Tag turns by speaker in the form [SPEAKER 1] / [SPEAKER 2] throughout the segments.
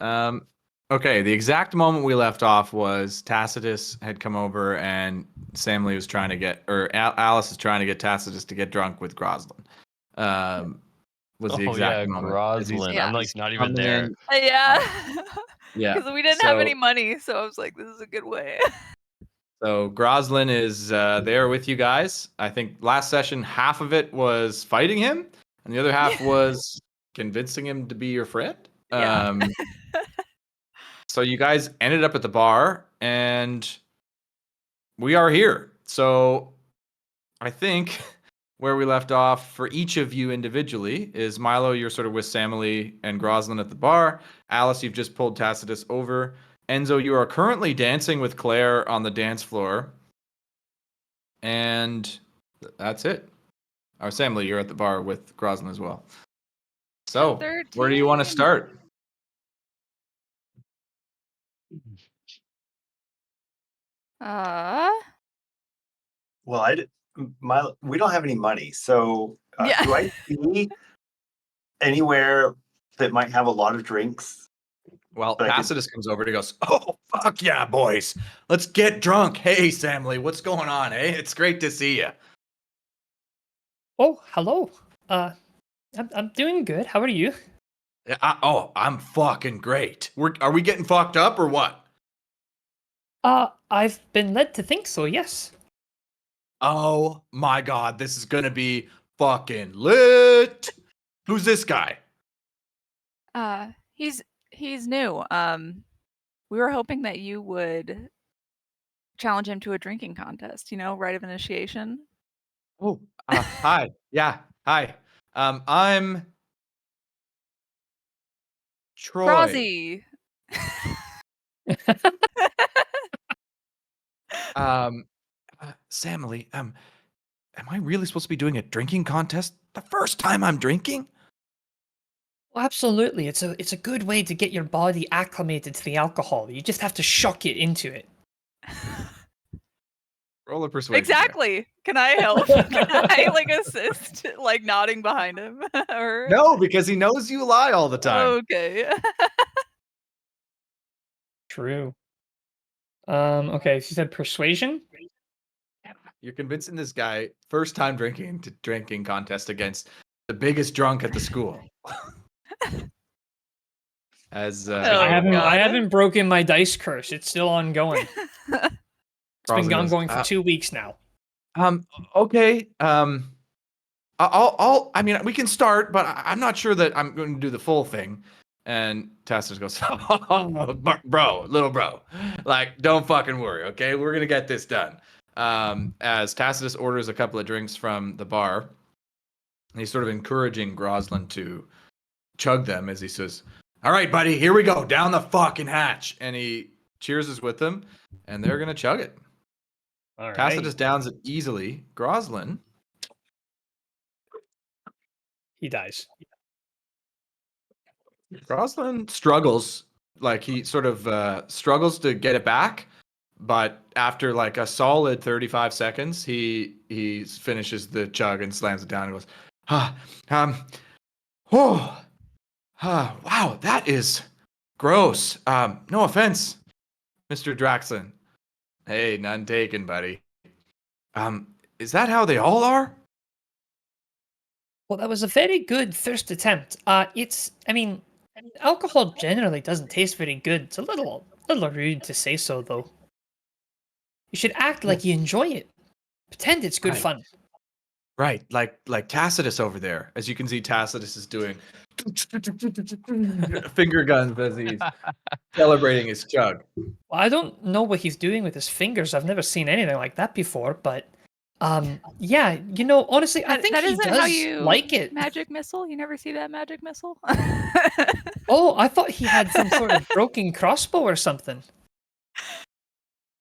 [SPEAKER 1] Okay, the exact moment we left off was Tacitus had come over and Samley was trying to get, or Alice is trying to get Tacitus to get drunk with Groslin. Was the
[SPEAKER 2] Oh
[SPEAKER 1] exact
[SPEAKER 2] yeah,
[SPEAKER 1] moment. As he's-
[SPEAKER 2] Groslin. I'm like
[SPEAKER 1] he's
[SPEAKER 2] not even
[SPEAKER 1] coming
[SPEAKER 2] there.
[SPEAKER 1] in.
[SPEAKER 3] Yeah.
[SPEAKER 1] Yeah.
[SPEAKER 3] Because we didn't have any money, so I was like, this is a good way.
[SPEAKER 1] So Groslin is there with you guys. I think last session, half of it was fighting him, and the other half was convincing him to be your friend.
[SPEAKER 3] Yeah.
[SPEAKER 1] So you guys ended up at the bar, and we are here. So I think where we left off for each of you individually is Milo, you're sort of with Samily and Groslin at the bar. Alice, you've just pulled Tacitus over. Enzo, you are currently dancing with Claire on the dance floor. And that's it. Or Samly, you're at the bar with Groslin as well. So, where do you want to start?
[SPEAKER 4] Well, we don't have any money, so
[SPEAKER 3] Yeah.
[SPEAKER 4] do I see anywhere that might have a lot of drinks?
[SPEAKER 1] Well, Tacitus comes over and he goes, "Oh, fuck yeah, boys. Let's get drunk. Hey, Samly, what's going on, eh? It's great to see you."
[SPEAKER 5] Oh, hello. I'm doing good. How are you?
[SPEAKER 1] I'm fucking great. Are we getting fucked up or what?
[SPEAKER 5] I've been led to think so, yes.
[SPEAKER 1] Oh my god, this is gonna be fucking lit. Who's this guy?
[SPEAKER 3] He's new. We were hoping that you would challenge him to a drinking contest, rite of initiation.
[SPEAKER 1] Oh, hi. Yeah, hi. I'm Troy.
[SPEAKER 3] Frozzy.
[SPEAKER 1] Samly, am I really supposed to be doing a drinking contest the first time I'm drinking?
[SPEAKER 5] Well, absolutely. It's a good way to get your body acclimated to the alcohol. You just have to shock it into it.
[SPEAKER 1] Roll a persuasion.
[SPEAKER 3] Exactly. Can I help? Can I assist, nodding behind him? Or...
[SPEAKER 1] No, because he knows you lie all the time.
[SPEAKER 3] Okay.
[SPEAKER 5] True. Okay, she said persuasion.
[SPEAKER 1] You're convincing this guy first time drinking to drinking contest against the biggest drunk at the school. As
[SPEAKER 5] I haven't broken my dice curse. It's still ongoing. It's been ongoing for 2 weeks now.
[SPEAKER 1] Okay. I mean, we can start, but I'm not sure that I'm going to do the full thing. And Tacitus goes, "Oh, bro, little bro, don't fucking worry, okay? We're gonna get this done." As Tacitus orders a couple of drinks from the bar, he's sort of encouraging Groslin to chug them as he says, "All right, buddy, here we go, down the fucking hatch." And he cheers us with them, and they're gonna chug it. All right. Tacitus downs it easily. Groslin,
[SPEAKER 5] he dies.
[SPEAKER 1] Groslin struggles, he sort of struggles to get it back, but after a solid 35 seconds, he finishes the chug and slams it down and goes, wow, that is gross. No offense, Mr. Draxlin. Hey, none taken, buddy. Is that how they all are?
[SPEAKER 5] Well, that was a very good first attempt. Alcohol generally doesn't taste very good. It's a little rude to say so, though. You should act like you enjoy it. Pretend it's good fun.
[SPEAKER 1] Right, like Tacitus over there. As you can see, Tacitus is doing finger guns as he's celebrating his chug.
[SPEAKER 5] Well, I don't know what he's doing with his fingers. I've never seen anything like that before, but yeah, honestly, I think he does like it.
[SPEAKER 3] Magic missile? You never see that magic missile?
[SPEAKER 5] Oh, I thought he had some sort of broken crossbow or something.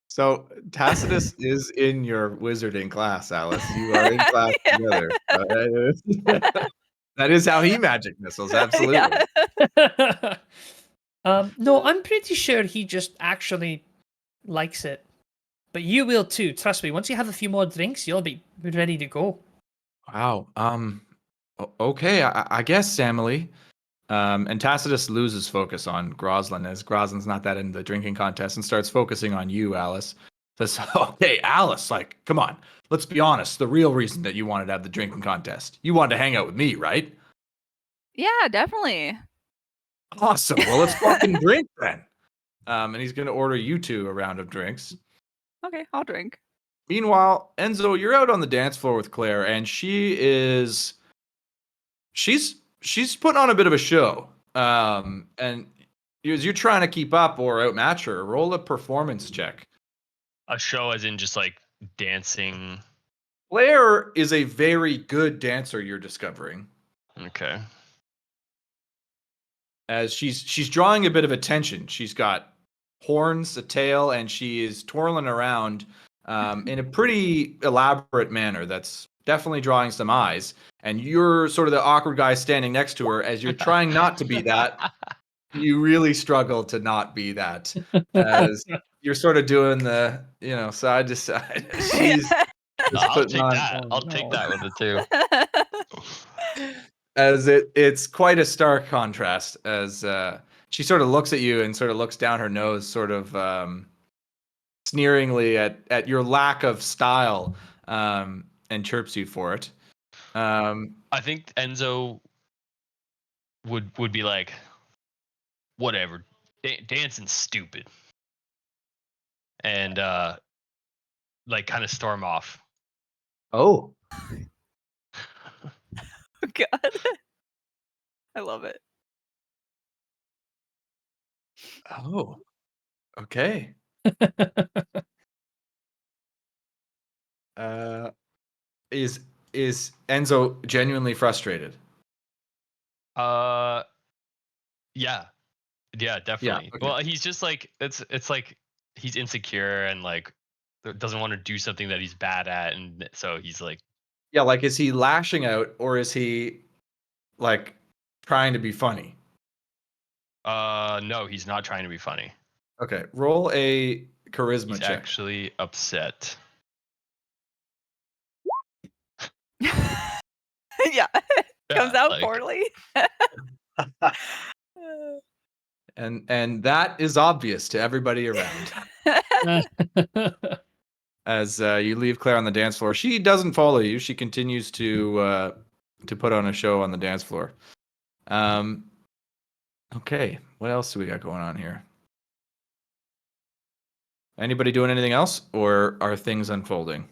[SPEAKER 1] So Tacitus is in your wizarding class, Alice. You are in class together. That is how he magic missiles, absolutely.
[SPEAKER 5] Yeah. No, I'm pretty sure he just actually likes it. But you will too, trust me. Once you have a few more drinks, you'll be ready to go.
[SPEAKER 1] Wow. Okay, I guess, Samily. And Tacitus loses focus on Groslin as Groslin's not that into the drinking contest and starts focusing on you, Alice. Says, okay, Alice, like, come on, let's be honest. The real reason that you wanted to have the drinking contest, you wanted to hang out with me, right?
[SPEAKER 3] Yeah, definitely.
[SPEAKER 1] Awesome. Well, let's fucking drink then. And he's going to order you two a round of drinks.
[SPEAKER 3] Okay, I'll drink.
[SPEAKER 1] Meanwhile, Enzo, you're out on the dance floor with Claire, and she's putting on a bit of a show. And as you're trying to keep up or outmatch her, roll a performance check.
[SPEAKER 2] A show as in just like dancing.
[SPEAKER 1] Claire is a very good dancer, you're discovering.
[SPEAKER 2] Okay.
[SPEAKER 1] As she's drawing a bit of attention. She's got horns, a tail, and she is twirling around in a pretty elaborate manner that's definitely drawing some eyes. And you're sort of the awkward guy standing next to her as you're trying not to be that. You really struggle to not be that as you're sort of doing the, side to side. She's
[SPEAKER 2] I'll take that. I'll take that with the two.
[SPEAKER 1] As it's quite a stark contrast as she sort of looks at you and sort of looks down her nose, sort of sneeringly at your lack of style, and chirps you for it.
[SPEAKER 2] I think Enzo would be like, whatever, dancing's stupid, and like kind of storm off.
[SPEAKER 1] Oh,
[SPEAKER 3] God. I love it.
[SPEAKER 1] oh, okay. Is Enzo genuinely frustrated?
[SPEAKER 2] Yeah, definitely.
[SPEAKER 1] okay.
[SPEAKER 2] Well, he's just like it's like he's insecure and like doesn't want to do something that he's bad at, and so he's like,
[SPEAKER 1] Yeah, like is he lashing out or is he like trying to be funny?
[SPEAKER 2] no, he's not trying to be funny.
[SPEAKER 1] Okay, roll a charisma
[SPEAKER 2] He's
[SPEAKER 1] check.
[SPEAKER 2] actually upset.
[SPEAKER 3] Yeah. Comes
[SPEAKER 2] Yeah,
[SPEAKER 3] out
[SPEAKER 2] like,
[SPEAKER 3] poorly.
[SPEAKER 1] And that is obvious to everybody around. As you leave Claire on the dance floor, she doesn't follow you. She continues to put on a show on the dance floor. Okay, what else do we got going on here? Anybody doing anything else, or are things unfolding?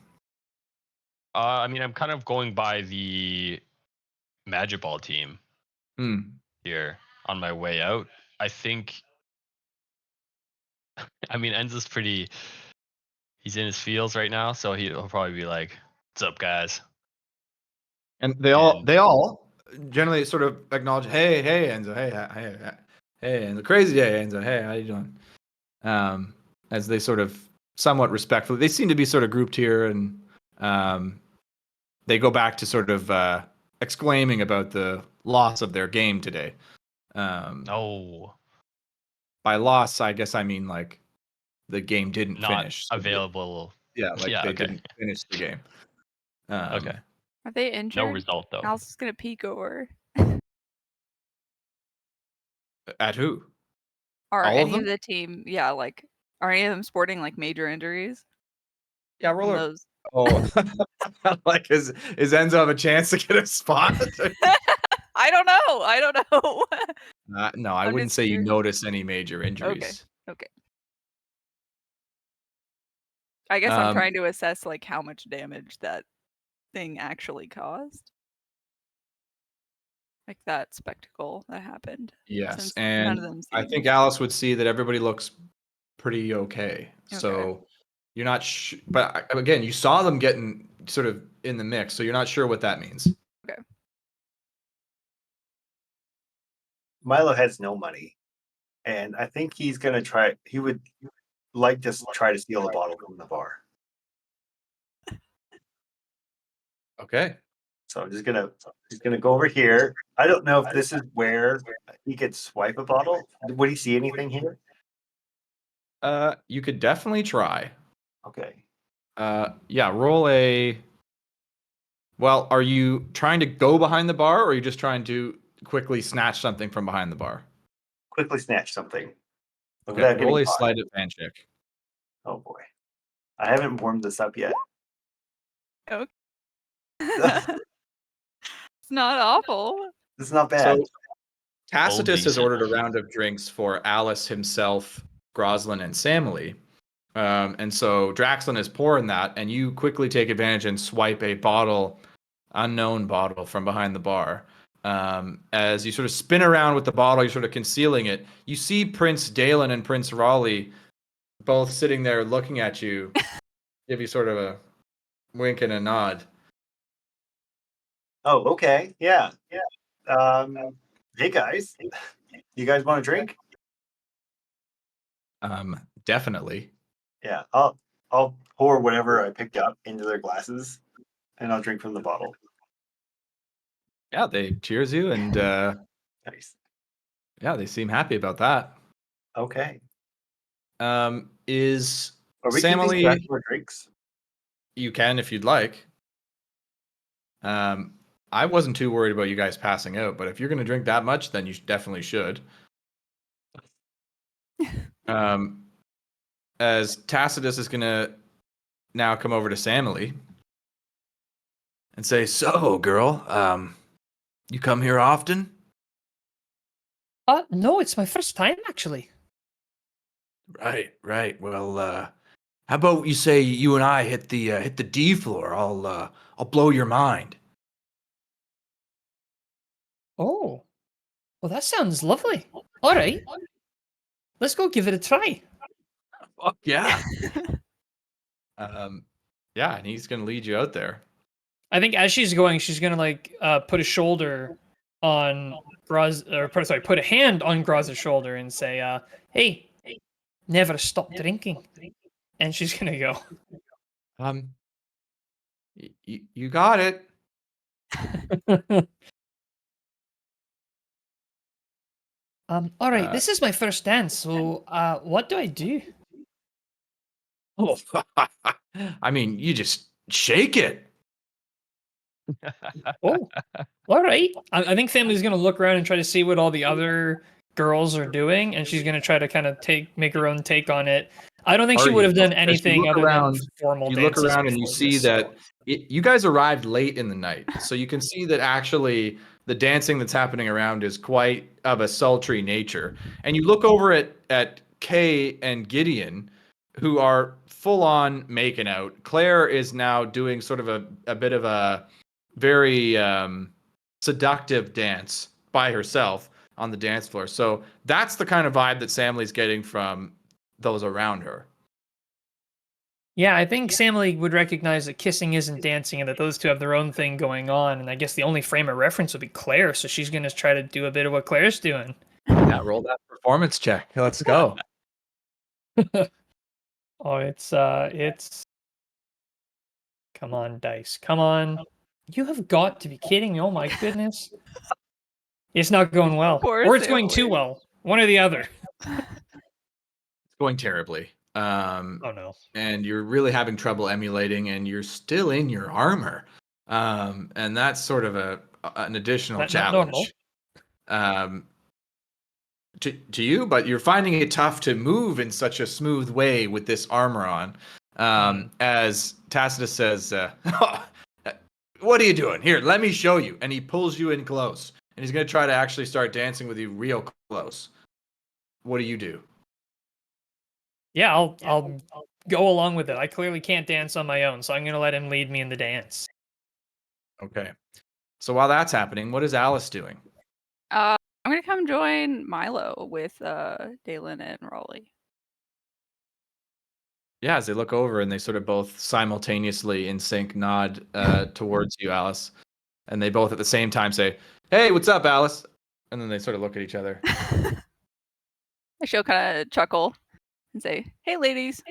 [SPEAKER 2] I mean, I'm kind of going by the magiball team here on my way out. I think. I mean, Enzo's pretty. He's in his feels right now, so he'll probably be like, "What's up, guys?"
[SPEAKER 1] And they all generally sort of acknowledge, hey, Enzo, hey, Enzo, crazy day, Enzo, hey, how you doing? As they sort of somewhat respectfully, they seem to be sort of grouped here, and they go back to sort of exclaiming about the loss of their game today.
[SPEAKER 2] Oh,
[SPEAKER 1] by loss, I guess I mean like the game didn't
[SPEAKER 2] not
[SPEAKER 1] finish.
[SPEAKER 2] available.
[SPEAKER 1] They didn't finish the game.
[SPEAKER 2] Okay.
[SPEAKER 3] Are they injured?
[SPEAKER 2] No result though.
[SPEAKER 3] Alice is gonna peek over.
[SPEAKER 1] At who?
[SPEAKER 3] Are
[SPEAKER 1] All of
[SPEAKER 3] any
[SPEAKER 1] them?
[SPEAKER 3] of the team? Yeah, like are any of them sporting like major injuries?
[SPEAKER 1] Yeah,
[SPEAKER 3] From
[SPEAKER 1] roller.
[SPEAKER 3] those.
[SPEAKER 1] Oh, like is Enzo have a chance to get a spot?
[SPEAKER 3] I don't know.
[SPEAKER 1] No, I
[SPEAKER 3] I'm
[SPEAKER 1] wouldn't
[SPEAKER 3] just
[SPEAKER 1] say you
[SPEAKER 3] curious.
[SPEAKER 1] notice any major injuries.
[SPEAKER 3] Okay. I guess I'm
[SPEAKER 1] Um,
[SPEAKER 3] trying to assess like how much damage that thing actually caused. Like that spectacle that happened.
[SPEAKER 1] Yes,
[SPEAKER 3] Since
[SPEAKER 1] and
[SPEAKER 3] none of them
[SPEAKER 1] I
[SPEAKER 3] seem.
[SPEAKER 1] think Alice would see that everybody looks pretty okay.
[SPEAKER 3] Okay.
[SPEAKER 1] So you're not but again, you saw them getting sort of in the mix, so you're not sure what that means.
[SPEAKER 3] Okay.
[SPEAKER 4] Milo has no money, and I think he's gonna try. He would like to try to steal a bottle from the bar.
[SPEAKER 1] Okay.
[SPEAKER 4] So I'm just gonna go over here. I don't know if this is where he could swipe a bottle. Would he see anything here?
[SPEAKER 1] You could definitely try.
[SPEAKER 4] Okay.
[SPEAKER 1] Yeah, roll a. Well, are you trying to go behind the bar, or are you just trying to quickly snatch something from behind the bar.
[SPEAKER 4] Quickly snatch something.
[SPEAKER 1] Okay,
[SPEAKER 4] Without
[SPEAKER 1] roll
[SPEAKER 4] getting
[SPEAKER 1] a
[SPEAKER 4] caught.
[SPEAKER 1] sleight of hand check.
[SPEAKER 4] Oh boy. I haven't warmed this up yet.
[SPEAKER 3] Okay. It's not awful.
[SPEAKER 4] This is not bad.
[SPEAKER 1] So Tacitus has
[SPEAKER 2] decent.
[SPEAKER 1] ordered a round of drinks for Alice himself, Groslin, and Samily. And so Draxlin is pouring that, and you quickly take advantage and swipe a bottle, unknown bottle, from behind the bar. As you sort of spin around with the bottle, you're sort of concealing it. You see Prince Dalen and Prince Raleigh both sitting there looking at you, give you sort of a wink and a nod.
[SPEAKER 4] Oh, okay. Yeah. Hey guys. You guys want a drink?
[SPEAKER 1] Definitely.
[SPEAKER 4] Yeah. I'll pour whatever I picked up into their glasses and I'll drink from the bottle.
[SPEAKER 1] Yeah, they cheers you, and
[SPEAKER 4] Nice.
[SPEAKER 1] yeah, they seem happy about that.
[SPEAKER 4] Okay.
[SPEAKER 1] Is
[SPEAKER 4] Are we keeping
[SPEAKER 1] Samily?
[SPEAKER 4] track of our drinks?
[SPEAKER 1] You can if you'd like. I wasn't too worried about you guys passing out, but if you're going to drink that much, then you definitely should. As Tacitus is going to now come over to Samily and say, "So, girl, you come here often?"
[SPEAKER 5] No, it's my first time actually.
[SPEAKER 1] Right. Well, how about you say you and I hit the D floor? I'll blow your mind.
[SPEAKER 5] Oh, well, that sounds lovely. All right, let's go give it a try.
[SPEAKER 1] Fuck yeah. Yeah, and he's gonna lead you out there.
[SPEAKER 5] I think as she's going, she's gonna like put a shoulder on put a hand on Graz's shoulder and say, "Hey, never stop drinking." And she's gonna go.
[SPEAKER 1] You got it.
[SPEAKER 5] All right, this is my first dance, so what do I do?
[SPEAKER 1] Oh, I mean, you just shake it.
[SPEAKER 5] Oh, all right. I think Family's gonna look around and try to see what all the other girls are doing, and she's gonna try to kind of make her own take on it. I don't think she would have done anything other than formal dances.
[SPEAKER 1] You look around and you
[SPEAKER 5] before
[SPEAKER 1] see
[SPEAKER 5] this.
[SPEAKER 1] that you guys arrived late in the night, so you can see that actually the dancing that's happening around is quite of a sultry nature. And you look over at Kay and Gideon, who are full on making out. Claire is now doing sort of a bit of a very seductive dance by herself on the dance floor. So that's the kind of vibe that Samly's getting from those around her.
[SPEAKER 5] Yeah, I think Samly would recognize that kissing isn't dancing and that those two have their own thing going on. And I guess the only frame of reference would be Claire, so she's going to try to do a bit of what Claire's doing.
[SPEAKER 1] Yeah, roll that performance check. Let's go.
[SPEAKER 5] Oh, it's come on, dice. Come on. You have got to be kidding me. Oh my goodness. It's not going well.
[SPEAKER 3] Poor
[SPEAKER 5] Or it's going
[SPEAKER 3] Samly.
[SPEAKER 5] too well. One or the other.
[SPEAKER 1] It's going terribly.
[SPEAKER 5] Oh no.
[SPEAKER 1] And you're really having trouble emulating, and you're still in your armor. And that's sort of an additional
[SPEAKER 5] That's not normal.
[SPEAKER 1] challenge. To you, but you're finding it tough to move in such a smooth way with this armor on. As Tacitus says, "What are you doing? Here, let me show you." And he pulls you in close, and he's going to try to actually start dancing with you real close. What do you do?
[SPEAKER 5] Yeah, I'll go along with it. I clearly can't dance on my own, so I'm gonna let him lead me in the dance.
[SPEAKER 1] Okay. So while that's happening, what is Alice doing?
[SPEAKER 3] I'm gonna come join Milo with Dalen and Raleigh.
[SPEAKER 1] Yeah, as they look over and they sort of both simultaneously in sync nod towards you, Alice. And they both at the same time say, "Hey, what's up, Alice?" And then they sort of look at each other.
[SPEAKER 3] She'll kind of chuckle and say, "Hey, ladies."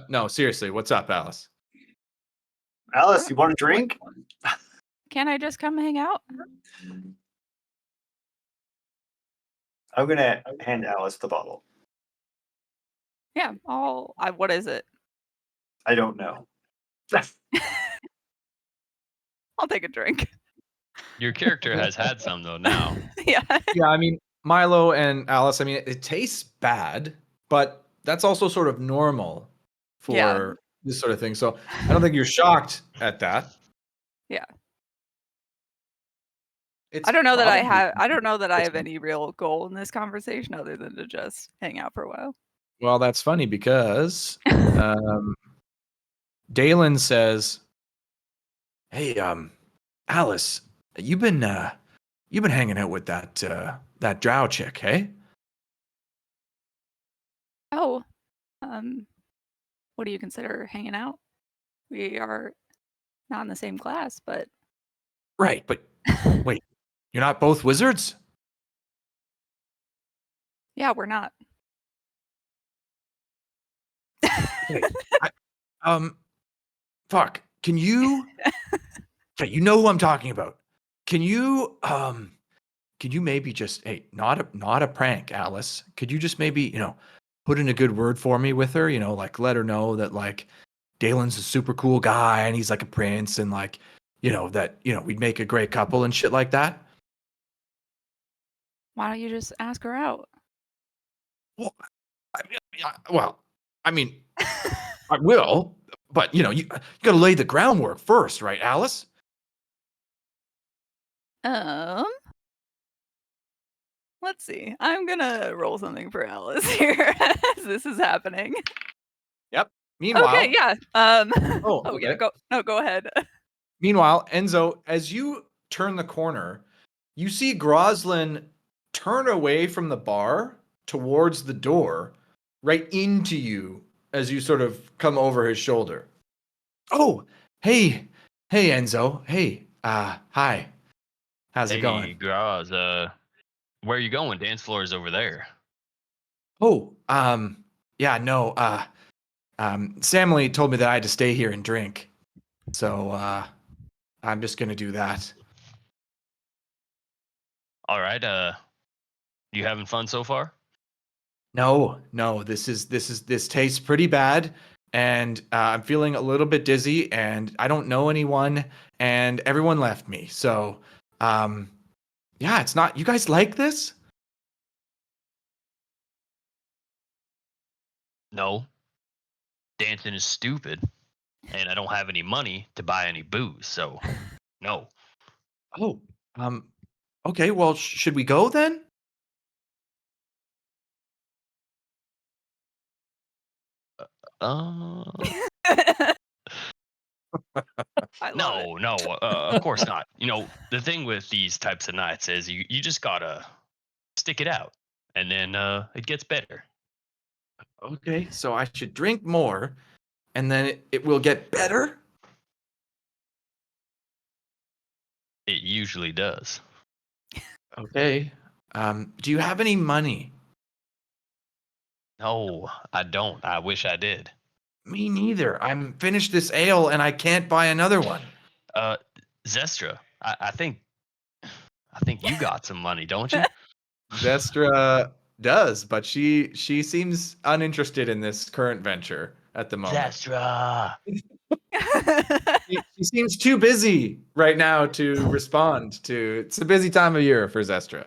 [SPEAKER 1] No, seriously, what's up, Alice?
[SPEAKER 4] Alice, you want a drink?
[SPEAKER 3] Can't I just come hang out?
[SPEAKER 4] I'm gonna hand Alice the bottle.
[SPEAKER 3] Yeah, what is it?
[SPEAKER 4] I don't know.
[SPEAKER 3] I'll take a drink.
[SPEAKER 2] Your character has had some though now.
[SPEAKER 3] Yeah.
[SPEAKER 1] Yeah, I mean, Milo and Alice, I mean, it tastes bad, but that's also sort of normal
[SPEAKER 3] Yeah.
[SPEAKER 1] for this sort of thing. So I don't think you're shocked at that.
[SPEAKER 3] Yeah.
[SPEAKER 1] It's
[SPEAKER 3] I don't know that I
[SPEAKER 1] probably-
[SPEAKER 3] have any real goal in this conversation other than to just hang out for a while.
[SPEAKER 1] Well, that's funny because Dalen says, "Hey, Alice, you've been hanging out with that drow chick, hey?"
[SPEAKER 3] Oh, what do you consider hanging out? We are not in the same class, but
[SPEAKER 1] Right, but wait, you're not both wizards?
[SPEAKER 3] yeah, we're not.
[SPEAKER 1] Wait, fuck. Can you? Okay, you know who I'm talking about. Can you maybe just, hey, not a prank, Alice. Could you just maybe, put in a good word for me with her? Like let her know that like Dalen's a super cool guy and he's like a prince and like, that we'd make a great couple and shit like that.
[SPEAKER 3] Why don't you just ask her out?
[SPEAKER 1] Well, I mean, I will, but you got to lay the groundwork first, right, Alice?
[SPEAKER 3] Let's see. I'm gonna roll something for Alice here as this is happening.
[SPEAKER 1] Yep. Meanwhile,
[SPEAKER 3] Okay, yeah.
[SPEAKER 1] Oh,
[SPEAKER 3] yeah.
[SPEAKER 1] okay.
[SPEAKER 3] Go ahead.
[SPEAKER 1] Meanwhile, Enzo, as you turn the corner, you see Groslin turn away from the bar towards the door, right into you as you sort of come over his shoulder. Oh, hey, Enzo. Hey, hi. How's it going?
[SPEAKER 2] Hey, Graz, where are you going? Dance floor is over there.
[SPEAKER 1] Oh, yeah, no, Samly told me that I had to stay here and drink. So, I'm just gonna do that.
[SPEAKER 2] All right, you having fun so far?
[SPEAKER 1] No, this tastes pretty bad, and I'm feeling a little bit dizzy, and I don't know anyone, and everyone left me. So, yeah, it's not. You guys like this?
[SPEAKER 2] No. Dancing is stupid, and I don't have any money to buy any booze, so no.
[SPEAKER 1] Oh, okay. Well, should we go then?
[SPEAKER 2] Uh,
[SPEAKER 3] I love it.
[SPEAKER 2] no, of course not. The thing with these types of nights is you just gotta stick it out, and then it gets better.
[SPEAKER 1] Okay, so I should drink more, and then it will get better.
[SPEAKER 2] It usually does.
[SPEAKER 1] Okay. Do you have any money?
[SPEAKER 2] No, I don't. I wish I did.
[SPEAKER 1] Me neither. I'm finished this ale and I can't buy another one.
[SPEAKER 2] Zestra, I think you got some money, don't you?
[SPEAKER 1] Zestra does, but she seems uninterested in this current venture at the moment.
[SPEAKER 2] Zestra.
[SPEAKER 1] She seems too busy right now to respond to. It's a busy time of year for Zestra.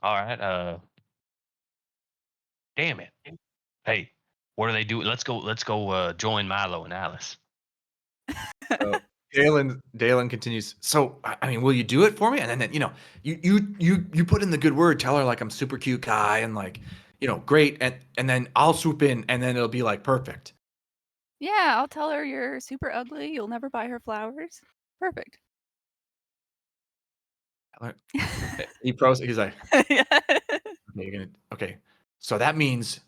[SPEAKER 2] All right. Damn it. Hey, what do they do? Let's go join Milo and Alice.
[SPEAKER 1] So Dalen continues. So I mean, will you do it for me? And then you put in the good word. Tell her like I'm super cute guy and like great. And then I'll swoop in and then it'll be like perfect.
[SPEAKER 3] Yeah, I'll tell her you're super ugly. You'll never buy her flowers. Perfect.
[SPEAKER 1] He's like,
[SPEAKER 3] Yeah.
[SPEAKER 1] okay. So that means,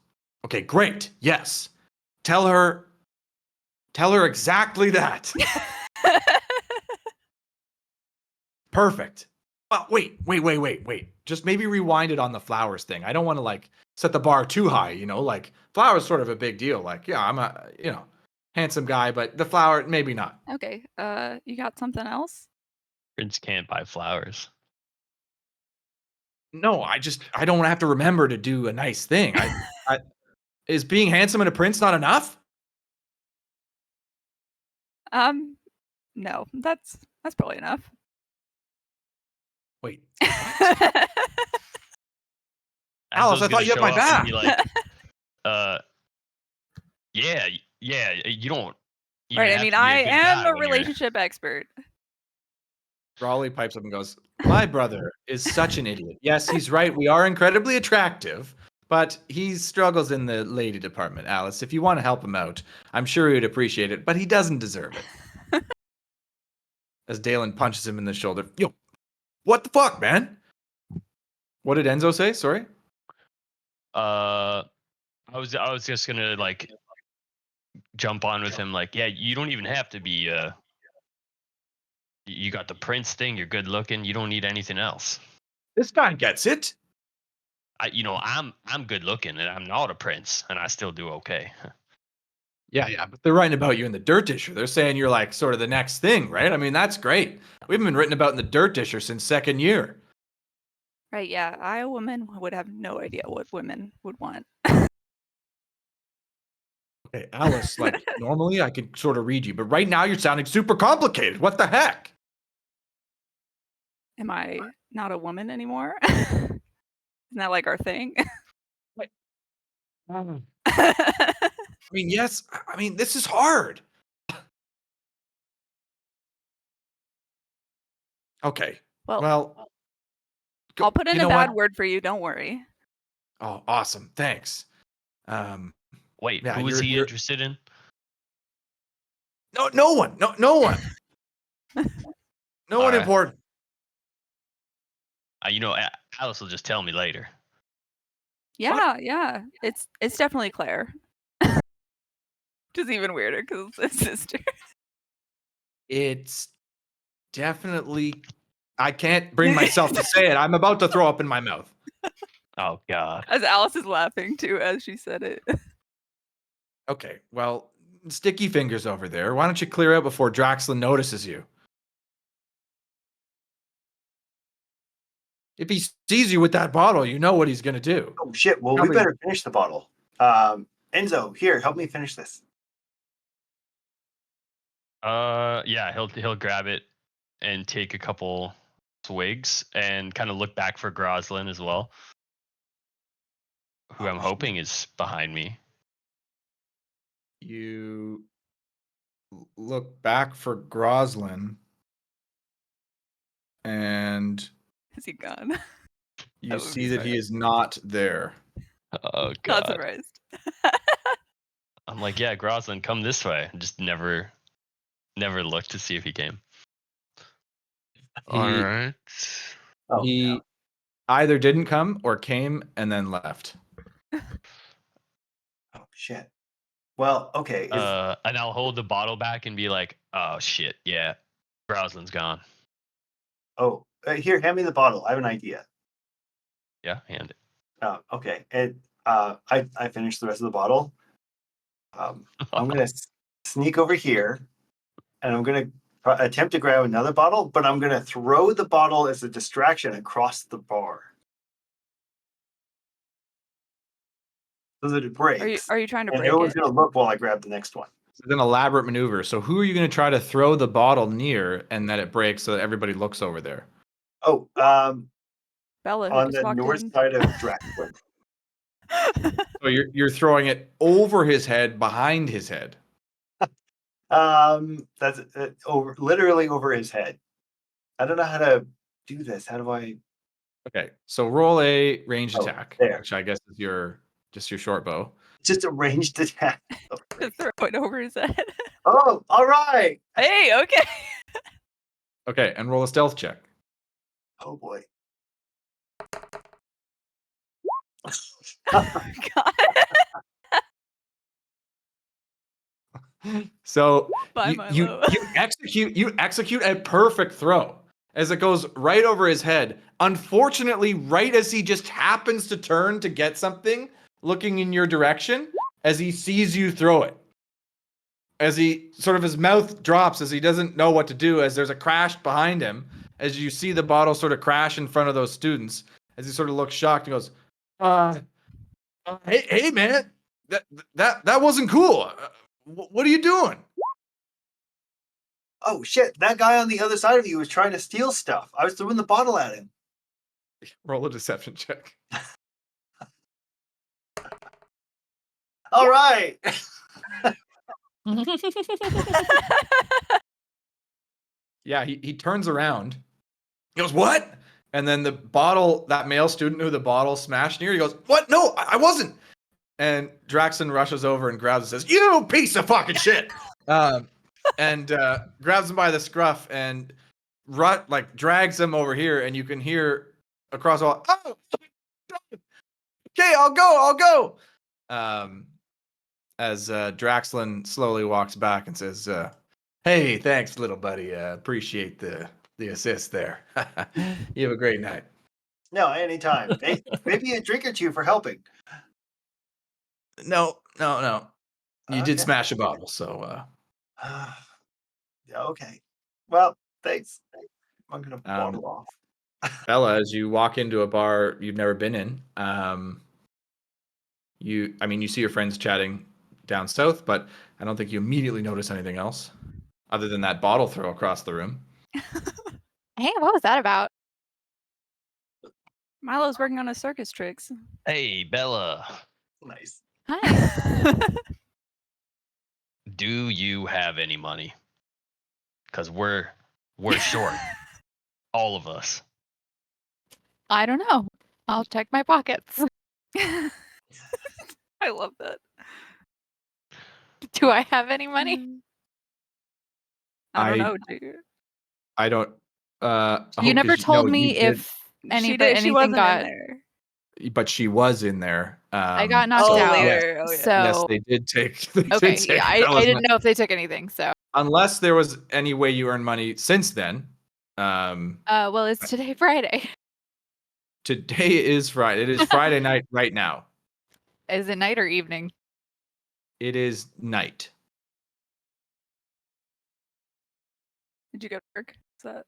[SPEAKER 1] okay, great. Yes. Tell her exactly that. Perfect. Well, wait. Just maybe rewind it on the flowers thing. I don't want to like set the bar too high, like flowers sort of a big deal. Like, yeah, I'm a, handsome guy, but the flower, maybe not.
[SPEAKER 3] Okay. You got something else?
[SPEAKER 2] Prince can't buy flowers.
[SPEAKER 1] No, I don't have to remember to do a nice thing. Is being handsome and a prince not enough?
[SPEAKER 3] No, that's That's probably enough.
[SPEAKER 1] Wait.
[SPEAKER 2] Alice,
[SPEAKER 1] I thought you had my back.
[SPEAKER 2] Be like, yeah, you don't. Even
[SPEAKER 3] Right. I
[SPEAKER 2] have
[SPEAKER 3] mean,
[SPEAKER 2] to be
[SPEAKER 3] I
[SPEAKER 2] a good
[SPEAKER 3] am
[SPEAKER 2] guy
[SPEAKER 3] a
[SPEAKER 2] when you're-
[SPEAKER 3] relationship expert.
[SPEAKER 1] Raleigh pipes up and goes, "My brother is such an idiot. Yes, he's right. We are incredibly attractive, but he struggles in the lady department, Alice. If you want to help him out, I'm sure he would appreciate it, but he doesn't deserve it." As Dalen punches him in the shoulder. Yo, what the fuck, man? What did Enzo say? Sorry?
[SPEAKER 2] I was just gonna like jump on with him, like, yeah, you don't even have to be you got the prince thing, you're good looking, you don't need anything else.
[SPEAKER 1] This guy gets it.
[SPEAKER 2] I'm good looking and I'm not a prince and I still do okay.
[SPEAKER 1] Yeah, but they're writing about you in the Dirt Disher. They're saying you're like sort of the next thing, right? I mean, that's great. We haven't been written about in the Dirt Disher since second year.
[SPEAKER 3] Right. Yeah. I, a woman, would have no idea what women would want.
[SPEAKER 1] Okay, Alice, like normally I could sort of read you, but right now you're sounding super complicated. What the heck?
[SPEAKER 3] Am I not a woman anymore? Isn't that like our thing?
[SPEAKER 1] I mean, yes. I mean, this is hard. Okay. Well,
[SPEAKER 3] I'll put in
[SPEAKER 1] you
[SPEAKER 3] a
[SPEAKER 1] know
[SPEAKER 3] bad
[SPEAKER 1] what?
[SPEAKER 3] word for you. Don't worry.
[SPEAKER 1] Oh, awesome. Thanks.
[SPEAKER 2] Wait,
[SPEAKER 1] Yeah,
[SPEAKER 2] who is he
[SPEAKER 1] you're-
[SPEAKER 2] interested in?
[SPEAKER 1] No one. No one. No one
[SPEAKER 2] Alright.
[SPEAKER 1] important.
[SPEAKER 2] Alice will just tell me later.
[SPEAKER 3] Yeah. It's definitely Claire. Which is even weirder because it's his sister.
[SPEAKER 1] It's definitely. I can't bring myself to say it. I'm about to throw up in my mouth.
[SPEAKER 2] Oh God.
[SPEAKER 3] As Alice is laughing too as she said it.
[SPEAKER 1] Okay, well, sticky fingers over there. Why don't you clear out before Draxlin notices you? If he sees you with that bottle, you know what he's going to do.
[SPEAKER 4] Oh shit! Well,
[SPEAKER 1] Probably-
[SPEAKER 4] we better finish the bottle. Enzo, here, help me finish this.
[SPEAKER 2] Yeah, he'll grab it and take a couple swigs and kind of look back for Groslin as well, who I'm hoping is behind me.
[SPEAKER 1] You look back for Groslin, and
[SPEAKER 3] Is he gone?
[SPEAKER 1] you
[SPEAKER 3] That would
[SPEAKER 1] see
[SPEAKER 3] be
[SPEAKER 1] that he is not there.
[SPEAKER 2] Oh
[SPEAKER 3] Not
[SPEAKER 2] God.
[SPEAKER 3] surprised.
[SPEAKER 2] I'm like, yeah, Groslin, come this way. Just never looked to see if he came. All right.
[SPEAKER 4] Oh,
[SPEAKER 1] He either didn't come or came and then left.
[SPEAKER 4] oh shit. Well, okay.
[SPEAKER 2] And I'll hold the bottle back and be like, oh shit, yeah, Groslin's gone.
[SPEAKER 4] Here, hand me the bottle. I have an idea.
[SPEAKER 2] Yeah, hand it.
[SPEAKER 4] Okay. I finished the rest of the bottle. I'm gonna sneak over here, and I'm gonna attempt to grab another bottle, but I'm gonna throw the bottle as a distraction across the bar so that it breaks.
[SPEAKER 3] Are you trying to
[SPEAKER 4] And
[SPEAKER 3] break
[SPEAKER 4] everyone's
[SPEAKER 3] it?
[SPEAKER 4] gonna look while I grab the next one.
[SPEAKER 1] It's an elaborate maneuver. So who are you going to try to throw the bottle near and that it breaks so that everybody looks over there?
[SPEAKER 4] Oh,
[SPEAKER 3] Bella, who
[SPEAKER 4] on
[SPEAKER 3] just
[SPEAKER 4] the
[SPEAKER 3] walked
[SPEAKER 4] north
[SPEAKER 3] in.
[SPEAKER 4] side of Draxlin.
[SPEAKER 1] So you're throwing it over his head, behind his head.
[SPEAKER 4] That's literally over his head. I don't know how to do this. How do I?
[SPEAKER 1] Okay, so roll a ranged
[SPEAKER 4] Oh,
[SPEAKER 1] attack,
[SPEAKER 4] there.
[SPEAKER 1] which I guess is your short bow.
[SPEAKER 4] Just a ranged attack. Oh,
[SPEAKER 3] To
[SPEAKER 4] great.
[SPEAKER 3] throw it over his head.
[SPEAKER 4] Oh, all right.
[SPEAKER 3] Hey, okay.
[SPEAKER 1] Okay, and roll a stealth check.
[SPEAKER 4] Oh boy.
[SPEAKER 3] God.
[SPEAKER 1] So
[SPEAKER 3] Bye,
[SPEAKER 1] you
[SPEAKER 3] Milo.
[SPEAKER 1] execute a perfect throw as it goes right over his head. Unfortunately, right as he just happens to turn to get something, looking in your direction, as he sees you throw it. As he sort of his mouth drops as he doesn't know what to do, as there's a crash behind him, as you see the bottle sort of crash in front of those students, as he sort of looks shocked and goes, hey man, that wasn't cool. What are you doing?
[SPEAKER 4] Oh shit! That guy on the other side of you was trying to steal stuff. I was throwing the bottle at him.
[SPEAKER 1] Roll a deception check.
[SPEAKER 4] All right.
[SPEAKER 1] Yeah, he turns around. He goes, "What?" And then the bottle, that male student who the bottle smashed near, he goes, "What? No, I wasn't." And Draxon rushes over and grabs and says, "You piece of fucking shit!" And grabs him by the scruff and drags him over here, and you can hear across all, "Oh, okay, I'll go." As Draxlin slowly walks back and says, "Hey, thanks, little buddy. Appreciate the assist there. You have a great night."
[SPEAKER 4] No, anytime. Maybe a drink or two for helping.
[SPEAKER 1] No. You did
[SPEAKER 4] Okay.
[SPEAKER 1] smash a bottle, so
[SPEAKER 4] Okay. Well, thanks. I'm gonna bottle off.
[SPEAKER 1] Bella, as you walk into a bar you've never been in, you see your friends chatting down south, but I don't think you immediately notice anything else other than that bottle throw across the room.
[SPEAKER 6] Hey, what was that about?
[SPEAKER 3] Milo's working on his circus tricks.
[SPEAKER 2] Hey, Bella.
[SPEAKER 4] Nice.
[SPEAKER 6] Hi.
[SPEAKER 2] Do you have any money? Because we're short. All of us.
[SPEAKER 6] I don't know. I'll check my pockets.
[SPEAKER 3] I love that.
[SPEAKER 6] Do I have any money?
[SPEAKER 3] I don't
[SPEAKER 1] I-
[SPEAKER 3] know, dude.
[SPEAKER 1] I don't.
[SPEAKER 6] You never told
[SPEAKER 1] no,
[SPEAKER 6] me
[SPEAKER 1] you did,
[SPEAKER 6] if any,
[SPEAKER 3] She
[SPEAKER 6] but
[SPEAKER 3] did. She
[SPEAKER 6] anything
[SPEAKER 3] wasn't
[SPEAKER 6] got.
[SPEAKER 3] in there.
[SPEAKER 1] but she was in there.
[SPEAKER 6] I got knocked
[SPEAKER 3] Oh,
[SPEAKER 6] out.
[SPEAKER 3] later. Oh, yeah.
[SPEAKER 6] So
[SPEAKER 1] Yes, they did take. They did
[SPEAKER 6] okay,
[SPEAKER 1] take
[SPEAKER 6] yeah, I
[SPEAKER 1] Bella's
[SPEAKER 6] didn't
[SPEAKER 1] money.
[SPEAKER 6] know if they took anything. So
[SPEAKER 1] Unless there was any way you earned money since then.
[SPEAKER 6] well, it's today Friday.
[SPEAKER 1] Today is Friday. It is Friday night right now.
[SPEAKER 6] Is it night or evening?
[SPEAKER 1] It is night.
[SPEAKER 3] Did you go to work? Is that...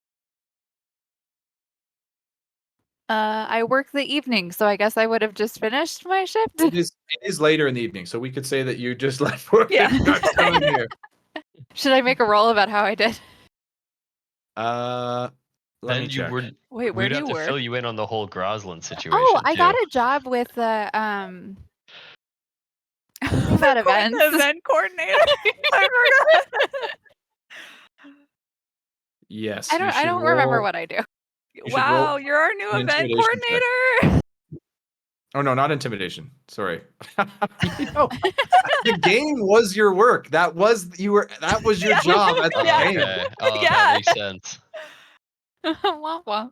[SPEAKER 6] I work the evening, so I guess I would have just finished my shift.
[SPEAKER 1] It is later in the evening, so we could say that you just left work
[SPEAKER 3] Yeah.
[SPEAKER 1] and got coming here.
[SPEAKER 6] Should I make a roll about how I did?
[SPEAKER 1] Let
[SPEAKER 2] Then
[SPEAKER 1] me
[SPEAKER 2] you
[SPEAKER 1] check.
[SPEAKER 2] were.
[SPEAKER 3] Wait, where
[SPEAKER 2] We'd
[SPEAKER 3] do
[SPEAKER 2] have
[SPEAKER 3] you
[SPEAKER 2] to
[SPEAKER 3] work?
[SPEAKER 2] fill you in on the whole Groslin situation.
[SPEAKER 6] Oh, I got
[SPEAKER 2] too.
[SPEAKER 6] a job with the
[SPEAKER 3] The
[SPEAKER 6] about events.
[SPEAKER 3] event coordinator. I forgot.
[SPEAKER 1] Yes.
[SPEAKER 6] I don't remember what I do.
[SPEAKER 1] should
[SPEAKER 3] Wow,
[SPEAKER 1] roll
[SPEAKER 3] you're our new
[SPEAKER 1] an
[SPEAKER 3] event
[SPEAKER 1] intimidation check.
[SPEAKER 3] coordinator.
[SPEAKER 1] Oh no, not intimidation. Sorry. The game was your work. That was your job at the
[SPEAKER 3] Yeah.
[SPEAKER 1] game.
[SPEAKER 2] Okay. Oh,
[SPEAKER 3] Yeah.
[SPEAKER 2] that makes sense.
[SPEAKER 6] Womp womp.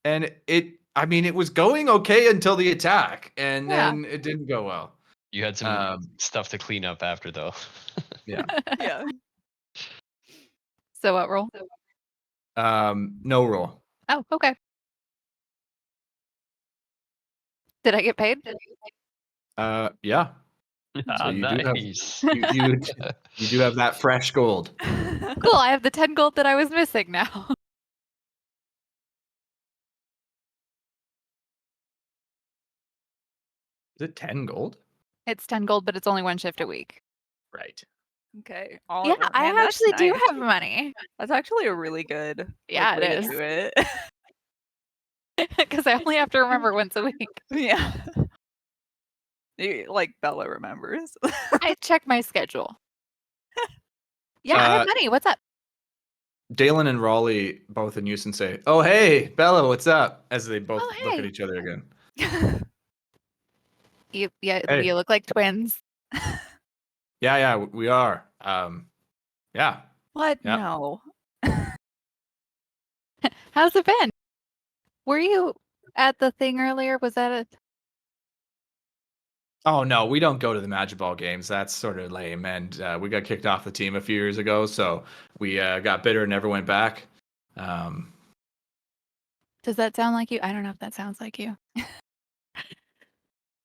[SPEAKER 1] And it was going okay until the attack, and
[SPEAKER 6] Yeah.
[SPEAKER 1] then it didn't go well.
[SPEAKER 2] You had some stuff to clean up after, though.
[SPEAKER 1] Yeah.
[SPEAKER 3] Yeah.
[SPEAKER 6] So what roll?
[SPEAKER 1] No roll.
[SPEAKER 6] Oh, okay. Did I get paid?
[SPEAKER 1] Yeah.
[SPEAKER 2] Ah,
[SPEAKER 1] you do have-
[SPEAKER 2] nice.
[SPEAKER 1] You do have that fresh gold.
[SPEAKER 6] Cool. I have the 10 gold that I was missing now.
[SPEAKER 1] Is it 10 gold?
[SPEAKER 6] It's 10 gold, but it's only one shift a week.
[SPEAKER 1] Right.
[SPEAKER 3] Okay.
[SPEAKER 6] Yeah, I actually do have money.
[SPEAKER 3] That's actually a really good.
[SPEAKER 6] Yeah,
[SPEAKER 3] way
[SPEAKER 6] it
[SPEAKER 3] to
[SPEAKER 6] is.
[SPEAKER 3] do it.
[SPEAKER 6] Because I only have to remember once a week.
[SPEAKER 3] Yeah. Like Bella remembers.
[SPEAKER 6] I check my schedule. Yeah, I have money. What's up?
[SPEAKER 1] Dalen and Raleigh both in unison say, "Oh hey, Bella, what's up?" As they both
[SPEAKER 6] Oh,
[SPEAKER 1] look at
[SPEAKER 6] hey.
[SPEAKER 1] each other again.
[SPEAKER 6] You
[SPEAKER 1] Hey.
[SPEAKER 6] you look like twins.
[SPEAKER 1] Yeah, we are. Yeah.
[SPEAKER 3] What?
[SPEAKER 1] Yeah.
[SPEAKER 3] No.
[SPEAKER 6] How's it been? Were you at the thing earlier? Was that it?
[SPEAKER 1] Oh no, we don't go to the magiball games. That's sort of lame, and we got kicked off the team a few years ago, so we got bitter and never went back.
[SPEAKER 6] Does that sound like you? I don't know if that sounds like you.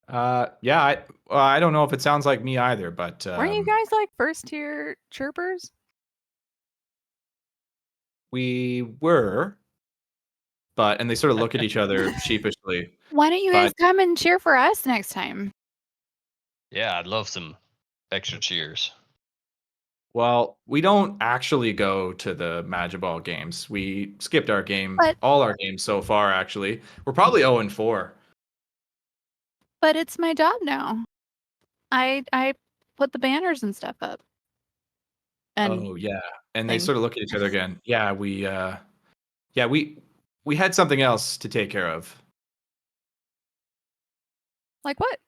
[SPEAKER 1] Yeah, I don't know if it sounds like me either, but
[SPEAKER 3] Weren't you guys like first tier chirpers?
[SPEAKER 1] we were, and they sort of look at each other sheepishly.
[SPEAKER 6] Why don't you guys come and cheer for us next time?
[SPEAKER 2] Yeah, I'd love some extra cheers.
[SPEAKER 1] Well, we don't actually go to the magiball games. We skipped our game,
[SPEAKER 6] But-
[SPEAKER 1] all our games so far. Actually, we're probably 0-4.
[SPEAKER 6] But it's my job now. I put the banners and stuff up. And
[SPEAKER 1] Oh yeah, and they
[SPEAKER 6] things.
[SPEAKER 1] sort of look at each other again. Yeah, we had something else to take care of.
[SPEAKER 3] Like what?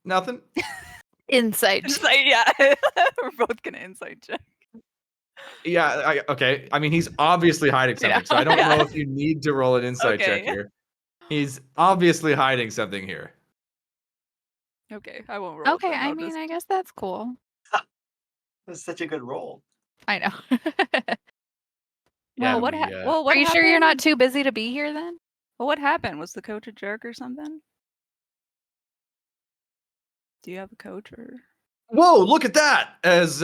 [SPEAKER 1] Nothing.
[SPEAKER 6] insight.
[SPEAKER 3] Yeah, we're both gonna insight check.
[SPEAKER 1] Yeah, okay. I mean, he's obviously hiding something, so I don't know if you need to roll an insight check
[SPEAKER 3] Okay.
[SPEAKER 1] here. He's obviously hiding something here.
[SPEAKER 3] Okay, I won't roll. it
[SPEAKER 6] Okay,
[SPEAKER 3] then,
[SPEAKER 6] I
[SPEAKER 3] I'll
[SPEAKER 6] mean,
[SPEAKER 3] just-
[SPEAKER 6] I guess that's cool.
[SPEAKER 4] That's such a good roll.
[SPEAKER 6] I know.
[SPEAKER 1] Yeah,
[SPEAKER 3] well, what? Well, what
[SPEAKER 6] Are you sure you're not
[SPEAKER 3] happened?
[SPEAKER 6] too busy to be here then?
[SPEAKER 3] Well, what happened? Was the coach a jerk or something? Do you have a coach or?
[SPEAKER 1] Whoa, look at that! As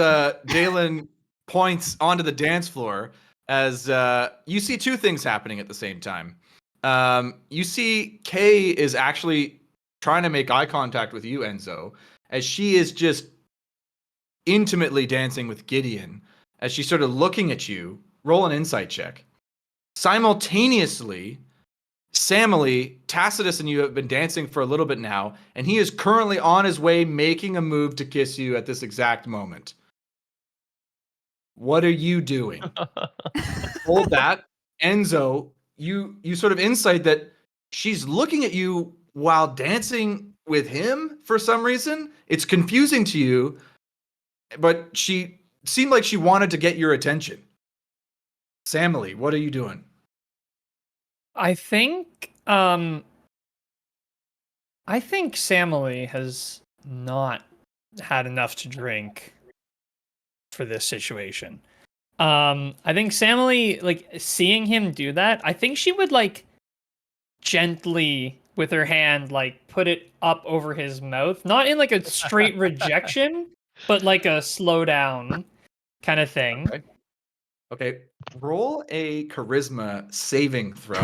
[SPEAKER 1] Dalen points onto the dance floor, as you see two things happening at the same time. You see Kay is actually trying to make eye contact with you, Enzo, as she is just intimately dancing with Gideon, as she's sort of looking at you. Roll an insight check. Simultaneously, Samily, Tacitus, and you have been dancing for a little bit now, and he is currently on his way making a move to kiss you at this exact moment. What are you doing? Hold that. Enzo, you sort of insight that she's looking at you while dancing with him for some reason. It's confusing to you, but she seemed like she wanted to get your attention. Samily, what are you doing?
[SPEAKER 5] I think Samily has not had enough to drink for this situation. I think Samily, like, seeing him do that, I think she would, like, gently with her hand, like, put it up over his mouth, not in like a straight rejection, but like a slow down kind of thing.
[SPEAKER 1] Okay, roll a charisma saving throw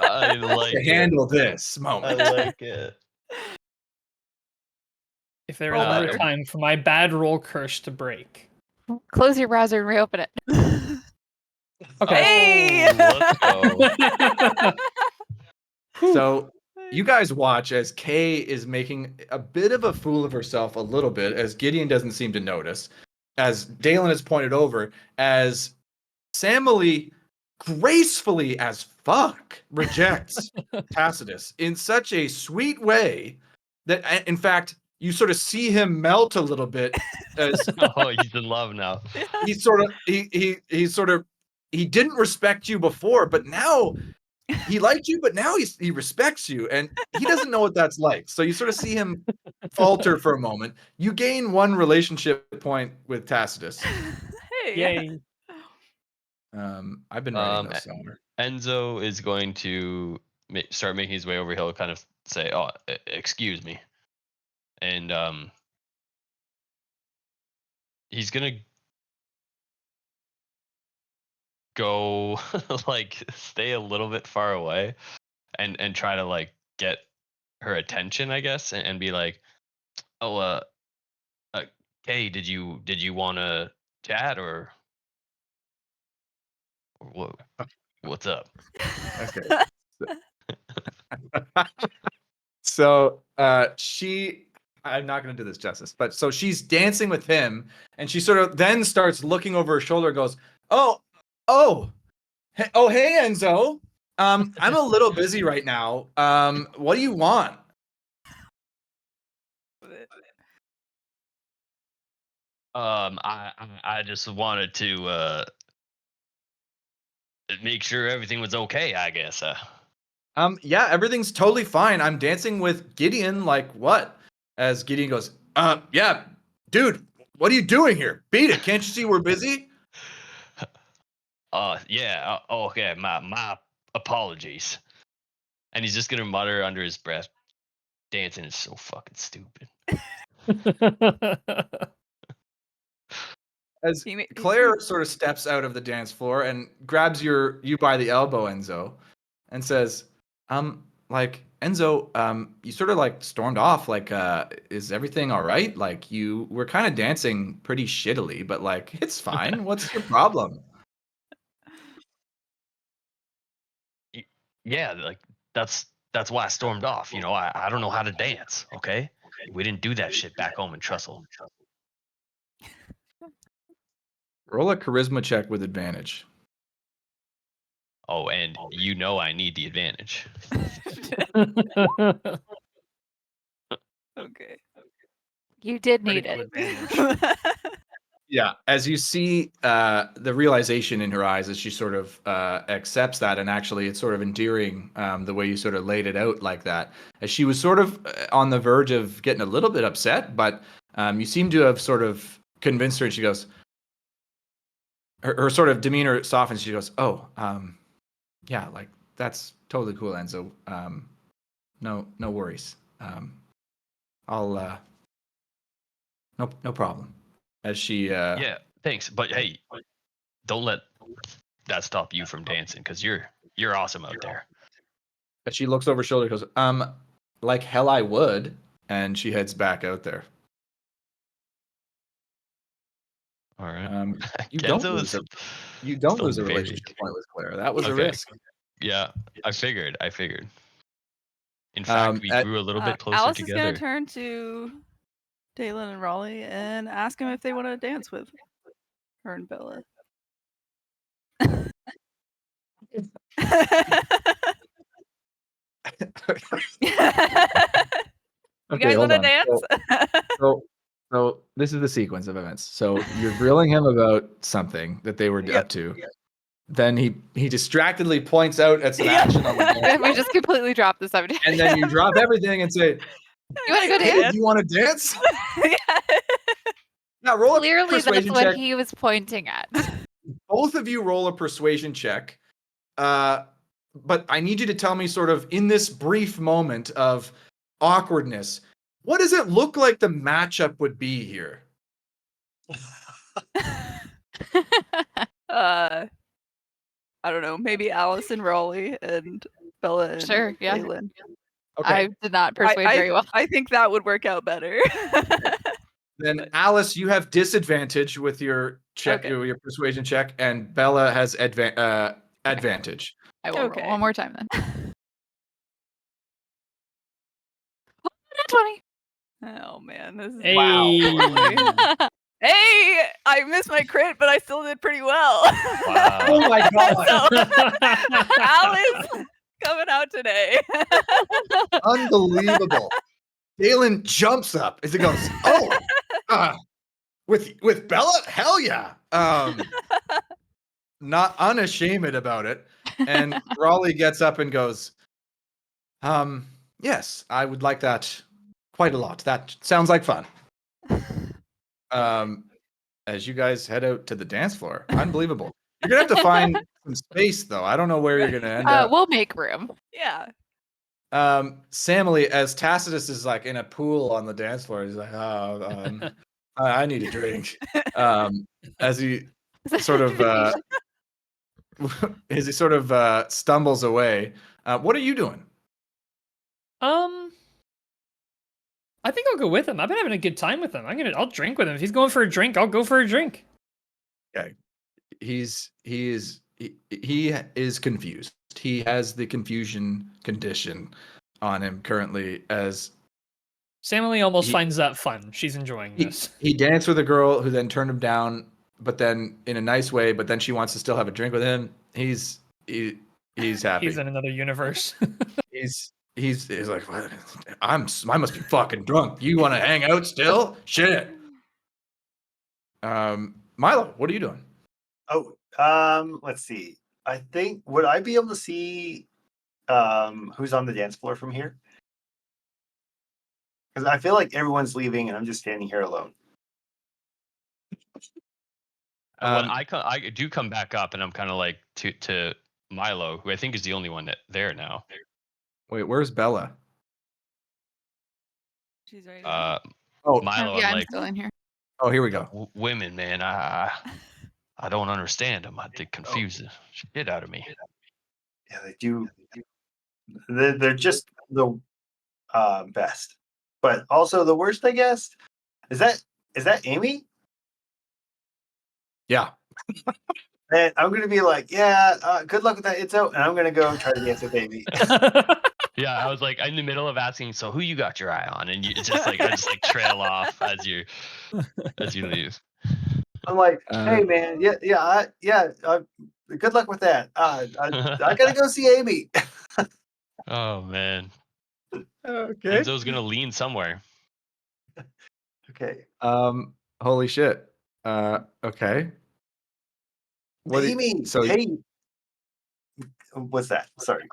[SPEAKER 2] I like
[SPEAKER 1] to
[SPEAKER 2] it.
[SPEAKER 1] handle this moment.
[SPEAKER 2] I like it.
[SPEAKER 5] If there
[SPEAKER 3] Roll
[SPEAKER 5] is ever
[SPEAKER 3] better.
[SPEAKER 5] a time for my bad roll curse to break.
[SPEAKER 6] Close your browser and reopen it.
[SPEAKER 5] Okay.
[SPEAKER 3] Hey!
[SPEAKER 2] Oh, let's go.
[SPEAKER 1] So you guys watch as Kay is making a bit of a fool of herself a little bit, as Gideon doesn't seem to notice, as Dalen has pointed over, as Samily gracefully as fuck rejects Tacitus in such a sweet way that, in fact, you sort of see him melt a little bit as
[SPEAKER 2] Oh, he's in love now.
[SPEAKER 1] he didn't respect you before, but now he liked you, but now he respects you, and he doesn't know what that's like. So you sort of see him falter for a moment. You gain one relationship point with Tacitus.
[SPEAKER 3] Hey.
[SPEAKER 5] Yay.
[SPEAKER 1] I've been writing those somewhere.
[SPEAKER 2] Enzo is going to start making his way over. He'll kind of say, "Oh, excuse me," and he's gonna go like stay a little bit far away, and try to like get her attention, I guess, and be like, "Oh, Kay, did you want to chat or what? What's up?"
[SPEAKER 1] Okay. So I'm not going to do this justice, but so she's dancing with him, and she sort of then starts looking over her shoulder and goes, oh, hey, Enzo. I'm a little busy right now. What do you want?
[SPEAKER 2] I just wanted to make sure everything was okay, I guess.
[SPEAKER 1] Yeah, everything's totally fine. I'm dancing with Gideon. Like what? As Gideon goes, yeah, dude, what are you doing here? Beat it. Can't you see we're busy?
[SPEAKER 2] Yeah. Okay. My apologies. And he's just gonna mutter under his breath, "Dancing is so fucking stupid."
[SPEAKER 1] As Claire sort of steps out of the dance floor and grabs you by the elbow, Enzo, and says, like Enzo, you sort of like stormed off. Like, is everything all right? Like, you were kind of dancing pretty shittily, but like, it's fine. What's your problem?
[SPEAKER 2] Yeah, like that's why I stormed off. You know, I don't know how to dance. Okay, we didn't do that shit back home in Trussell.
[SPEAKER 1] Roll a charisma check with advantage.
[SPEAKER 2] Oh, and you know I need the advantage.
[SPEAKER 3] Okay.
[SPEAKER 6] You did need
[SPEAKER 5] Critical
[SPEAKER 6] it.
[SPEAKER 5] advantage.
[SPEAKER 1] Yeah, as you see the realization in her eyes as she sort of accepts that, and actually it's sort of endearing the way you sort of laid it out like that. As she was sort of on the verge of getting a little bit upset, but you seem to have sort of convinced her, and she goes, her sort of demeanor softens. She goes, "Oh, yeah, like that's totally cool, Enzo. No worries. I'll no problem." As she
[SPEAKER 2] Yeah, thanks, but hey, don't let that stop you from dancing because you're awesome out there.
[SPEAKER 1] But she looks over her shoulder and goes, like hell I would. And she heads back out there.
[SPEAKER 2] All right.
[SPEAKER 1] You don't
[SPEAKER 2] Kenzo
[SPEAKER 1] lose
[SPEAKER 2] is
[SPEAKER 1] a
[SPEAKER 2] still
[SPEAKER 1] relationship
[SPEAKER 2] very-
[SPEAKER 1] point with Claire. That was a
[SPEAKER 2] Okay.
[SPEAKER 1] risk.
[SPEAKER 2] Yeah, I figured. In fact, we grew a little bit closer
[SPEAKER 3] Alice is
[SPEAKER 2] together.
[SPEAKER 3] gonna turn to Dalen and Raleigh and ask him if they want to dance with her and Bella. You guys
[SPEAKER 1] hold
[SPEAKER 3] want to
[SPEAKER 1] on.
[SPEAKER 3] dance?
[SPEAKER 1] So this is the sequence of events. So you're grilling him about something that they were
[SPEAKER 3] Yep.
[SPEAKER 1] up to. Then he distractedly points out at some action on the dance
[SPEAKER 6] And we
[SPEAKER 1] floor.
[SPEAKER 6] just completely dropped the subject.
[SPEAKER 1] And then you drop everything and say,
[SPEAKER 6] You want to go
[SPEAKER 1] "Hey,
[SPEAKER 6] dance?
[SPEAKER 1] do you want to dance?"
[SPEAKER 3] Yeah.
[SPEAKER 1] Now roll a
[SPEAKER 6] Clearly, that's
[SPEAKER 1] persuasion
[SPEAKER 6] what
[SPEAKER 1] check.
[SPEAKER 6] he was pointing at.
[SPEAKER 1] Both of you roll a persuasion check. But I need you to tell me sort of in this brief moment of awkwardness, what does it look like the matchup would be here?
[SPEAKER 3] I don't know, maybe Alice and Raleigh and Bella and
[SPEAKER 6] Sure, yeah.
[SPEAKER 3] Dalen.
[SPEAKER 1] Okay.
[SPEAKER 6] I did not persuade very well.
[SPEAKER 3] I think that would work out better.
[SPEAKER 1] Then Alice, you have disadvantage with your check,
[SPEAKER 3] Okay.
[SPEAKER 1] your persuasion check, and Bella has advantage.
[SPEAKER 6] I will
[SPEAKER 3] Okay.
[SPEAKER 6] roll one more time then. 20.
[SPEAKER 3] Oh man, this is
[SPEAKER 5] Hey.
[SPEAKER 3] wow. Hey, I missed my crit, but I still did pretty well.
[SPEAKER 2] Wow.
[SPEAKER 1] Oh my god.
[SPEAKER 3] So, Alice coming out today.
[SPEAKER 1] Unbelievable. Dalen jumps up as he goes, with Bella? Hell yeah. Not unashamed about it. And Raleigh gets up and goes, yes, I would like that quite a lot. That sounds like fun. As you guys head out to the dance floor. Unbelievable. You're gonna have to find some space though. I don't know where you're gonna end up.
[SPEAKER 6] We'll make room.
[SPEAKER 3] Yeah.
[SPEAKER 1] Samily, as Tacitus is like in a pool on the dance floor, he's like, I need a drink. As he sort of stumbles away. What are you doing?
[SPEAKER 5] I think I'll go with him. I've been having a good time with him. I'll drink with him. If he's going for a drink, I'll go for a drink.
[SPEAKER 1] Okay. He is confused. He has the confusion condition on him currently as
[SPEAKER 5] Samily almost finds that fun. She's enjoying this.
[SPEAKER 1] he danced with a girl who then turned him down, but then in a nice way, but then she wants to still have a drink with him. He's happy.
[SPEAKER 5] He's in another universe.
[SPEAKER 1] He's like, I must be fucking drunk. You want to hang out still? Shit. Milo, what are you doing?
[SPEAKER 4] Oh, let's see. I think would I be able to see who's on the dance floor from here? Because I feel like everyone's leaving and I'm just standing here alone.
[SPEAKER 2] Well, I do come back up and I'm kind of like to Milo, who I think is the only one there now.
[SPEAKER 1] Wait, where's Bella?
[SPEAKER 3] She's ready.
[SPEAKER 2] Milo,
[SPEAKER 6] Yeah,
[SPEAKER 2] I'm
[SPEAKER 6] I'm
[SPEAKER 2] like,
[SPEAKER 6] still in here.
[SPEAKER 1] Oh, here we go.
[SPEAKER 2] Women, man, I don't understand them. They confuse the shit out of me.
[SPEAKER 4] Yeah, they do. They're just the best, but also the worst, I guess. Is that Amy?
[SPEAKER 1] Yeah.
[SPEAKER 4] And I'm gonna be like, yeah, good luck with that, Itzo, and I'm gonna go try to dance with Amy.
[SPEAKER 2] Yeah, I was like in the middle of asking, so who you got your eye on, and you it's just like I just like trail off as you leave.
[SPEAKER 4] I'm like, hey man, good luck with that. I gotta go see Amy.
[SPEAKER 2] Oh man,
[SPEAKER 1] Okay.
[SPEAKER 2] Enzo's gonna lean somewhere.
[SPEAKER 4] Okay,
[SPEAKER 1] Holy shit. Okay. What?
[SPEAKER 4] Amy.
[SPEAKER 1] So
[SPEAKER 4] Hey, what's that? Sorry.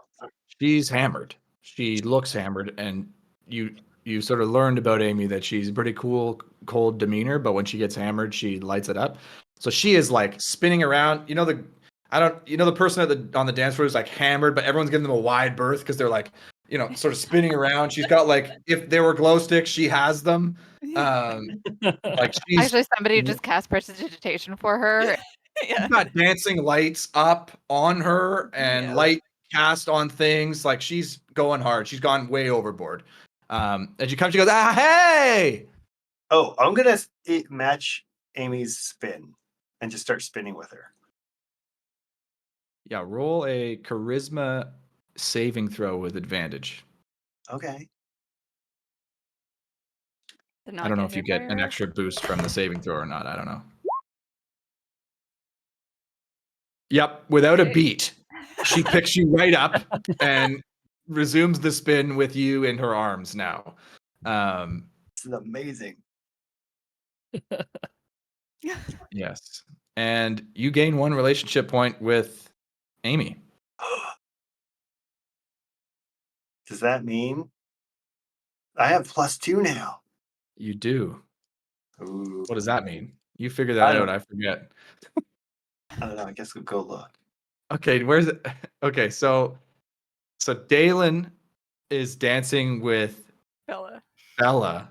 [SPEAKER 1] she's hammered. She looks hammered, and you sort of learned about Amy that she's pretty cool, cold demeanor, but when she gets hammered, she lights it up. So she is like spinning around. You know the person on the dance floor is like hammered, but everyone's giving them a wide berth because they're like, sort of spinning around. She's got like, if there were glow sticks, she has them. Like she's
[SPEAKER 6] Actually, somebody just cast prestidigitation for her.
[SPEAKER 1] she's got dancing lights up on her and light cast on things. Like she's going hard. She's gone way overboard. As you come, she goes, hey!
[SPEAKER 4] Oh, I'm gonna match Amy's spin and just start spinning with her.
[SPEAKER 1] Yeah, roll a charisma saving throw with advantage.
[SPEAKER 4] Okay.
[SPEAKER 3] Did
[SPEAKER 1] I
[SPEAKER 3] not
[SPEAKER 1] don't know
[SPEAKER 3] get
[SPEAKER 1] if you
[SPEAKER 3] hit
[SPEAKER 1] get
[SPEAKER 3] by
[SPEAKER 1] an
[SPEAKER 3] her?
[SPEAKER 1] extra boost from the saving throw or not. I don't know. Yep, without a
[SPEAKER 3] Okay.
[SPEAKER 1] beat, she picks you right up and resumes the spin with you in her arms now.
[SPEAKER 4] This is amazing.
[SPEAKER 1] Yes. And you gain 1 relationship point with Amy.
[SPEAKER 4] Does that mean I have +2 now?
[SPEAKER 1] You do.
[SPEAKER 4] Ooh.
[SPEAKER 1] What does that mean? You figure
[SPEAKER 4] I
[SPEAKER 1] that
[SPEAKER 4] don't-
[SPEAKER 1] out. I forget.
[SPEAKER 4] I don't know. I guess we'll go look.
[SPEAKER 1] Okay, where's it? Okay, so Dalen is dancing with
[SPEAKER 3] Bella.
[SPEAKER 1] Bella,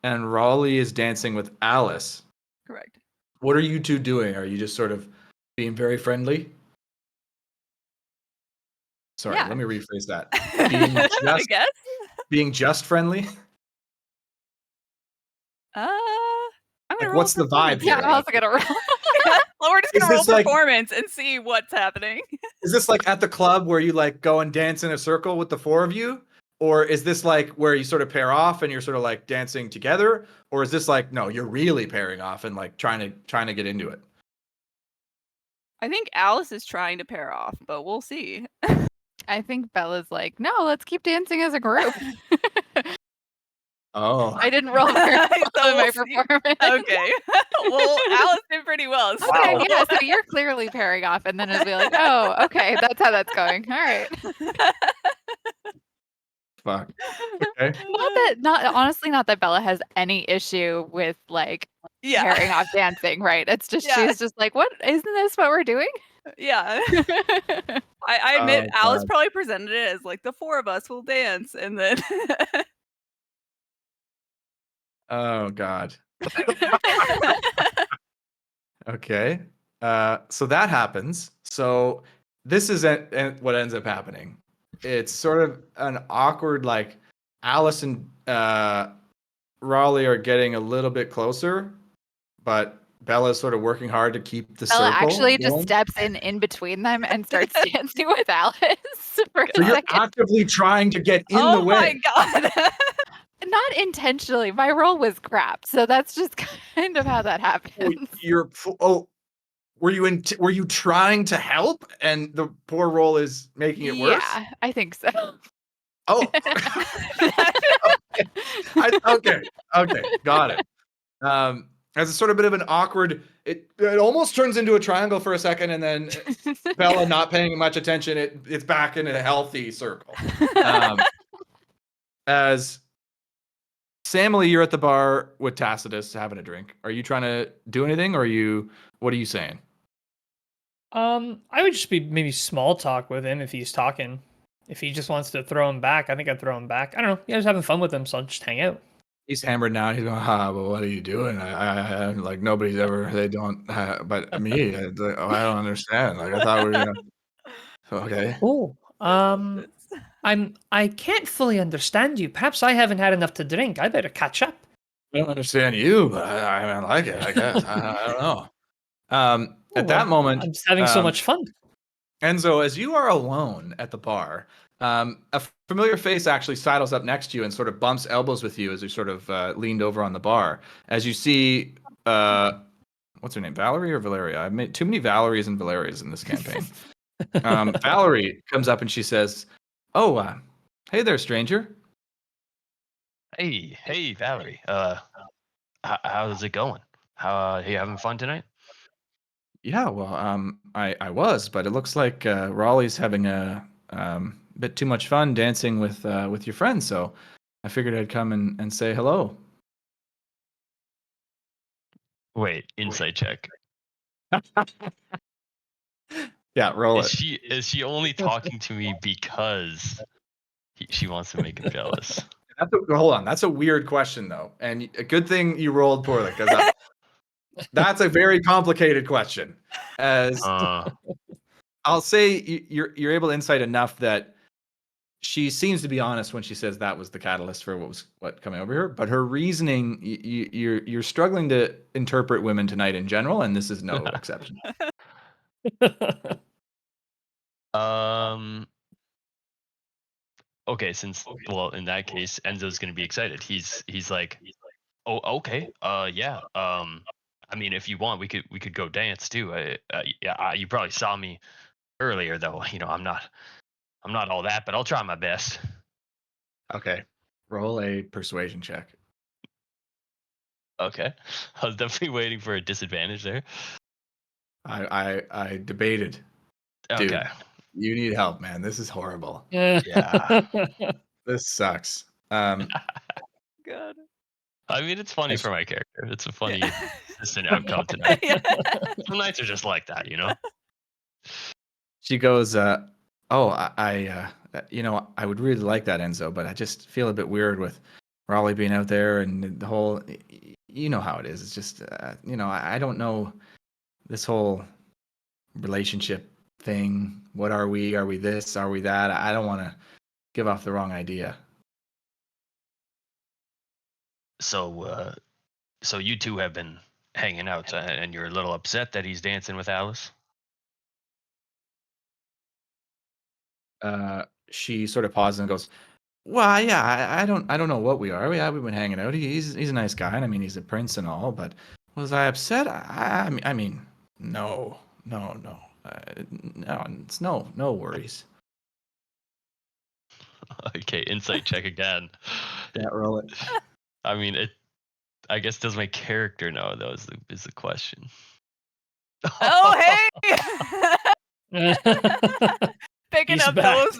[SPEAKER 1] and Raleigh is dancing with Alice.
[SPEAKER 3] Correct.
[SPEAKER 1] What are you two doing? Are you just sort of being very friendly? Sorry,
[SPEAKER 3] Yeah.
[SPEAKER 1] let me rephrase that.
[SPEAKER 3] I guess.
[SPEAKER 1] Being just friendly?
[SPEAKER 3] I'm gonna
[SPEAKER 1] Like,
[SPEAKER 3] roll
[SPEAKER 1] what's the vibe
[SPEAKER 3] performance.
[SPEAKER 1] here?
[SPEAKER 6] Yeah, I was gonna roll.
[SPEAKER 3] Well, we're just
[SPEAKER 1] Is
[SPEAKER 3] gonna roll
[SPEAKER 1] this like-
[SPEAKER 3] performance and see what's happening.
[SPEAKER 1] Is this like at the club where you like go and dance in a circle with the 4 of you? Or is this like where you sort of pair off and you're sort of like dancing together? Or is this like, no, you're really pairing off and like trying to get into it?
[SPEAKER 3] I think Alice is trying to pair off, but we'll see.
[SPEAKER 6] I think Bella's like, no, let's keep dancing as a group.
[SPEAKER 1] Oh.
[SPEAKER 6] I didn't roll very well
[SPEAKER 3] So
[SPEAKER 6] in my
[SPEAKER 3] we'll see.
[SPEAKER 6] performance.
[SPEAKER 3] Okay. Well, Alice did pretty well. So.
[SPEAKER 6] Okay,
[SPEAKER 4] Wow.
[SPEAKER 6] yeah, so you're clearly pairing off, and then it'll be like, oh, okay, that's how that's going. All right.
[SPEAKER 1] Fuck. Okay.
[SPEAKER 6] Honestly, not that Bella has any issue with like
[SPEAKER 3] Yeah.
[SPEAKER 6] pairing off dancing, right? It's just
[SPEAKER 3] Yeah.
[SPEAKER 6] she's just like, what isn't this what we're doing?
[SPEAKER 3] Yeah. I admit
[SPEAKER 1] Oh,
[SPEAKER 3] Alice
[SPEAKER 1] God.
[SPEAKER 3] probably presented it as like the 4 of us will dance, and then
[SPEAKER 1] Oh God. Okay. So that happens. So this is what ends up happening. It's sort of an awkward, like Alice and Raleigh are getting a little bit closer, but Bella's sort of working hard to keep the
[SPEAKER 6] Bella
[SPEAKER 1] circle
[SPEAKER 6] actually just
[SPEAKER 1] going.
[SPEAKER 6] steps in between them and starts dancing with Alice for a
[SPEAKER 1] So you're
[SPEAKER 6] second.
[SPEAKER 1] actively trying to get in
[SPEAKER 3] oh
[SPEAKER 1] the way.
[SPEAKER 3] my god.
[SPEAKER 6] Not intentionally. My roll was crap, so that's just kind of how that
[SPEAKER 1] Oh,
[SPEAKER 6] happens.
[SPEAKER 1] were you trying to help and the poor roll is making it worse?
[SPEAKER 6] Yeah, I think so.
[SPEAKER 1] Oh. Okay, got it. As a sort of bit of an awkward, it almost turns into a triangle for a second, and then Bella not paying much attention, it's back in a healthy circle. As Samily, you're at the bar with Tacitus having a drink. Are you trying to do anything, or what are you saying?
[SPEAKER 5] I would just be maybe small talk with him if he's talking. If he just wants to throw him back, I think I'd throw him back. I don't know. Yeah, I was having fun with him, so I'll just hang out.
[SPEAKER 1] He's hammered now. He's going, but what are you doing? I like nobody's ever. They don't. But me, I don't understand. Like I thought we were gonna. Okay.
[SPEAKER 5] Oh, I can't fully understand you. Perhaps I haven't had enough to drink. I better catch up.
[SPEAKER 1] I don't understand you, but I like it. I guess I don't know. At that moment,
[SPEAKER 5] I'm just having so much fun.
[SPEAKER 1] Enzo, as you are alone at the bar, a familiar face actually sidles up next to you and sort of bumps elbows with you as you sort of leaned over on the bar. As you see, what's her name, Valerie or Valeria? I've made too many Valeries and Valerias in this campaign. Valerie comes up and she says, "Oh, hey there, stranger."
[SPEAKER 2] Hey, Valerie. How's it going? How you having fun tonight?
[SPEAKER 1] Yeah, well, I was, but it looks like Raleigh's having a bit too much fun dancing with your friends, so I figured I'd come and say hello.
[SPEAKER 2] Wait, insight check.
[SPEAKER 1] Yeah, roll it.
[SPEAKER 2] Is she only talking to me because she wants to make him jealous?
[SPEAKER 1] Hold on, that's a weird question though, and a good thing you rolled poorly because that's a very complicated question. As I'll say, you're able to insight enough that she seems to be honest when she says that was the catalyst for what coming over here. But her reasoning, you're struggling to interpret women tonight in general, and this is no exception.
[SPEAKER 2] Okay, well, in that case, Enzo's gonna be excited. He's like, oh, okay, yeah. I mean, if you want, we could go dance too. Yeah, you probably saw me earlier, though. You know, I'm not all that, but I'll try my best.
[SPEAKER 1] Okay, roll a persuasion check.
[SPEAKER 2] Okay, I was definitely waiting for a disadvantage there.
[SPEAKER 1] I debated.
[SPEAKER 2] Okay.
[SPEAKER 1] Dude, you need help, man. This is horrible.
[SPEAKER 2] Yeah.
[SPEAKER 1] This sucks.
[SPEAKER 3] God.
[SPEAKER 2] I mean, it's funny for my character. It's a funny,
[SPEAKER 3] Yeah.
[SPEAKER 2] consistent outcome tonight.
[SPEAKER 3] Yeah.
[SPEAKER 2] Some nights are just like that, you know.
[SPEAKER 1] She goes, "Oh, I I would really like that, Enzo, but I just feel a bit weird with Raleigh being out there and the whole, you know how it is. It's just, I don't know this whole relationship thing. What are we? Are we this? Are we that? I don't want to give off the wrong idea."
[SPEAKER 2] So you two have been hanging out, and you're a little upset that he's dancing with Alice.
[SPEAKER 1] She sort of pauses and goes, "Well, yeah, I don't know what we are. We've been hanging out. He's a nice guy, and I mean he's a prince and all. But was I upset? I mean, no, no, it's no worries."
[SPEAKER 2] Okay, insight check again.
[SPEAKER 1] Yeah, roll it.
[SPEAKER 2] I mean, I guess does my character know though is the question.
[SPEAKER 3] Oh, hey! Picking
[SPEAKER 5] He's
[SPEAKER 3] up
[SPEAKER 5] back.
[SPEAKER 3] those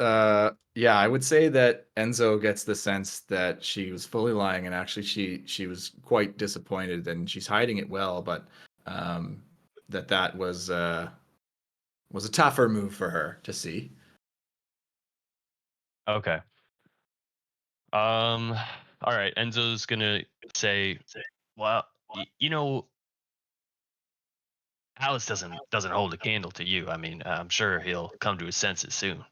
[SPEAKER 3] vibes.
[SPEAKER 1] Yeah, I would say that Enzo gets the sense that she was fully lying, and actually she was quite disappointed, and she's hiding it well, but that was a tougher move for her to see.
[SPEAKER 2] Okay. All right. Enzo's gonna say, well, you know, Alice doesn't hold a candle to you. I mean, I'm sure he'll come to his senses soon.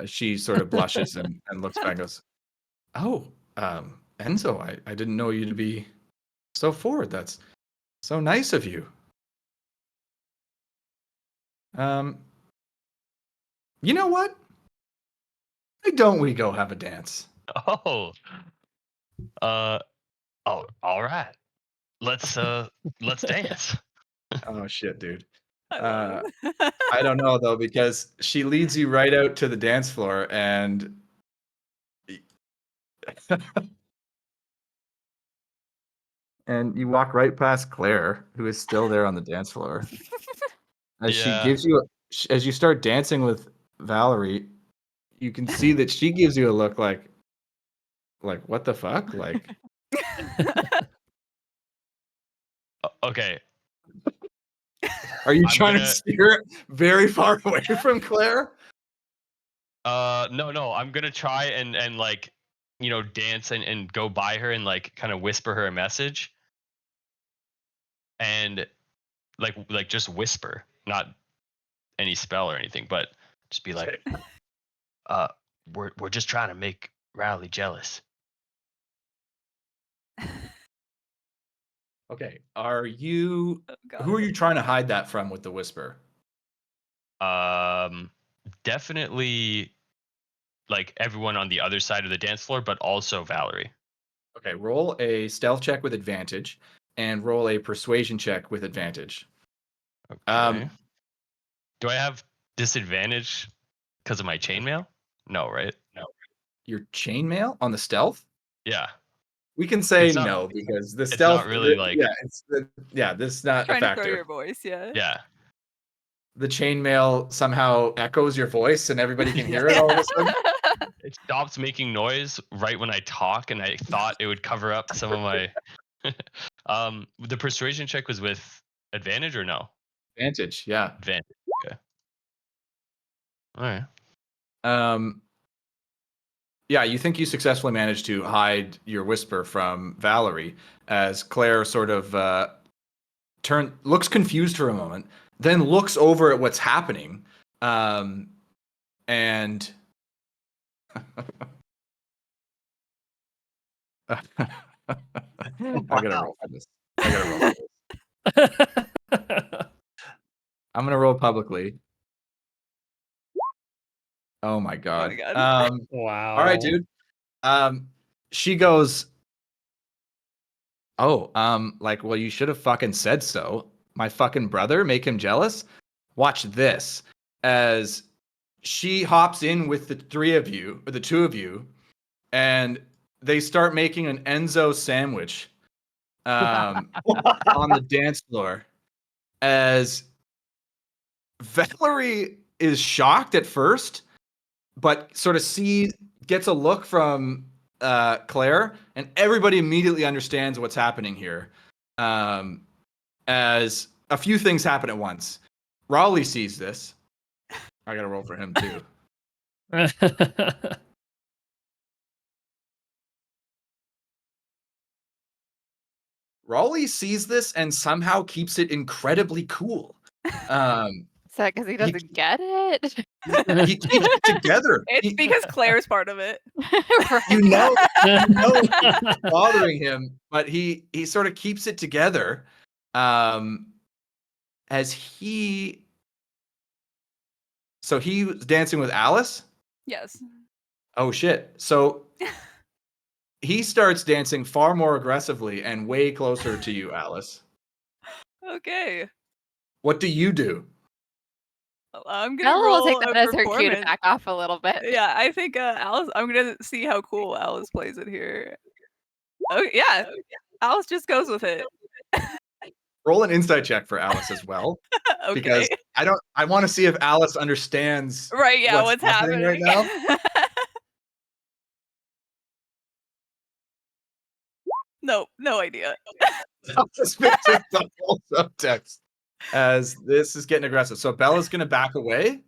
[SPEAKER 1] She sort of blushes and looks back and goes, "Oh, Enzo, I didn't know you to be so forward. That's so nice of you. Um, you know what? Why don't we go have a dance?"
[SPEAKER 2] Oh, uh, oh, all right. Let's dance.
[SPEAKER 1] Oh shit, dude.
[SPEAKER 3] I love it.
[SPEAKER 1] I don't know though, because she leads you right out to the dance floor and and you walk right past Claire, who is still there on the dance floor. As she
[SPEAKER 2] Yeah.
[SPEAKER 1] gives you as you start dancing with Valerie, you can see that she gives you a look like what the fuck? Like
[SPEAKER 2] Okay.
[SPEAKER 1] are you
[SPEAKER 2] I'm
[SPEAKER 1] trying to
[SPEAKER 2] gonna.
[SPEAKER 1] steer very far away from Claire?
[SPEAKER 2] No. I'm gonna try and like, dance and go by her and like kind of whisper her a message. And like just whisper, not any spell or anything, but just be like, we're just trying to make Riley jealous.
[SPEAKER 1] Okay. Are you?
[SPEAKER 3] Oh, God.
[SPEAKER 1] Who are you trying to hide that from with the whisper?
[SPEAKER 2] Definitely like everyone on the other side of the dance floor, but also Valerie.
[SPEAKER 1] Okay. Roll a stealth check with advantage, and roll a persuasion check with advantage.
[SPEAKER 2] Okay. Do I have disadvantage because of my chainmail? No, right?
[SPEAKER 1] No. Your chainmail on the stealth?
[SPEAKER 2] Yeah.
[SPEAKER 1] We can say
[SPEAKER 2] It's not-
[SPEAKER 1] no because the
[SPEAKER 2] it's
[SPEAKER 1] stealth.
[SPEAKER 2] not really like-
[SPEAKER 1] this is not a
[SPEAKER 3] Trying to
[SPEAKER 1] factor.
[SPEAKER 3] throw your voice, yeah.
[SPEAKER 2] Yeah.
[SPEAKER 1] The chainmail somehow echoes your voice, and everybody can hear it all of a sudden.
[SPEAKER 2] It stops making noise right when I talk, and I thought it would cover up some of my. The persuasion check was with advantage or no?
[SPEAKER 1] Advantage, yeah.
[SPEAKER 2] Advantage. Okay. All right.
[SPEAKER 1] Yeah, you think you successfully managed to hide your whisper from Valerie as Claire sort of looks confused for a moment, then looks over at what's happening, and I gotta roll for this. I'm gonna roll publicly. Oh my god.
[SPEAKER 5] Wow.
[SPEAKER 1] All right, dude. She goes, like, well, you should have fucking said so. My fucking brother, make him jealous. Watch this. As she hops in with the three of you, or the two of you, and they start making an Enzo sandwich on the dance floor. As Valerie is shocked at first, but sort of gets a look from Claire, and everybody immediately understands what's happening here. As a few things happen at once. Raleigh sees this. I gotta roll for him too. Raleigh sees this and somehow keeps it incredibly cool.
[SPEAKER 6] Is that because he doesn't get it?
[SPEAKER 1] He keeps it together.
[SPEAKER 3] It's because Claire's part of it.
[SPEAKER 1] You know it's bothering him, but he sort of keeps it together. As he was dancing with Alice?
[SPEAKER 3] Yes.
[SPEAKER 1] Oh shit. So he starts dancing far more aggressively and way closer to you, Alice.
[SPEAKER 3] Okay.
[SPEAKER 1] What do you do?
[SPEAKER 3] I'm gonna
[SPEAKER 6] Bella
[SPEAKER 3] roll
[SPEAKER 6] will take that
[SPEAKER 3] a
[SPEAKER 6] as her cue to
[SPEAKER 3] performance.
[SPEAKER 6] back off a little bit.
[SPEAKER 3] Yeah, I think Alice. I'm gonna see how cool Alice plays it here. Oh yeah, Alice just goes with it.
[SPEAKER 1] Roll an insight check for Alice as well.
[SPEAKER 3] Okay.
[SPEAKER 1] Because I want to see if Alice understands
[SPEAKER 3] Right, yeah, what's happening
[SPEAKER 1] right now.
[SPEAKER 3] Nope, no idea.
[SPEAKER 1] Alice picks up the whole subtext as this is getting aggressive. So Bella's gonna back away.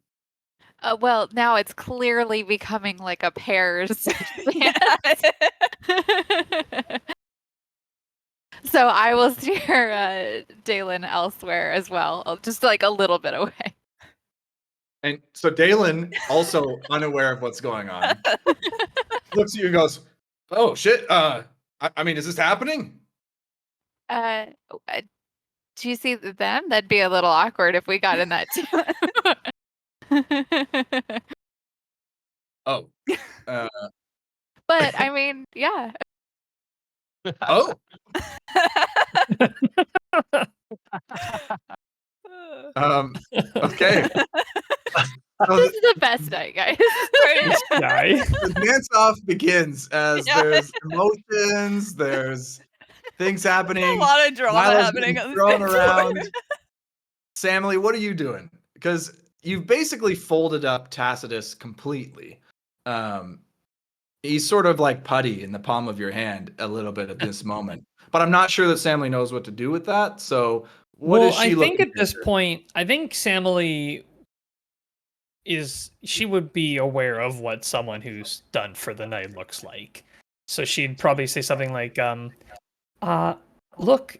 [SPEAKER 6] Well, now it's clearly becoming like a pairs. So I will steer Dalen elsewhere as well, just like a little bit away.
[SPEAKER 1] And so Dalen, also unaware of what's going on, looks at you and goes, "Oh shit! I mean, is this happening?"
[SPEAKER 6] Do you see them? That'd be a little awkward if we got in that too.
[SPEAKER 1] Oh.
[SPEAKER 6] But I mean, yeah.
[SPEAKER 1] Oh. Okay. So
[SPEAKER 6] This is the best night, guys.
[SPEAKER 5] Guy.
[SPEAKER 1] the dance off begins as there's emotions, there's things happening.
[SPEAKER 3] A lot of drama
[SPEAKER 1] Lila's
[SPEAKER 3] happening
[SPEAKER 1] getting
[SPEAKER 3] on
[SPEAKER 1] thrown
[SPEAKER 3] this
[SPEAKER 1] around. Samly, what are you doing? Because you've basically folded up Tacitus completely. He's sort of like putty in the palm of your hand a little bit at this moment. But I'm not sure that Samly knows what to do with that. So what is she
[SPEAKER 5] I think
[SPEAKER 1] looking
[SPEAKER 5] at this point, I think Samly she would be aware of what someone who's done for the night looks like. So she'd probably say something like, look,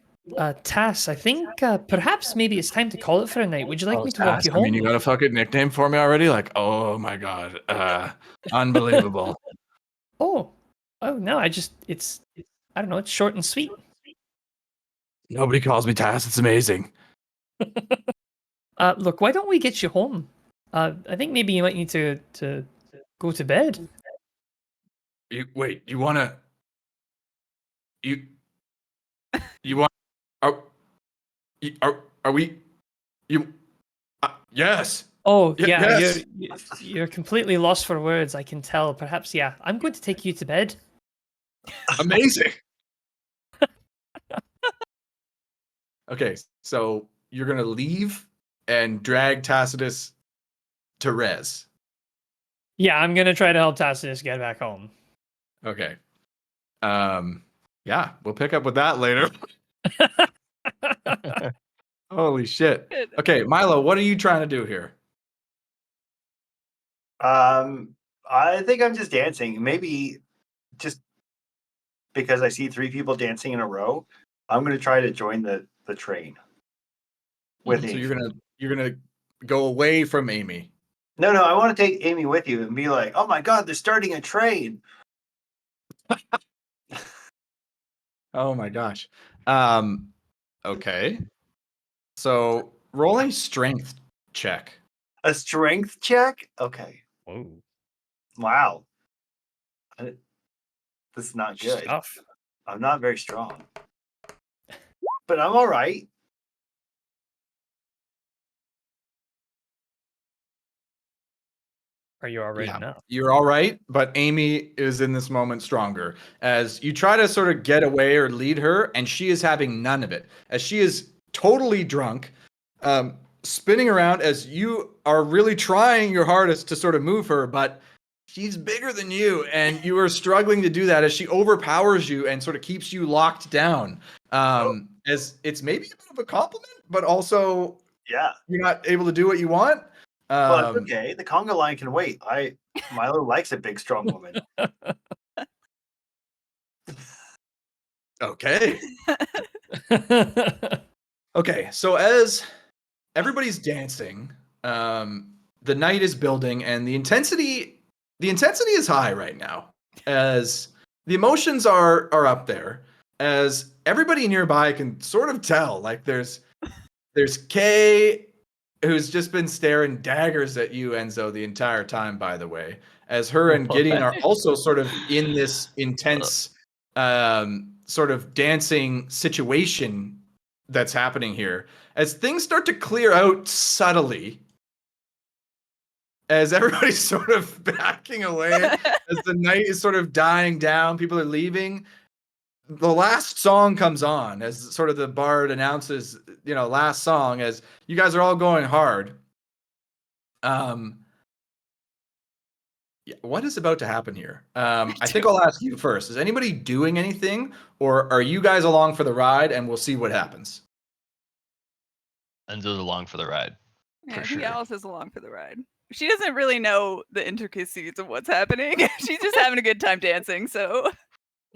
[SPEAKER 5] Tass, I think perhaps maybe it's time to call it for a night. Would you like me to walk
[SPEAKER 1] Tass,
[SPEAKER 5] you
[SPEAKER 1] I
[SPEAKER 5] home?
[SPEAKER 1] mean, you got a fucking nickname for me already? Like, oh my god, unbelievable.
[SPEAKER 5] Oh no, I don't know, it's short and sweet.
[SPEAKER 1] Nobody calls me Tass. It's amazing.
[SPEAKER 5] Look, why don't we get you home? I think maybe you might need to go to bed.
[SPEAKER 1] You wanna? You want? Are are we? You? Yes.
[SPEAKER 5] Oh
[SPEAKER 1] Y-
[SPEAKER 5] yeah,
[SPEAKER 1] yes.
[SPEAKER 5] you're completely lost for words. I can tell. Perhaps yeah. I'm going to take you to bed.
[SPEAKER 1] Amazing. Okay, so you're gonna leave and drag Tacitus to res.
[SPEAKER 5] Yeah, I'm gonna try to help Tacitus get back home.
[SPEAKER 1] Okay. Yeah, we'll pick up with that later. Holy shit.
[SPEAKER 3] Good.
[SPEAKER 1] Okay, Milo, what are you trying to do here?
[SPEAKER 4] I think I'm just dancing. Maybe just because I see 3 people dancing in a row, I'm gonna try to join the train. With
[SPEAKER 1] So
[SPEAKER 4] Amy.
[SPEAKER 1] you're gonna go away from Amy.
[SPEAKER 4] No, I want to take Amy with you and be like, oh my god, they're starting a train.
[SPEAKER 1] Oh my gosh. Okay. So roll a strength check.
[SPEAKER 4] A strength check? Okay.
[SPEAKER 2] Whoa.
[SPEAKER 4] Wow. This is not good.
[SPEAKER 5] Stuff.
[SPEAKER 4] I'm not very strong. But I'm all right.
[SPEAKER 5] Are you all right
[SPEAKER 1] Yeah.
[SPEAKER 5] now?
[SPEAKER 1] You're all right, but Amy is in this moment stronger as you try to sort of get away or lead her, and she is having none of it as she is totally drunk, spinning around as you are really trying your hardest to sort of move her, but she's bigger than you, and you are struggling to do that as she overpowers you and sort of keeps you locked down. As it's maybe a bit of a compliment, but also
[SPEAKER 4] Yeah.
[SPEAKER 1] you're not able to do what you want.
[SPEAKER 4] Well, it's okay. The conga line can wait. Milo likes a big, strong woman.
[SPEAKER 1] Okay. Okay, so as everybody's dancing, the night is building, and the intensity is high right now. As the emotions are up there, as everybody nearby can sort of tell, like there's Kay, who's just been staring daggers at you, Enzo, the entire time, by the way, as her and Gideon are also sort of in this intense sort of dancing situation that's happening here. As things start to clear out subtly, as everybody's sort of backing away, as the night is sort of dying down, people are leaving, the last song comes on as sort of the bard announces, last song, as you guys are all going hard. What is about to happen here? I think I'll ask you first. Is anybody doing anything, or are you guys along for the ride and we'll see what happens?
[SPEAKER 2] Enzo's along for the ride.
[SPEAKER 3] Yeah,
[SPEAKER 2] For
[SPEAKER 3] I think
[SPEAKER 2] sure.
[SPEAKER 3] Alice is along for the ride. She doesn't really know the intricacies of what's happening. She's just having a good time dancing, so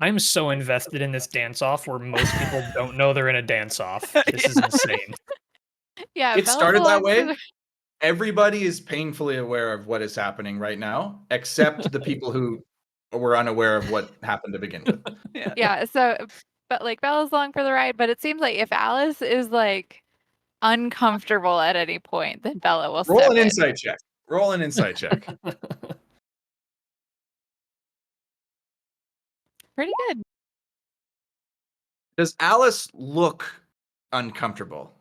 [SPEAKER 5] I'm so invested in this dance off where most people don't know they're in a dance off. This is insane.
[SPEAKER 6] Yeah,
[SPEAKER 1] It
[SPEAKER 6] Bella's
[SPEAKER 1] started that
[SPEAKER 6] along for
[SPEAKER 1] way.
[SPEAKER 6] the-
[SPEAKER 1] Everybody is painfully aware of what is happening right now, except the people who were unaware of what happened to begin with.
[SPEAKER 3] yeah.
[SPEAKER 6] Yeah, so but like Bella's along for the ride, but it seems like if Alice is like uncomfortable at any point, then Bella will
[SPEAKER 1] Roll
[SPEAKER 6] step
[SPEAKER 1] an
[SPEAKER 6] in.
[SPEAKER 1] insight check. Roll an insight check.
[SPEAKER 6] Pretty good.
[SPEAKER 1] Does Alice look uncomfortable?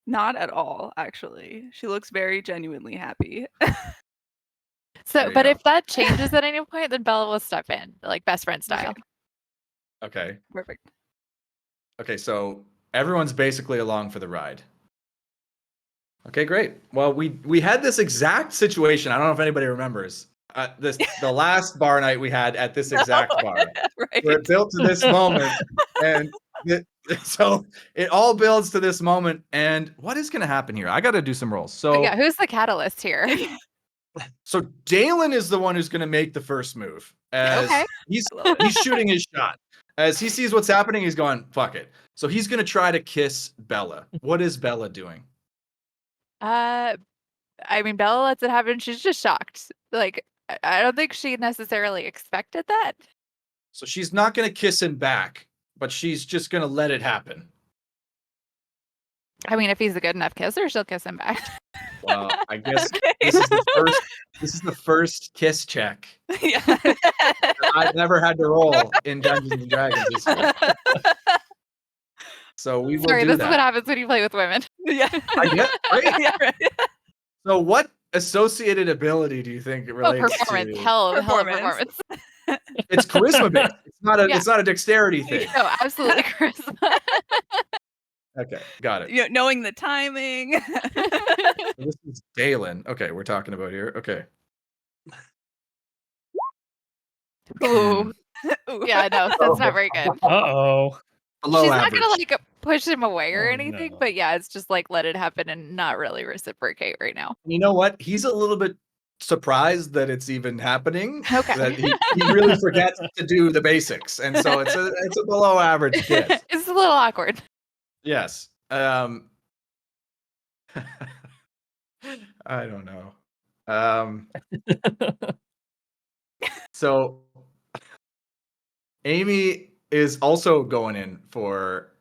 [SPEAKER 3] Not at all, actually. She looks very genuinely happy.
[SPEAKER 6] So,
[SPEAKER 1] There you
[SPEAKER 6] but
[SPEAKER 1] go.
[SPEAKER 6] if that changes at any point, then Bella will step in, like best friend style.
[SPEAKER 1] Okay.
[SPEAKER 3] Perfect.
[SPEAKER 1] Okay, so everyone's basically along for the ride. Okay, great. Well, we had this exact situation. I don't know if anybody remembers. The last bar night we had at this exact bar.
[SPEAKER 3] Right.
[SPEAKER 1] Where it built to this moment, and so it all builds to this moment. And what is going to happen here? I got to do some rolls.
[SPEAKER 6] But
[SPEAKER 1] So
[SPEAKER 6] yeah, who's the catalyst here?
[SPEAKER 1] So Dalen is the one who's going to make the first move. As
[SPEAKER 6] Okay.
[SPEAKER 1] he's shooting his shot. As he sees what's happening, he's going, "Fuck it. So he's gonna try to kiss Bella. What is Bella doing?
[SPEAKER 6] I mean, Bella lets it happen. She's just shocked. Like, I don't think she necessarily expected that.
[SPEAKER 1] So she's not gonna kiss him back, but she's just gonna let it happen.
[SPEAKER 6] I mean, if he's a good enough kisser, she'll kiss him back.
[SPEAKER 1] Well, I guess
[SPEAKER 3] Okay.
[SPEAKER 1] this is the first. This is the first kiss check
[SPEAKER 3] Yeah.
[SPEAKER 1] I've never had to roll in Dungeons and Dragons history. So we will
[SPEAKER 6] Sorry,
[SPEAKER 1] do
[SPEAKER 6] this
[SPEAKER 1] that.
[SPEAKER 6] is what happens when you play with women.
[SPEAKER 3] Yeah.
[SPEAKER 1] I get, right?
[SPEAKER 3] Yeah, right.
[SPEAKER 1] So what associated ability do you think it
[SPEAKER 6] Oh,
[SPEAKER 1] relates
[SPEAKER 6] performance.
[SPEAKER 1] to?
[SPEAKER 6] Hell of
[SPEAKER 3] Performance.
[SPEAKER 6] performance.
[SPEAKER 1] It's charisma based. It's not a.
[SPEAKER 6] Yeah.
[SPEAKER 1] It's not a dexterity thing.
[SPEAKER 6] No, absolutely charisma.
[SPEAKER 1] Okay, got it.
[SPEAKER 3] You know, knowing the timing.
[SPEAKER 1] This is Dalen. Okay, we're talking about here. Okay.
[SPEAKER 6] Ooh.
[SPEAKER 3] Ooh.
[SPEAKER 6] Yeah, no, that's not very good.
[SPEAKER 5] Uh-oh.
[SPEAKER 1] Below
[SPEAKER 6] She's
[SPEAKER 1] average.
[SPEAKER 6] not gonna like push him away or
[SPEAKER 5] Oh,
[SPEAKER 6] anything,
[SPEAKER 5] no.
[SPEAKER 6] but yeah, it's just like let it happen and not really reciprocate right now.
[SPEAKER 1] You know what? He's a little bit surprised that it's even happening.
[SPEAKER 6] Okay.
[SPEAKER 1] That he really forgets to do the basics, and so it's a below average kiss.
[SPEAKER 6] It's a little awkward.
[SPEAKER 1] Yes. I don't know. So Amy is also going in for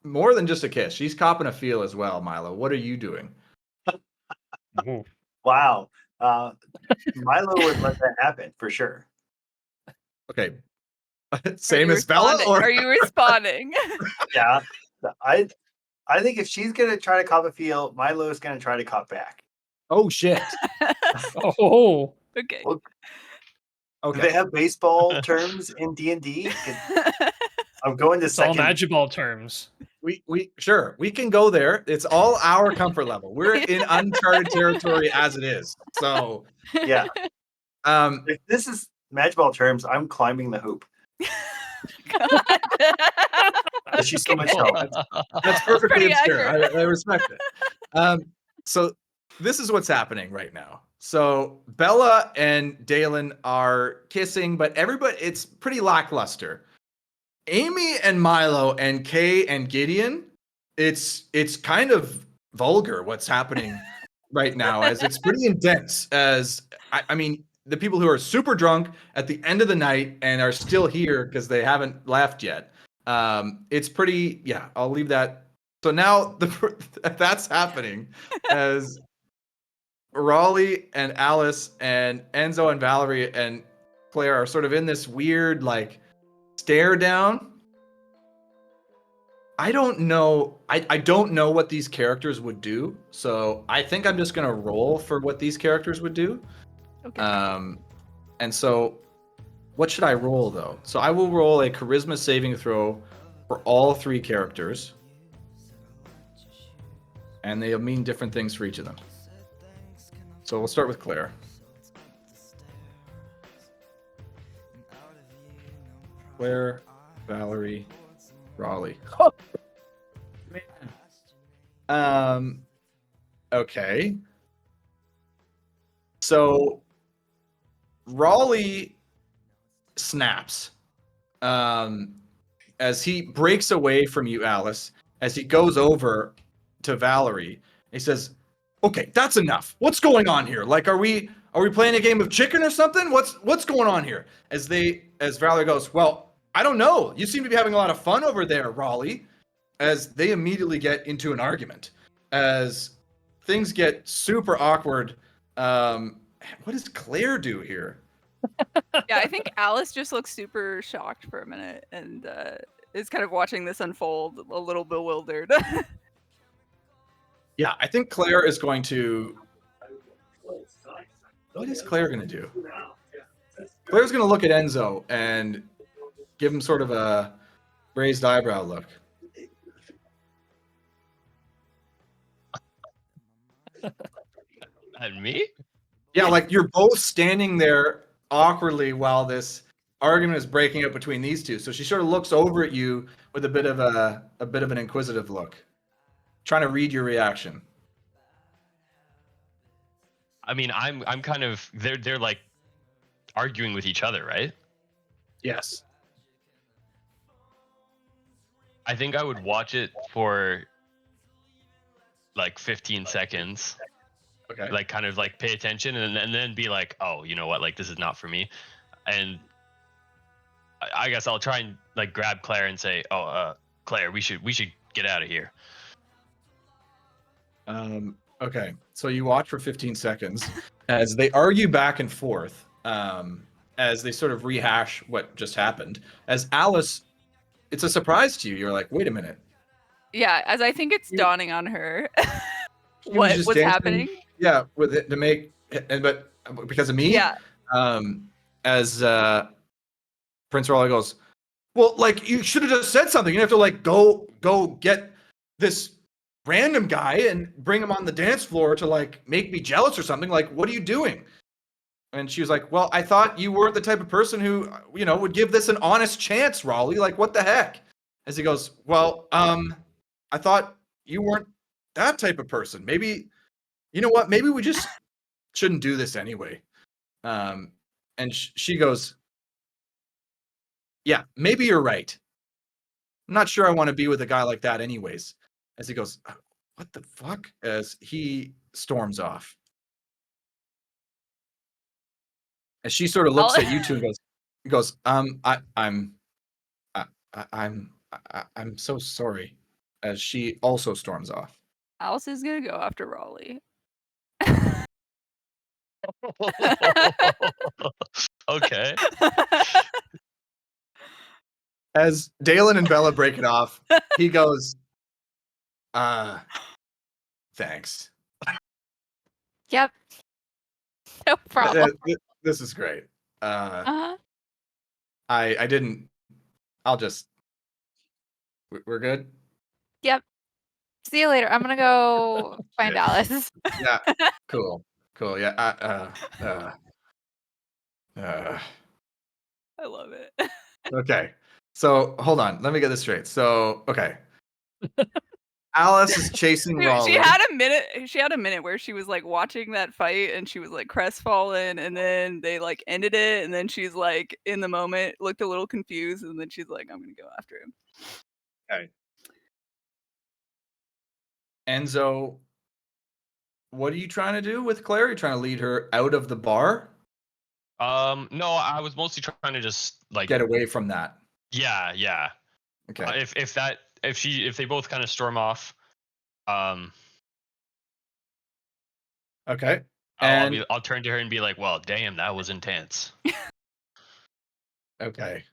[SPEAKER 1] more than just a kiss. She's copping a feel as well, Milo. What are you doing?
[SPEAKER 5] Ooh.
[SPEAKER 4] Wow. Milo would let that happen for sure.
[SPEAKER 1] Okay.
[SPEAKER 3] Are
[SPEAKER 1] Same
[SPEAKER 3] you
[SPEAKER 1] as Bella?
[SPEAKER 3] responding?
[SPEAKER 1] Or
[SPEAKER 3] Are you responding?
[SPEAKER 4] Yeah. I think if she's gonna try to cop a feel, Milo's gonna try to cop back.
[SPEAKER 1] oh shit.
[SPEAKER 5] Oh.
[SPEAKER 3] Okay.
[SPEAKER 4] Well, Do
[SPEAKER 1] Okay.
[SPEAKER 4] they have baseball terms in D&D? I'm going to
[SPEAKER 5] It's all
[SPEAKER 4] second.
[SPEAKER 5] magiball terms.
[SPEAKER 1] We sure we can go there. It's all our comfort level. We're in uncharted territory as it is. So
[SPEAKER 4] Yeah.
[SPEAKER 1] um
[SPEAKER 4] If this is matchball terms, I'm climbing the hoop. She's so much help.
[SPEAKER 1] that's perfectly
[SPEAKER 3] pretty
[SPEAKER 1] obscure.
[SPEAKER 3] accurate.
[SPEAKER 1] I respect it. So this is what's happening right now. So Bella and Dalen are kissing, but everybody it's pretty lackluster. Amy and Milo and Kay and Gideon, it's kind of vulgar what's happening right now, as it's pretty intense. As I mean, the people who are super drunk at the end of the night and are still here because they haven't left yet. It's pretty. Yeah, I'll leave that. So now that's happening as Raleigh and Alice and Enzo and Valerie and Claire are sort of in this weird like stare down. I don't know. I don't know what these characters would do. So I think I'm just gonna roll for what these characters would do.
[SPEAKER 3] Okay.
[SPEAKER 1] And so what should I roll though? So I will roll a charisma saving throw for all three characters. And they'll mean different things for each of them. So we'll start with Claire. Claire, Valerie, Raleigh. Oh, man. Okay. So Raleigh snaps as he breaks away from you, Alice, as he goes over to Valerie. He says, "Okay, that's enough. What's going on here? Like, are we playing a game of chicken or something? What's going on here?" As Valerie goes, "Well, I don't know. You seem to be having a lot of fun over there, Raleigh." As they immediately get into an argument, as things get super awkward. What does Claire do here?
[SPEAKER 3] Yeah, I think Alice just looks super shocked for a minute and is kind of watching this unfold, a little bewildered.
[SPEAKER 1] Yeah, I think Claire is going to. What is Claire going to do? Claire's going to look at Enzo and give him sort of a raised eyebrow look.
[SPEAKER 2] And me?
[SPEAKER 1] Yeah, like you're both standing there awkwardly while this argument is breaking up between these two. So she sort of looks over at you with a bit of an inquisitive look, trying to read your reaction.
[SPEAKER 2] I mean, I'm kind of they're like arguing with each other, right?
[SPEAKER 1] Yes.
[SPEAKER 2] I think I would watch it for like 15 seconds,
[SPEAKER 1] Okay.
[SPEAKER 2] like kind of like pay attention, and then be like, oh, you know what, like this is not for me, and I guess I'll try and like grab Claire and say, oh, Claire, we should get out of here.
[SPEAKER 1] Okay. So you watch for 15 seconds as they argue back and forth, as they sort of rehash what just happened. As Alice, it's a surprise to you. You're like, wait a minute.
[SPEAKER 3] Yeah, as I think it's
[SPEAKER 1] You-
[SPEAKER 3] dawning on her
[SPEAKER 1] She
[SPEAKER 3] what
[SPEAKER 1] just
[SPEAKER 3] was
[SPEAKER 1] dancing,
[SPEAKER 3] happening.
[SPEAKER 1] Yeah, with it to make, but because of me.
[SPEAKER 3] Yeah.
[SPEAKER 1] As Prince Raleigh goes, well, like you should have just said something. You have to like go get this random guy and bring him on the dance floor to like make me jealous or something. Like, what are you doing? And she was like, well, I thought you weren't the type of person who, would give this an honest chance, Raleigh. Like, what the heck? As he goes, well, I thought you weren't that type of person. Maybe, you know what? Maybe we just shouldn't do this anyway. And she goes, yeah, maybe you're right. I'm not sure I want to be with a guy like that anyways. As he goes, what the fuck? As he storms off. As she sort of looks at you two and goes, I'm so sorry. As she also storms off.
[SPEAKER 3] Alice is gonna go after Raleigh.
[SPEAKER 2] Okay.
[SPEAKER 1] As Dalen and Bella break it off, he goes, thanks.
[SPEAKER 6] Yep. No problem.
[SPEAKER 1] This is great.
[SPEAKER 6] Uh-huh.
[SPEAKER 1] I didn't. I'll just. We're good.
[SPEAKER 6] Yep. See you later. I'm gonna go find
[SPEAKER 1] Yeah.
[SPEAKER 6] Alice.
[SPEAKER 1] Yeah. Cool. Yeah.
[SPEAKER 3] I love it.
[SPEAKER 1] Okay. So hold on. Let me get this straight. So okay. Alice is chasing
[SPEAKER 3] Dude,
[SPEAKER 1] Raleigh.
[SPEAKER 3] she had a minute where she was like watching that fight and she was like crestfallen, and then they like ended it, and then she's like in the moment looked a little confused, and then she's like, I'm gonna go after him.
[SPEAKER 1] Okay. Enzo, what are you trying to do with Claire? Are you trying to lead her out of the bar?
[SPEAKER 2] No, I was mostly trying to just like
[SPEAKER 1] Get away from that.
[SPEAKER 2] Yeah.
[SPEAKER 1] Okay.
[SPEAKER 2] If they both kind of storm off,
[SPEAKER 1] Okay.
[SPEAKER 2] I'll turn to her and be like, well, damn, that was intense.
[SPEAKER 1] Okay.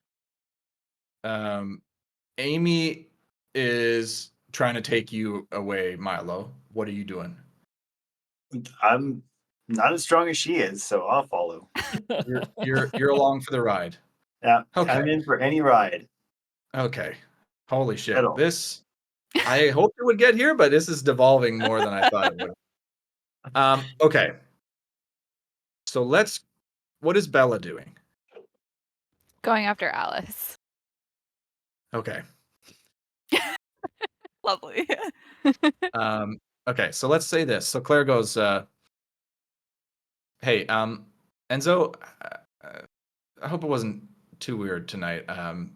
[SPEAKER 1] Amy is trying to take you away, Milo. What are you doing?
[SPEAKER 4] I'm not as strong as she is, so I'll follow.
[SPEAKER 1] You're along for the ride.
[SPEAKER 4] Yeah,
[SPEAKER 1] Okay.
[SPEAKER 4] I'm in for any ride.
[SPEAKER 1] Okay. Holy shit.
[SPEAKER 4] At all.
[SPEAKER 1] This I hoped it would get here, but this is devolving more than I thought it would. Okay. So what is Bella doing?
[SPEAKER 6] Going after Alice.
[SPEAKER 1] Okay.
[SPEAKER 3] Lovely.
[SPEAKER 1] Okay, so let's say this. So Claire goes, hey, Enzo, I hope it wasn't too weird tonight.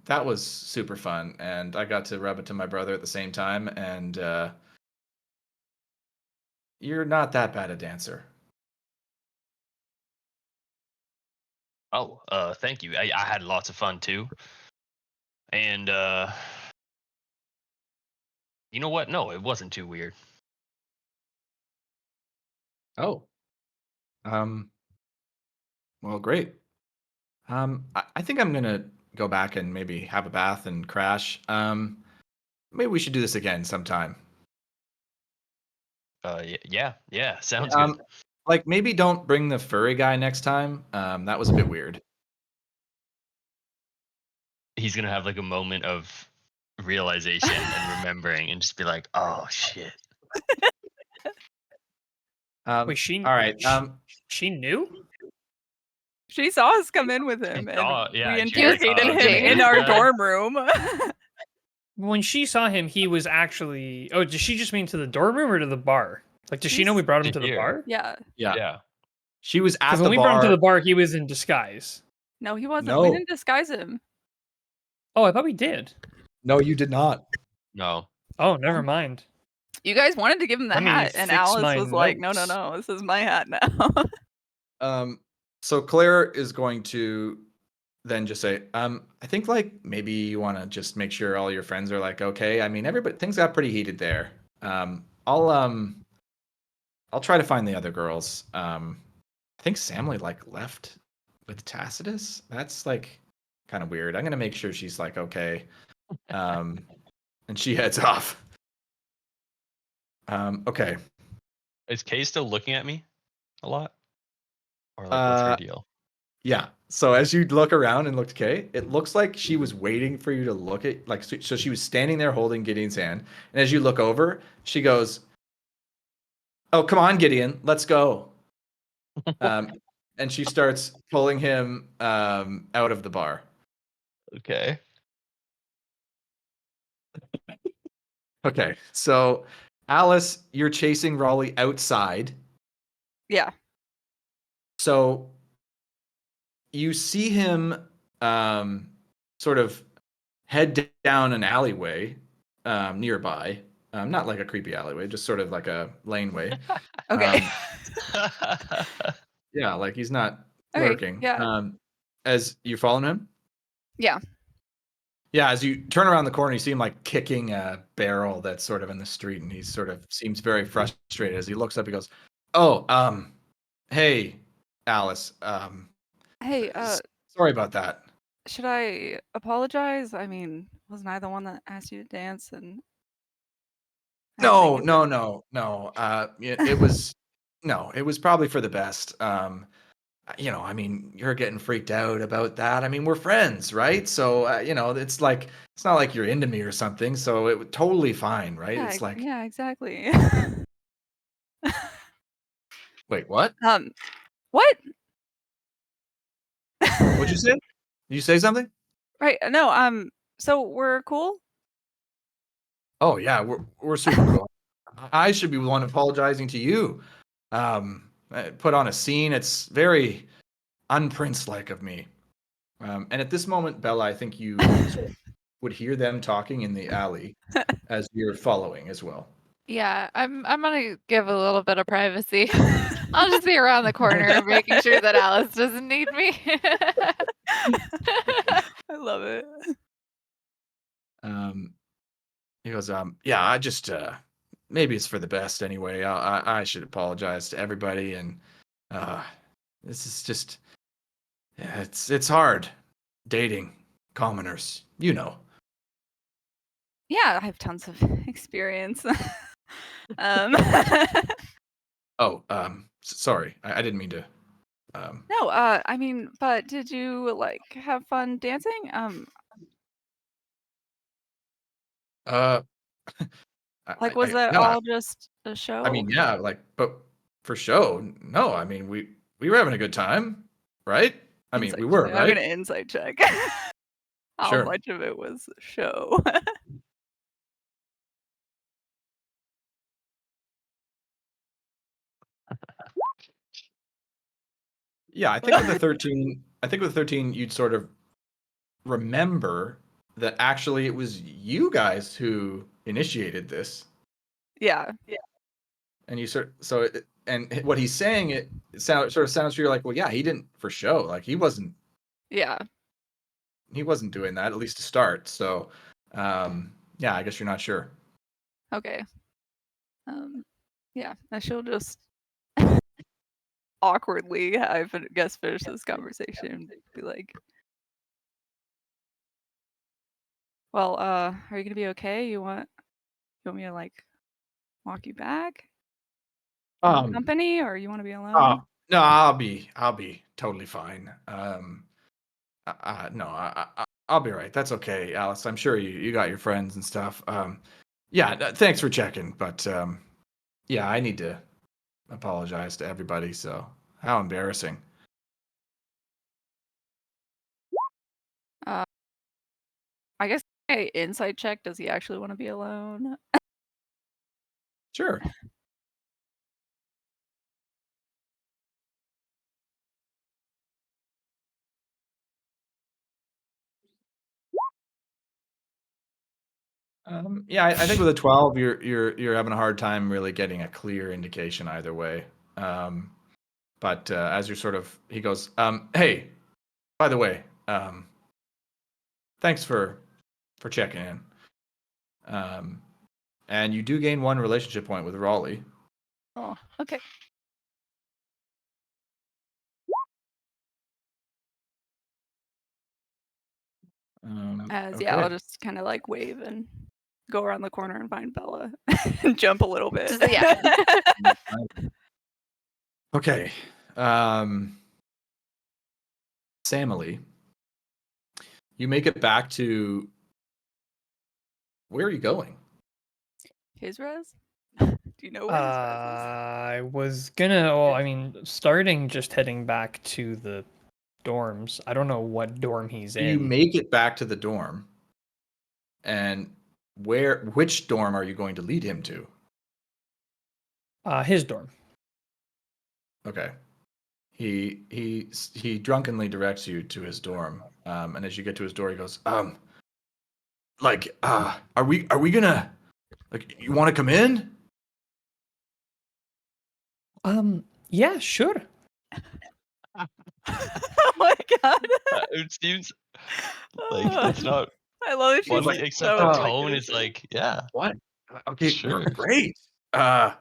[SPEAKER 1] That was super fun, and I got to rub it to my brother at the same time, and you're not that bad a dancer.
[SPEAKER 2] Oh, thank you. I had lots of fun too. And you know what? No, it wasn't too weird.
[SPEAKER 1] Oh. Well, great. I think I'm gonna go back and maybe have a bath and crash. Maybe we should do this again sometime.
[SPEAKER 2] Yeah, sounds good.
[SPEAKER 1] Like maybe don't bring the furry guy next time. That was a bit weird.
[SPEAKER 2] He's gonna have like a moment of realization and remembering, and just be like, "Oh shit."
[SPEAKER 5] Wait, she
[SPEAKER 1] all right.
[SPEAKER 5] She knew?
[SPEAKER 3] She saw us come in with him, and we
[SPEAKER 2] and she
[SPEAKER 3] interrogated
[SPEAKER 2] saw
[SPEAKER 3] him in our
[SPEAKER 2] Yeah.
[SPEAKER 3] dorm room.
[SPEAKER 5] When she saw him, he was actually. Oh, did she just mean to the dorm room or to the bar? Like, does she know we brought him to the
[SPEAKER 2] Here.
[SPEAKER 5] bar?
[SPEAKER 3] Yeah.
[SPEAKER 2] Yeah.
[SPEAKER 1] She was at
[SPEAKER 5] Because
[SPEAKER 1] the
[SPEAKER 5] when we brought him to
[SPEAKER 1] bar.
[SPEAKER 5] the bar, he was in disguise.
[SPEAKER 3] No, he wasn't.
[SPEAKER 1] No.
[SPEAKER 3] We didn't disguise him.
[SPEAKER 5] Oh, I thought we did.
[SPEAKER 1] No, you did not.
[SPEAKER 2] No.
[SPEAKER 5] Oh, never mind.
[SPEAKER 3] You guys wanted to give him the
[SPEAKER 5] Let me
[SPEAKER 3] hat, and
[SPEAKER 5] fix
[SPEAKER 3] Alice
[SPEAKER 5] my
[SPEAKER 3] was like, "No, no,
[SPEAKER 5] notes.
[SPEAKER 3] no, this is my hat now."
[SPEAKER 1] So Claire is going to then just say, I think like maybe you want to just make sure all your friends are like okay. I mean, everybody things got pretty heated there. I'll try to find the other girls. I think Samly like left with Tacitus. That's like kind of weird. I'm gonna make sure she's like okay. And she heads off. Okay.
[SPEAKER 2] Is Kay still looking at me a lot? Or like what's her
[SPEAKER 1] Uh,
[SPEAKER 2] deal?
[SPEAKER 1] Yeah. So as you look around and look to Kay, it looks like she was waiting for you to look at like so she was standing there holding Gideon's hand, and as you look over, she goes, "Oh, come on, Gideon, let's go." Um, and she starts pulling him out of the bar.
[SPEAKER 2] Okay.
[SPEAKER 1] Okay. So Alice, you're chasing Raleigh outside.
[SPEAKER 3] Yeah.
[SPEAKER 1] So you see him sort of head down an alleyway nearby. Not like a creepy alleyway, just sort of like a laneway.
[SPEAKER 3] Okay.
[SPEAKER 1] Yeah, like he's not
[SPEAKER 3] Okay,
[SPEAKER 1] lurking.
[SPEAKER 3] yeah.
[SPEAKER 1] As you following him?
[SPEAKER 3] Yeah.
[SPEAKER 1] Yeah, as you turn around the corner, you see him like kicking a barrel that's sort of in the street, and he sort of seems very frustrated. As he looks up, he goes, "Oh, hey, Alice.
[SPEAKER 3] Hey,
[SPEAKER 1] Sorry about that."
[SPEAKER 3] should I apologize? I mean, wasn't I the one that asked you to dance and
[SPEAKER 1] No,
[SPEAKER 3] everything?
[SPEAKER 1] no. It was no, it was probably for the best. I mean, you're getting freaked out about that. I mean, we're friends, right? So, it's like it's not like you're into me or something. So it was totally fine, right?
[SPEAKER 3] Yeah,
[SPEAKER 1] It's like,
[SPEAKER 3] yeah, exactly.
[SPEAKER 1] wait, what?
[SPEAKER 3] What?
[SPEAKER 1] What'd you say? Did you say something?
[SPEAKER 3] Right, no, so we're cool?
[SPEAKER 1] Oh yeah, we're super cool. I should be the one apologizing to you. I put on a scene. It's very unprince-like of me. And at this moment, Bella, I think you sort of would hear them talking in the alley as you're following as well.
[SPEAKER 6] Yeah, I'm gonna give a little bit of privacy. I'll just be around the corner making sure that Alice doesn't need me.
[SPEAKER 3] I love it.
[SPEAKER 1] He goes, yeah, I just maybe it's for the best anyway. I should apologize to everybody, and this is just yeah, it's hard dating commoners, you know.
[SPEAKER 3] Yeah, I have tons of experience.
[SPEAKER 1] Oh, sorry, I didn't mean to.
[SPEAKER 3] No, I mean, but did you like have fun dancing?
[SPEAKER 1] Uh,
[SPEAKER 3] Like was that
[SPEAKER 1] yeah,
[SPEAKER 3] all just a
[SPEAKER 1] I
[SPEAKER 3] show?
[SPEAKER 1] mean, yeah, like, but for show, no, I mean, we were having a good time, right? I mean,
[SPEAKER 3] Insight
[SPEAKER 1] we were,
[SPEAKER 3] check. I'm
[SPEAKER 1] right?
[SPEAKER 3] gonna insight check. How
[SPEAKER 1] Sure.
[SPEAKER 3] much of it was a show?
[SPEAKER 1] Yeah, I think with the 13, you'd sort of remember that actually it was you guys who initiated this,
[SPEAKER 3] Yeah.
[SPEAKER 1] and you and what he's saying sort of sounds to you like, well, yeah, he didn't for show, like
[SPEAKER 3] Yeah.
[SPEAKER 1] he wasn't doing that at least to start. So, yeah, I guess you're not sure.
[SPEAKER 3] Okay. Yeah. I she'll just awkwardly, guess, finish this conversation. Be like, well, are you gonna be okay? You want me to like walk you back?
[SPEAKER 1] Um,
[SPEAKER 3] Company, or you want to be
[SPEAKER 1] uh,
[SPEAKER 3] alone?
[SPEAKER 1] no, I'll be totally fine. No, I'll be right. That's okay, Alice. I'm sure you got your friends and stuff. Yeah, thanks for checking, but yeah, I need to apologize to everybody. So how embarrassing.
[SPEAKER 3] Uh, I guess I insight check. Does he actually want to be alone?
[SPEAKER 1] Sure. Yeah, I think with a 12, you're having a hard time really getting a clear indication either way. But as you're he goes, hey, by the way, thanks for checking in. And you do gain 1 relationship point with Raleigh.
[SPEAKER 3] Oh, okay. Yeah, I'll
[SPEAKER 1] Okay.
[SPEAKER 3] just kind of like wave and go around the corner and find Bella and jump a little bit.
[SPEAKER 6] Yeah.
[SPEAKER 1] Okay. Samily, you make it back to. Where are you going?
[SPEAKER 3] His res? Do you know where his res
[SPEAKER 5] I was gonna. Well, I mean, starting just heading back to the dorms. I don't know what dorm he's
[SPEAKER 1] So you
[SPEAKER 5] in.
[SPEAKER 1] make it back to the dorm, and which dorm are you going to lead him to?
[SPEAKER 5] His dorm.
[SPEAKER 1] Okay. He drunkenly directs you to his dorm, and as you get to his door, he goes, are we gonna, like, you want to come in?
[SPEAKER 5] Yeah, sure.
[SPEAKER 3] oh my god.
[SPEAKER 2] It seems like that's not
[SPEAKER 3] I love that she's
[SPEAKER 2] funny,
[SPEAKER 3] like,
[SPEAKER 2] except
[SPEAKER 3] so
[SPEAKER 2] the
[SPEAKER 3] like
[SPEAKER 2] tone is
[SPEAKER 3] innocent.
[SPEAKER 2] like, yeah,
[SPEAKER 1] What? Okay,
[SPEAKER 2] Sure.
[SPEAKER 1] great. Come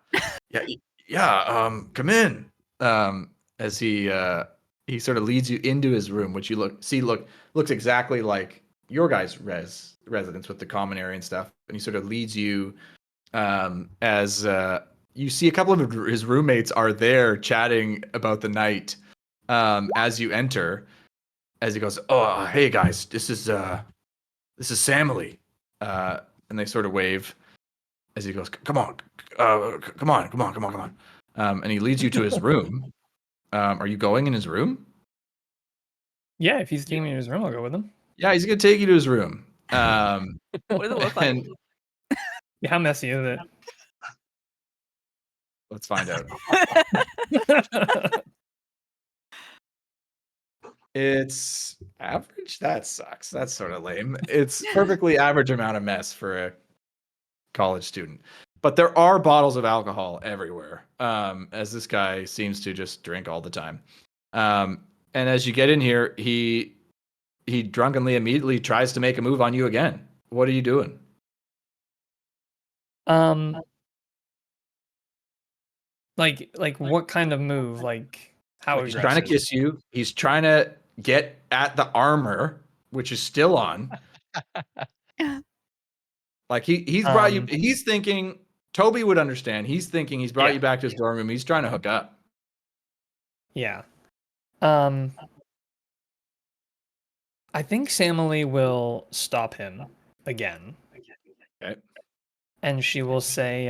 [SPEAKER 1] in. As he sort of leads you into his room, which you looks exactly like your guys' residence with the common area and stuff. And he sort of leads you, as you see a couple of his roommates are there chatting about the night. As you enter, as he goes, "Oh, hey guys, this is Samily," and they sort of wave as he goes, come on. And he leads you to his room. Are you going in his room?
[SPEAKER 5] Yeah, if he's taking me to his room, I'll go with him.
[SPEAKER 1] Yeah, he's gonna take you to his room.
[SPEAKER 3] What does it look like?
[SPEAKER 1] And
[SPEAKER 5] Yeah, how messy is it?
[SPEAKER 1] let's find out. It's average. That sucks. That's sort of lame. It's perfectly average amount of mess for a college student. But there are bottles of alcohol everywhere, as this guy seems to just drink all the time. And as you get in here, he drunkenly immediately tries to make a move on you again. What are you doing?
[SPEAKER 5] Like what kind of move? Like how
[SPEAKER 1] He's trying to
[SPEAKER 5] aggressive?
[SPEAKER 1] kiss you. He's trying to get at the armor, which is still on. Like he's brought you. He's thinking Toby would understand. He's thinking he's brought you back to his dorm room. He's trying to hook up.
[SPEAKER 5] Yeah. I think Samily will stop him again.
[SPEAKER 1] Okay.
[SPEAKER 5] And she will say,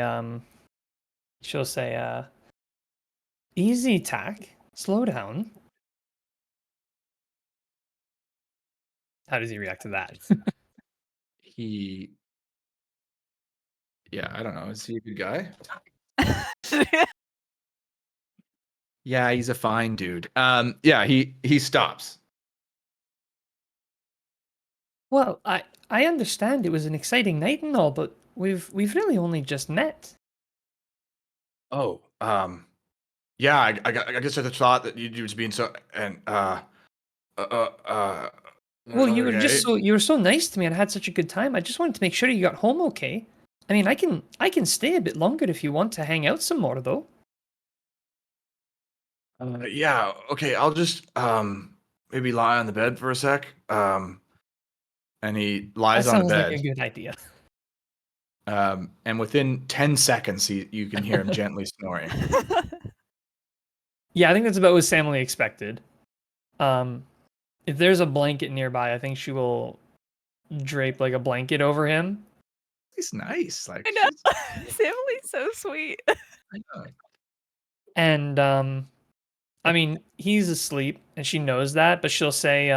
[SPEAKER 5] easy tack, slow down. How does he react to that?
[SPEAKER 1] Yeah, I don't know. Is he a good guy? Yeah, he's a fine dude. Yeah, he stops.
[SPEAKER 5] Well, I understand it was an exciting night and all, but we've really only just met.
[SPEAKER 1] Oh, yeah. I guess I thought that you was being so and
[SPEAKER 5] Well, you were just
[SPEAKER 1] okay.
[SPEAKER 5] you were so nice to me and I had such a good time. I just wanted to make sure you got home okay. I mean, I can stay a bit longer if you want to hang out some more though.
[SPEAKER 1] Yeah. Okay. I'll just maybe lie on the bed for a sec. And he lies
[SPEAKER 5] That
[SPEAKER 1] on the
[SPEAKER 5] sounds
[SPEAKER 1] bed.
[SPEAKER 5] like a good idea.
[SPEAKER 1] And within 10 seconds, you can hear him gently snoring.
[SPEAKER 5] Yeah, I think that's about what Samily expected. If there's a blanket nearby, I think she will drape like a blanket over him.
[SPEAKER 1] He's nice. Like
[SPEAKER 3] I know. Samily's so sweet.
[SPEAKER 1] I know.
[SPEAKER 5] And I mean, he's asleep and she knows that, but she'll say,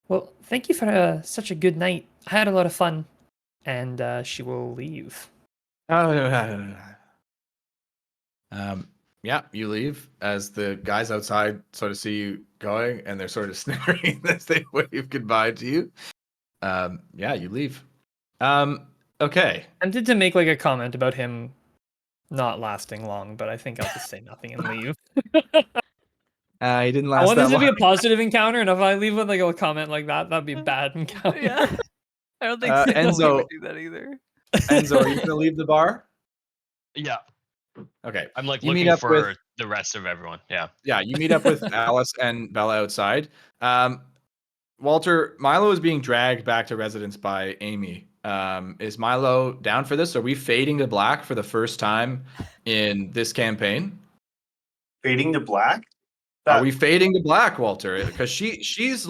[SPEAKER 5] well, thank you for such a good night. I had a lot of fun. And she will leave.
[SPEAKER 1] Yeah, you leave as the guys outside sort of see you going, and they're sort of snickering as they wave goodbye to you. Yeah, you leave. Okay.
[SPEAKER 5] Tempted to make like a comment about him not lasting long, but I think I'll just say nothing and leave.
[SPEAKER 1] He didn't
[SPEAKER 5] I
[SPEAKER 1] last
[SPEAKER 5] want
[SPEAKER 1] that
[SPEAKER 5] this to
[SPEAKER 1] long.
[SPEAKER 5] be a positive encounter, and if I leave with like a comment like that, that'd be a bad encounter.
[SPEAKER 3] Yeah. I don't think
[SPEAKER 1] Enzo-
[SPEAKER 3] Sandy would do that either.
[SPEAKER 1] Enzo, are you gonna leave the bar?
[SPEAKER 2] Yeah,
[SPEAKER 1] Okay.
[SPEAKER 2] I'm like
[SPEAKER 1] You meet
[SPEAKER 2] looking
[SPEAKER 1] up
[SPEAKER 2] for
[SPEAKER 1] with-
[SPEAKER 2] the rest of everyone. Yeah.
[SPEAKER 1] Yeah, you meet up with Alice and Bella outside. Walter, Milo is being dragged back to residence by Amy. Is Milo down for this? Are we fading to black for the first time in this campaign?
[SPEAKER 4] Fading to black.
[SPEAKER 1] Are we fading to black, Walter? Because she's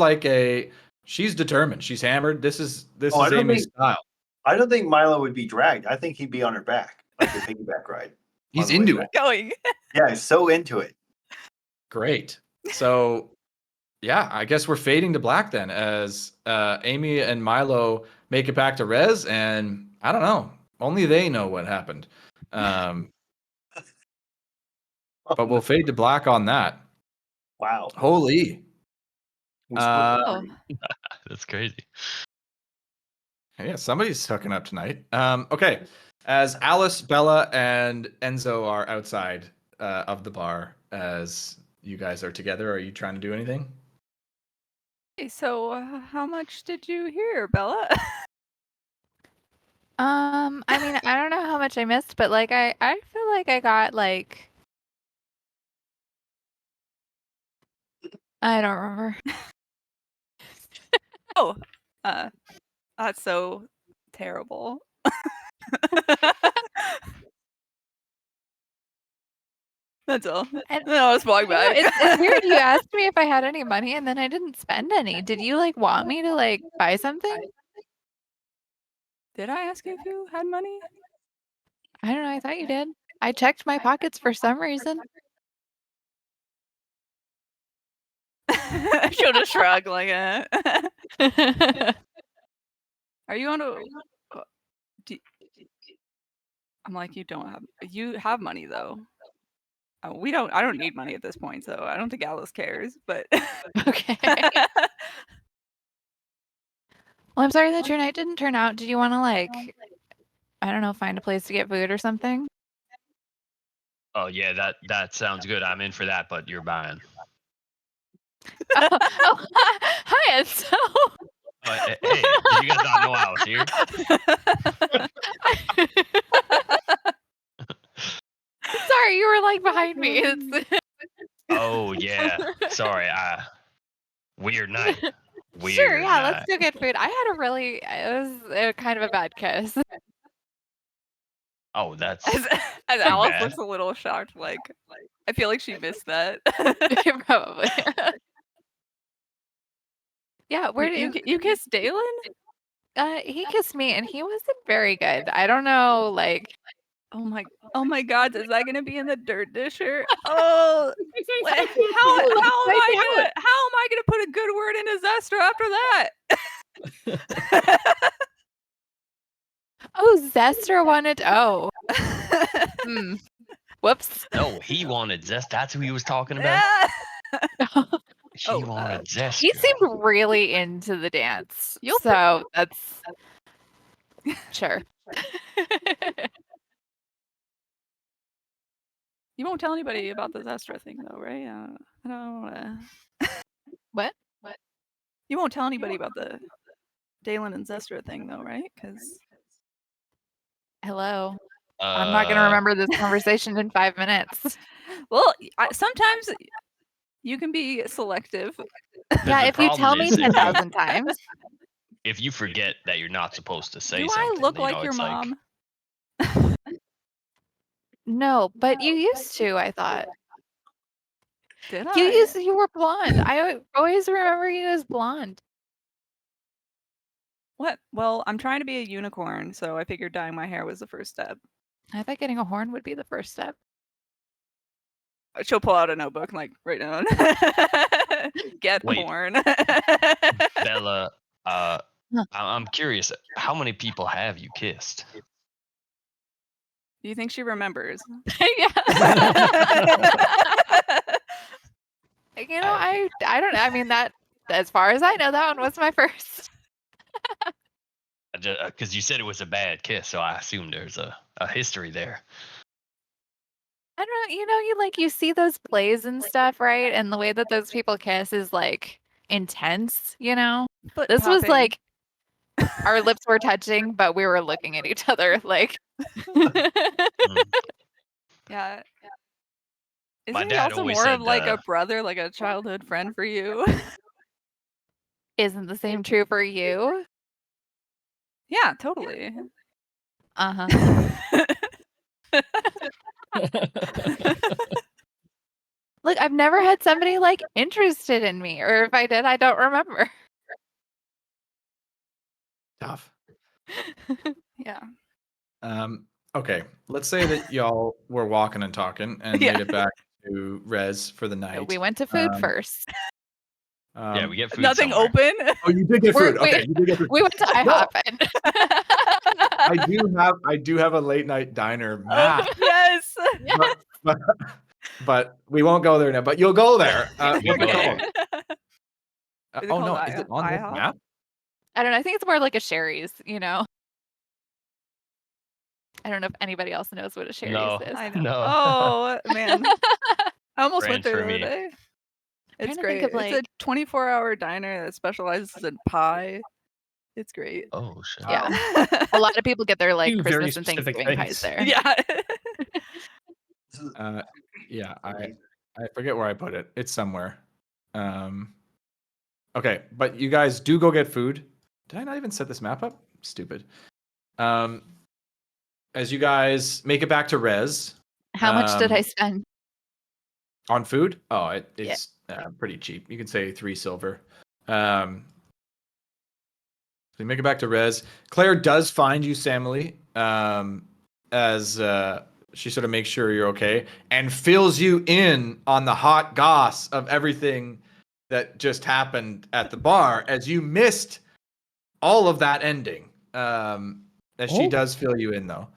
[SPEAKER 1] determined. She's hammered. This is
[SPEAKER 4] I don't
[SPEAKER 1] Amy's
[SPEAKER 4] think-
[SPEAKER 1] style.
[SPEAKER 4] I don't think Milo would be dragged. I think he'd be on her back, like a piggyback ride.
[SPEAKER 1] He's
[SPEAKER 4] on the way
[SPEAKER 1] into
[SPEAKER 4] back.
[SPEAKER 1] it.
[SPEAKER 3] Going.
[SPEAKER 4] Yeah, he's so into it.
[SPEAKER 1] Great. So, yeah, I guess we're fading to black then as Amy and Milo make it back to res, and I don't know. Only they know what happened. But we'll fade to black on that.
[SPEAKER 4] Wow.
[SPEAKER 1] Holy.
[SPEAKER 4] We split the
[SPEAKER 3] Oh.
[SPEAKER 4] party.
[SPEAKER 2] That's crazy.
[SPEAKER 1] Yeah, somebody's hooking up tonight. Okay. As Alice, Bella, and Enzo are outside of the bar, as you guys are together, are you trying to do anything?
[SPEAKER 3] Okay, so how much did you hear, Bella?
[SPEAKER 6] I mean, I don't know how much I missed, but like I feel like I got like I don't remember.
[SPEAKER 3] Oh, that's so terrible. That's all.
[SPEAKER 6] And-
[SPEAKER 3] No, I was walking
[SPEAKER 6] I know,
[SPEAKER 3] back.
[SPEAKER 6] it's weird you asked me if I had any money and then I didn't spend any. Did you like want me to like buy something?
[SPEAKER 3] Did I ask you if you had money?
[SPEAKER 6] I don't know, I thought you did. I checked my pockets for some reason.
[SPEAKER 3] She'll just shrug like, Are you on a? I'm like, you have money though. Oh, I don't need money at this point, so I don't think Alice cares. But
[SPEAKER 6] Okay. Well, I'm sorry that your night didn't turn out. Did you want to like, I don't know, find a place to get food or something?
[SPEAKER 2] Oh yeah, that sounds good. I'm in for that, but you're buying.
[SPEAKER 6] Oh, hi, Enzo.
[SPEAKER 2] Hey, did you guys not know I was here?
[SPEAKER 6] Sorry, you were like behind me. It's...
[SPEAKER 2] Oh yeah. Sorry. Weird night. Weird
[SPEAKER 6] Sure, yeah,
[SPEAKER 2] night.
[SPEAKER 6] let's go get food. I had it was kind of a bad kiss.
[SPEAKER 2] Oh, that's
[SPEAKER 3] as Alice
[SPEAKER 2] bad.
[SPEAKER 3] looks a little shocked, like I feel like she missed that.
[SPEAKER 6] Probably. Yeah, where did
[SPEAKER 3] you kissed Dalen?
[SPEAKER 6] he kissed me and he wasn't very good. I don't know, like
[SPEAKER 3] Oh my God! Is that gonna be in the dirt disher? Oh, how am I gonna put a good word in a Zestra after that?
[SPEAKER 6] Oh, Zester wanted. Oh, whoops.
[SPEAKER 2] No, he wanted zest. That's who he was talking about.
[SPEAKER 3] Yeah.
[SPEAKER 2] He
[SPEAKER 3] Oh,
[SPEAKER 2] wanted zest.
[SPEAKER 6] He seemed really into the dance.
[SPEAKER 3] You'll
[SPEAKER 6] So that's sure.
[SPEAKER 3] You won't tell anybody about the Zestra thing, though, right? I don't wanna...
[SPEAKER 6] What?
[SPEAKER 3] You won't tell anybody about the Dalen and Zestra thing, though, right? Because
[SPEAKER 6] Hello. I'm not gonna remember this conversation in 5 minutes.
[SPEAKER 3] well, sometimes you can be selective.
[SPEAKER 6] Yeah,
[SPEAKER 2] the
[SPEAKER 6] if you tell
[SPEAKER 2] problem
[SPEAKER 6] me
[SPEAKER 2] is if you-
[SPEAKER 6] 10,000 times.
[SPEAKER 2] If you forget that you're not supposed to say
[SPEAKER 3] Do
[SPEAKER 2] something,
[SPEAKER 3] I look
[SPEAKER 2] you
[SPEAKER 3] like
[SPEAKER 2] know,
[SPEAKER 3] your
[SPEAKER 2] it's
[SPEAKER 3] mom?
[SPEAKER 6] No, but you used to, I thought.
[SPEAKER 3] Did
[SPEAKER 6] You were blonde. I always remember you as blonde.
[SPEAKER 3] What? Well, I'm trying to be a unicorn, so I figured dyeing my hair was the first step.
[SPEAKER 6] I thought getting a horn would be the first step.
[SPEAKER 3] She'll pull out a notebook and like write down. Get
[SPEAKER 2] Wait.
[SPEAKER 3] horn.
[SPEAKER 2] Bella, I'm curious. How many people have you kissed?
[SPEAKER 3] Do you think she remembers?
[SPEAKER 6] Yeah. You know, I don't know. I mean that as far as I know, that one was my first.
[SPEAKER 2] Because you said it was a bad kiss, so I assumed there's a history there.
[SPEAKER 6] I don't know. You see those plays and stuff, right? And the way that those people kiss is like intense.
[SPEAKER 3] Foot
[SPEAKER 6] This was
[SPEAKER 3] tapping.
[SPEAKER 6] like our lips were touching, but we were looking at each other like.
[SPEAKER 2] Mm.
[SPEAKER 3] Yeah.
[SPEAKER 2] My
[SPEAKER 3] Isn't he
[SPEAKER 2] dad
[SPEAKER 3] also
[SPEAKER 2] always
[SPEAKER 3] more of
[SPEAKER 2] said,
[SPEAKER 3] like a brother, like a childhood friend for you?
[SPEAKER 6] Isn't the same true for you?
[SPEAKER 3] Yeah, totally.
[SPEAKER 6] Uh-huh. Look, I've never had somebody like interested in me, or if I did, I don't remember.
[SPEAKER 1] Tough.
[SPEAKER 3] Yeah.
[SPEAKER 1] Okay, let's say that y'all were walking and talking and
[SPEAKER 3] Yeah.
[SPEAKER 1] made it back to Res for the night.
[SPEAKER 6] We went to food
[SPEAKER 1] Um,
[SPEAKER 6] first.
[SPEAKER 2] yeah, we get food
[SPEAKER 3] Nothing
[SPEAKER 2] somewhere.
[SPEAKER 3] open.
[SPEAKER 1] Oh, you did get
[SPEAKER 6] We're-
[SPEAKER 1] food. Okay, you did get food.
[SPEAKER 6] We went to
[SPEAKER 1] No,
[SPEAKER 6] IHOP and
[SPEAKER 1] I do have a late night diner map,
[SPEAKER 3] Yes.
[SPEAKER 1] but we won't go there now. But you'll go there.
[SPEAKER 2] We'll
[SPEAKER 1] What's it
[SPEAKER 2] go
[SPEAKER 1] called?
[SPEAKER 2] there.
[SPEAKER 3] Is it
[SPEAKER 1] Oh no,
[SPEAKER 3] called
[SPEAKER 1] is it on this
[SPEAKER 3] IHOP?
[SPEAKER 1] map?
[SPEAKER 6] I don't know. I think it's more like a Sherry's, I don't know if anybody else knows what a Sherry's
[SPEAKER 2] No.
[SPEAKER 6] is.
[SPEAKER 3] I know.
[SPEAKER 2] No.
[SPEAKER 3] Oh man, I almost went
[SPEAKER 2] Ranch
[SPEAKER 3] there
[SPEAKER 2] for
[SPEAKER 3] the other
[SPEAKER 2] me.
[SPEAKER 3] day.
[SPEAKER 6] trying
[SPEAKER 3] It's
[SPEAKER 6] to think
[SPEAKER 3] great.
[SPEAKER 6] of,
[SPEAKER 3] It's a
[SPEAKER 6] like-
[SPEAKER 3] 24-hour diner that specializes in pie. It's great.
[SPEAKER 2] Oh shit.
[SPEAKER 6] Yeah. A lot of people get their like
[SPEAKER 5] Two very
[SPEAKER 6] Christmas and
[SPEAKER 5] specific
[SPEAKER 6] Thanksgiving pies
[SPEAKER 5] things.
[SPEAKER 6] there.
[SPEAKER 3] Yeah.
[SPEAKER 1] Yeah, I forget where I put it. It's somewhere. Okay, but you guys do go get food. Did I not even set this map up? Stupid. As you guys make it back to Res
[SPEAKER 6] How much did I spend?
[SPEAKER 1] on food, it's pretty cheap. You can say 3 silver. So you make it back to Res. Claire does find you, Samily, as she sort of makes sure you're okay and fills you in on the hot goss of everything that just happened at the bar as you missed all of that ending. As she does fill you in, though.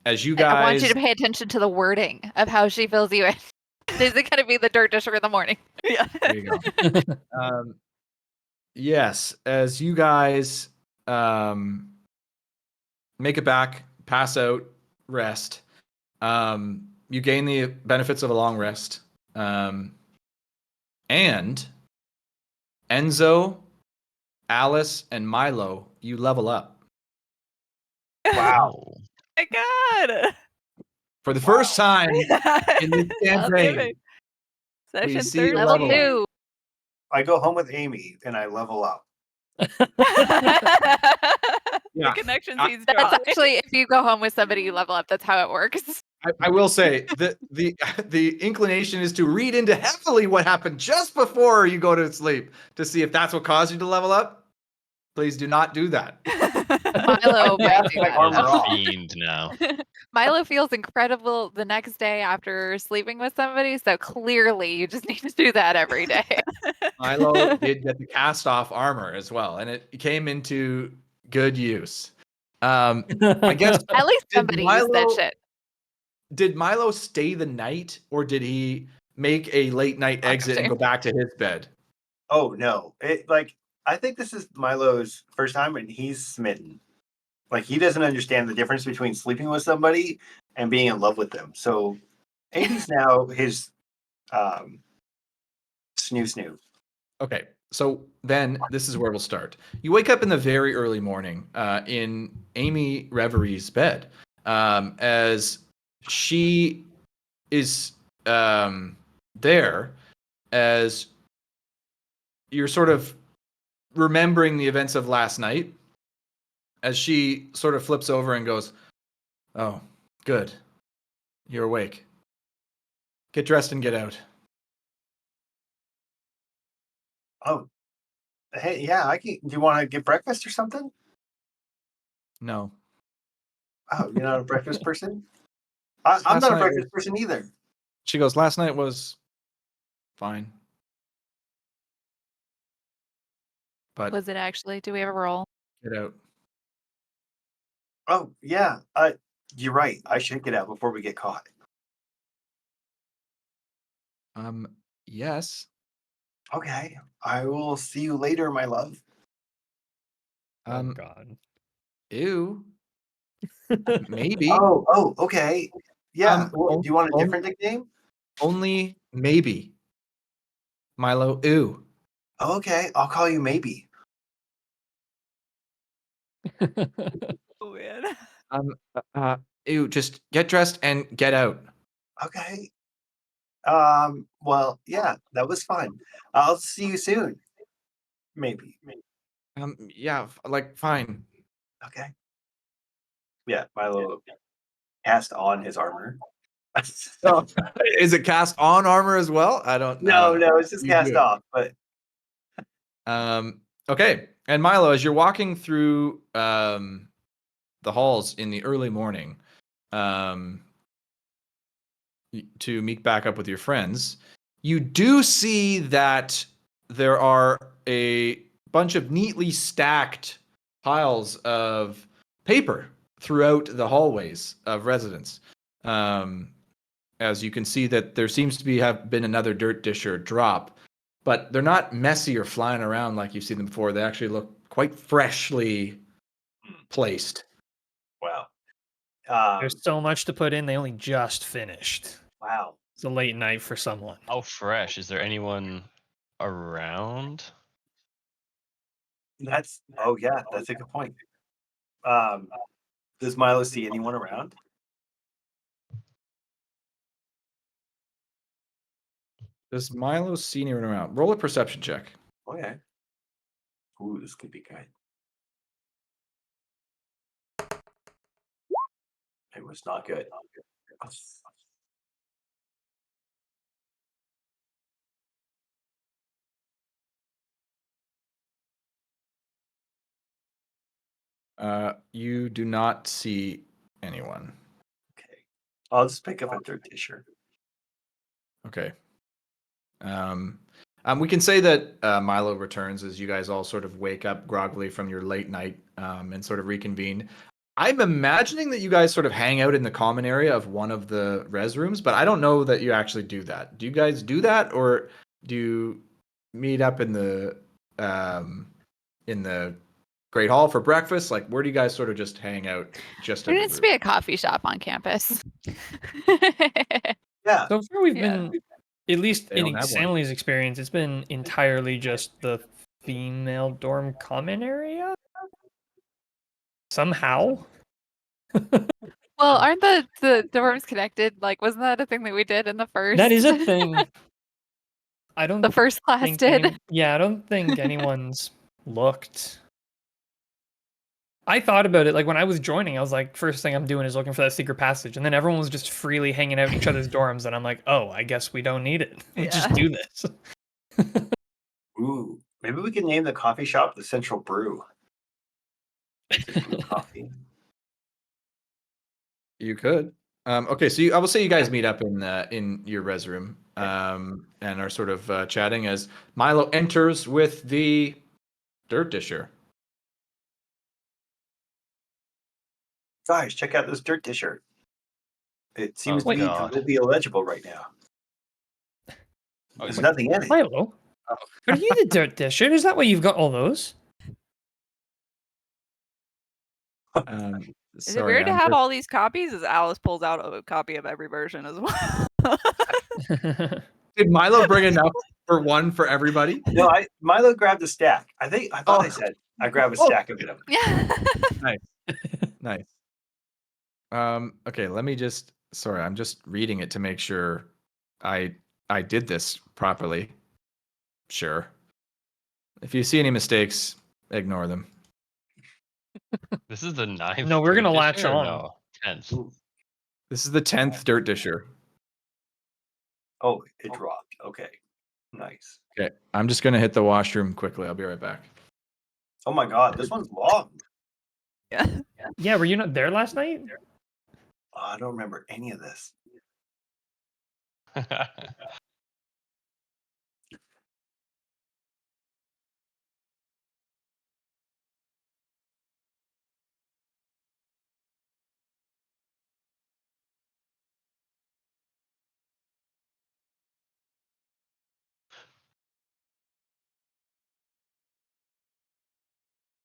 [SPEAKER 1] As you guys...
[SPEAKER 6] I want you to pay attention to the wording of how she fills you in. This is going to be the dirt disher in the morning.
[SPEAKER 3] Yeah.
[SPEAKER 1] There you go. Yes, as you guys make it back, pass out, rest, you gain the benefits of a long rest. And Enzo, Alice, and Milo, you level up.
[SPEAKER 4] Wow.
[SPEAKER 3] My God.
[SPEAKER 1] For the first time in this
[SPEAKER 3] I'll give
[SPEAKER 1] campaign,
[SPEAKER 3] it. Session
[SPEAKER 1] see
[SPEAKER 3] 30.
[SPEAKER 6] Level
[SPEAKER 1] level.
[SPEAKER 6] 2.
[SPEAKER 4] I go home with Amy and I level up.
[SPEAKER 3] The connections
[SPEAKER 1] I-
[SPEAKER 3] he's
[SPEAKER 6] That's
[SPEAKER 3] drawing.
[SPEAKER 6] actually, if you go home with somebody, you level up. That's how it works.
[SPEAKER 1] I will say that the inclination is to read into heavily what happened just before you go to sleep to see if that's what caused you to level up. Please do not do that.
[SPEAKER 6] Milo might do
[SPEAKER 4] My
[SPEAKER 6] that.
[SPEAKER 4] armor
[SPEAKER 2] There's a
[SPEAKER 4] off.
[SPEAKER 2] fiend now.
[SPEAKER 6] Milo feels incredible the next day after sleeping with somebody, so clearly you just need to do that every day.
[SPEAKER 1] Milo did get the cast off armor as well, and it came into good use. I guess
[SPEAKER 6] At least
[SPEAKER 1] Did
[SPEAKER 6] somebody used that
[SPEAKER 1] Milo-
[SPEAKER 6] shit.
[SPEAKER 1] did Milo stay the night, or did he make a late night exit and go back to his bed?
[SPEAKER 4] Oh no. I think this is Milo's first time and he's smitten. Like he doesn't understand the difference between sleeping with somebody and being in love with them. So Amy's now his snoo.
[SPEAKER 1] Okay, so then this is where we'll start. You wake up in the very early morning in Amy Reverie's bed as she is there as you're sort of remembering the events of last night as she sort of flips over and goes, "Oh, good. You're awake. Get dressed and get out."
[SPEAKER 4] Oh, hey, yeah, I can. Do you want to get breakfast or something?
[SPEAKER 1] No.
[SPEAKER 4] Oh, you're not a breakfast person? I'm
[SPEAKER 1] Last
[SPEAKER 4] not a
[SPEAKER 1] night
[SPEAKER 4] breakfast
[SPEAKER 1] was-
[SPEAKER 4] person either.
[SPEAKER 1] She goes, "Last night was fine. But
[SPEAKER 6] Was it actually? Do we have a roll?
[SPEAKER 1] get out."
[SPEAKER 4] Oh, yeah. You're right. I should get out before we get caught.
[SPEAKER 1] Yes.
[SPEAKER 4] Okay. I will see you later, my love.
[SPEAKER 1] Um,
[SPEAKER 5] God.
[SPEAKER 1] Ew. Maybe.
[SPEAKER 4] Oh, okay. Yeah. Do you want a
[SPEAKER 1] on-
[SPEAKER 4] different nickname?
[SPEAKER 1] Only maybe. Milo, ew.
[SPEAKER 4] Okay, I'll call you maybe.
[SPEAKER 3] Oh man.
[SPEAKER 1] Ew, just get dressed and get out.
[SPEAKER 4] Okay. Well, yeah, that was fun. I'll see you soon. Maybe.
[SPEAKER 1] Yeah, like fine.
[SPEAKER 4] Okay. Yeah, Milo cast on his armor.
[SPEAKER 1] Oh, is it cast on armor as well? I don't
[SPEAKER 4] No,
[SPEAKER 1] know.
[SPEAKER 4] it's just
[SPEAKER 1] You
[SPEAKER 4] cast
[SPEAKER 1] do it.
[SPEAKER 4] off. But
[SPEAKER 1] Okay. And Milo, as you're walking through the halls in the early morning, to meet back up with your friends, you do see that there are a bunch of neatly stacked piles of paper throughout the hallways of residence. As you can see that there seems to have been another dirt disher drop, but they're not messy or flying around like you've seen them before. They actually look quite freshly placed.
[SPEAKER 4] wow.
[SPEAKER 5] There's so much to put in. They only just finished.
[SPEAKER 4] Wow.
[SPEAKER 5] It's a late night for someone.
[SPEAKER 2] How fresh? Is there anyone around?
[SPEAKER 4] That's a good point. Does Milo see anyone around?
[SPEAKER 1] Does Milo see anyone around? Roll a perception check.
[SPEAKER 4] Okay. Ooh, this could be good. It was not good.
[SPEAKER 1] You do not see anyone.
[SPEAKER 4] Okay. I'll just pick up a dirt disher.
[SPEAKER 1] Okay. We can say that Milo returns as you guys all sort of wake up groggily from your late night and sort of reconvene. I'm imagining that you guys sort of hang out in the common area of one of the res rooms, but I don't know that you actually do that. Do you guys do that, or do you meet up in the Great Hall for breakfast? Like, where do you guys sort of just hang out? Just
[SPEAKER 6] There
[SPEAKER 1] as a
[SPEAKER 6] needs to
[SPEAKER 1] group?
[SPEAKER 6] be a coffee shop on campus.
[SPEAKER 4] Yeah.
[SPEAKER 5] So far, we've
[SPEAKER 6] Yeah.
[SPEAKER 5] been, at least
[SPEAKER 1] They
[SPEAKER 5] in
[SPEAKER 1] don't have one.
[SPEAKER 5] Stanley's experience, it's been entirely just the female dorm common area. Somehow.
[SPEAKER 6] Well, aren't the dorms connected? Like, wasn't that a thing that we did in the first?
[SPEAKER 5] That is a thing. I don't
[SPEAKER 6] The first class
[SPEAKER 5] think
[SPEAKER 6] did.
[SPEAKER 5] I don't think anyone's looked. I thought about it, like when I was joining, I was like, first thing I'm doing is looking for that secret passage, and then everyone was just freely hanging out in each other's dorms, and I'm like, oh, I guess we don't need it. Let's just
[SPEAKER 6] Yeah.
[SPEAKER 5] do this.
[SPEAKER 4] Ooh, maybe we can name the coffee shop the Central Brew. To brew coffee.
[SPEAKER 1] You could. Okay, so I will say you guys meet up in your res room and are sort of chatting as Milo enters with the dirt disher.
[SPEAKER 4] Guys, check out this dirt disher. It seems
[SPEAKER 2] Oh,
[SPEAKER 4] to be
[SPEAKER 2] God.
[SPEAKER 4] completely illegible right now.
[SPEAKER 2] Oh,
[SPEAKER 4] There's
[SPEAKER 2] you-
[SPEAKER 4] nothing in it.
[SPEAKER 5] Milo, are you the dirt disher? Is that why you've got all those?
[SPEAKER 3] Is it weird to have all these copies? As Alice pulls out a copy of every version as well.
[SPEAKER 1] Did Milo bring enough for one for everybody?
[SPEAKER 4] No, Milo grabbed a stack. I thought I
[SPEAKER 1] Oh.
[SPEAKER 4] said I grabbed a
[SPEAKER 1] Oh.
[SPEAKER 4] stack of them.
[SPEAKER 3] Yeah.
[SPEAKER 1] Nice. Okay, let me just. Sorry, I'm just reading it to make sure I did this properly. Sure. If you see any mistakes, ignore them.
[SPEAKER 2] This is the 9th.
[SPEAKER 5] No, we're gonna
[SPEAKER 2] dirt
[SPEAKER 5] latch
[SPEAKER 2] disher or
[SPEAKER 5] on.
[SPEAKER 2] No, 10th.
[SPEAKER 1] This is the 10th dirt disher.
[SPEAKER 4] Oh, it dropped. Okay. Nice.
[SPEAKER 1] Okay, I'm just gonna hit the washroom quickly. I'll be right back.
[SPEAKER 4] Oh my god, this one's long.
[SPEAKER 3] Yeah.
[SPEAKER 5] Yeah, were you not there last night?
[SPEAKER 4] Oh, I don't remember any of this.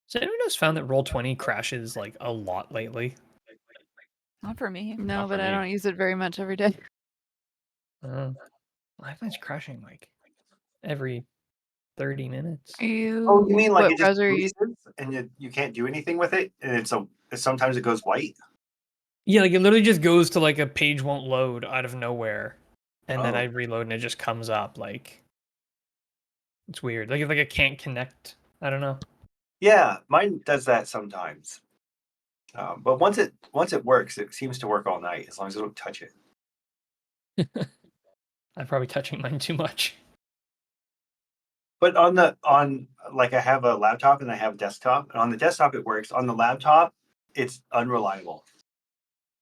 [SPEAKER 5] So anyone else found that Roll20 crashes like a lot lately?
[SPEAKER 3] Not for me.
[SPEAKER 6] No,
[SPEAKER 2] Not for
[SPEAKER 6] but I
[SPEAKER 2] me.
[SPEAKER 6] don't use it very much every day.
[SPEAKER 5] I find it's crashing like every 30 minutes.
[SPEAKER 4] Oh, you mean like
[SPEAKER 6] What
[SPEAKER 4] it just
[SPEAKER 6] browser are you
[SPEAKER 4] freezes and you can't do anything with it, and sometimes it goes white.
[SPEAKER 5] Yeah, like it literally just goes to like a page won't load out of nowhere, and then
[SPEAKER 4] Oh.
[SPEAKER 5] I reload and it just comes up. Like it's weird. Like it can't connect. I don't know.
[SPEAKER 4] Yeah, mine does that sometimes. But once it works, it seems to work all night as long as I don't touch it.
[SPEAKER 5] I'm probably touching mine too much.
[SPEAKER 4] But on like I have a laptop and I have a desktop, and on the desktop it works. On the laptop, it's unreliable.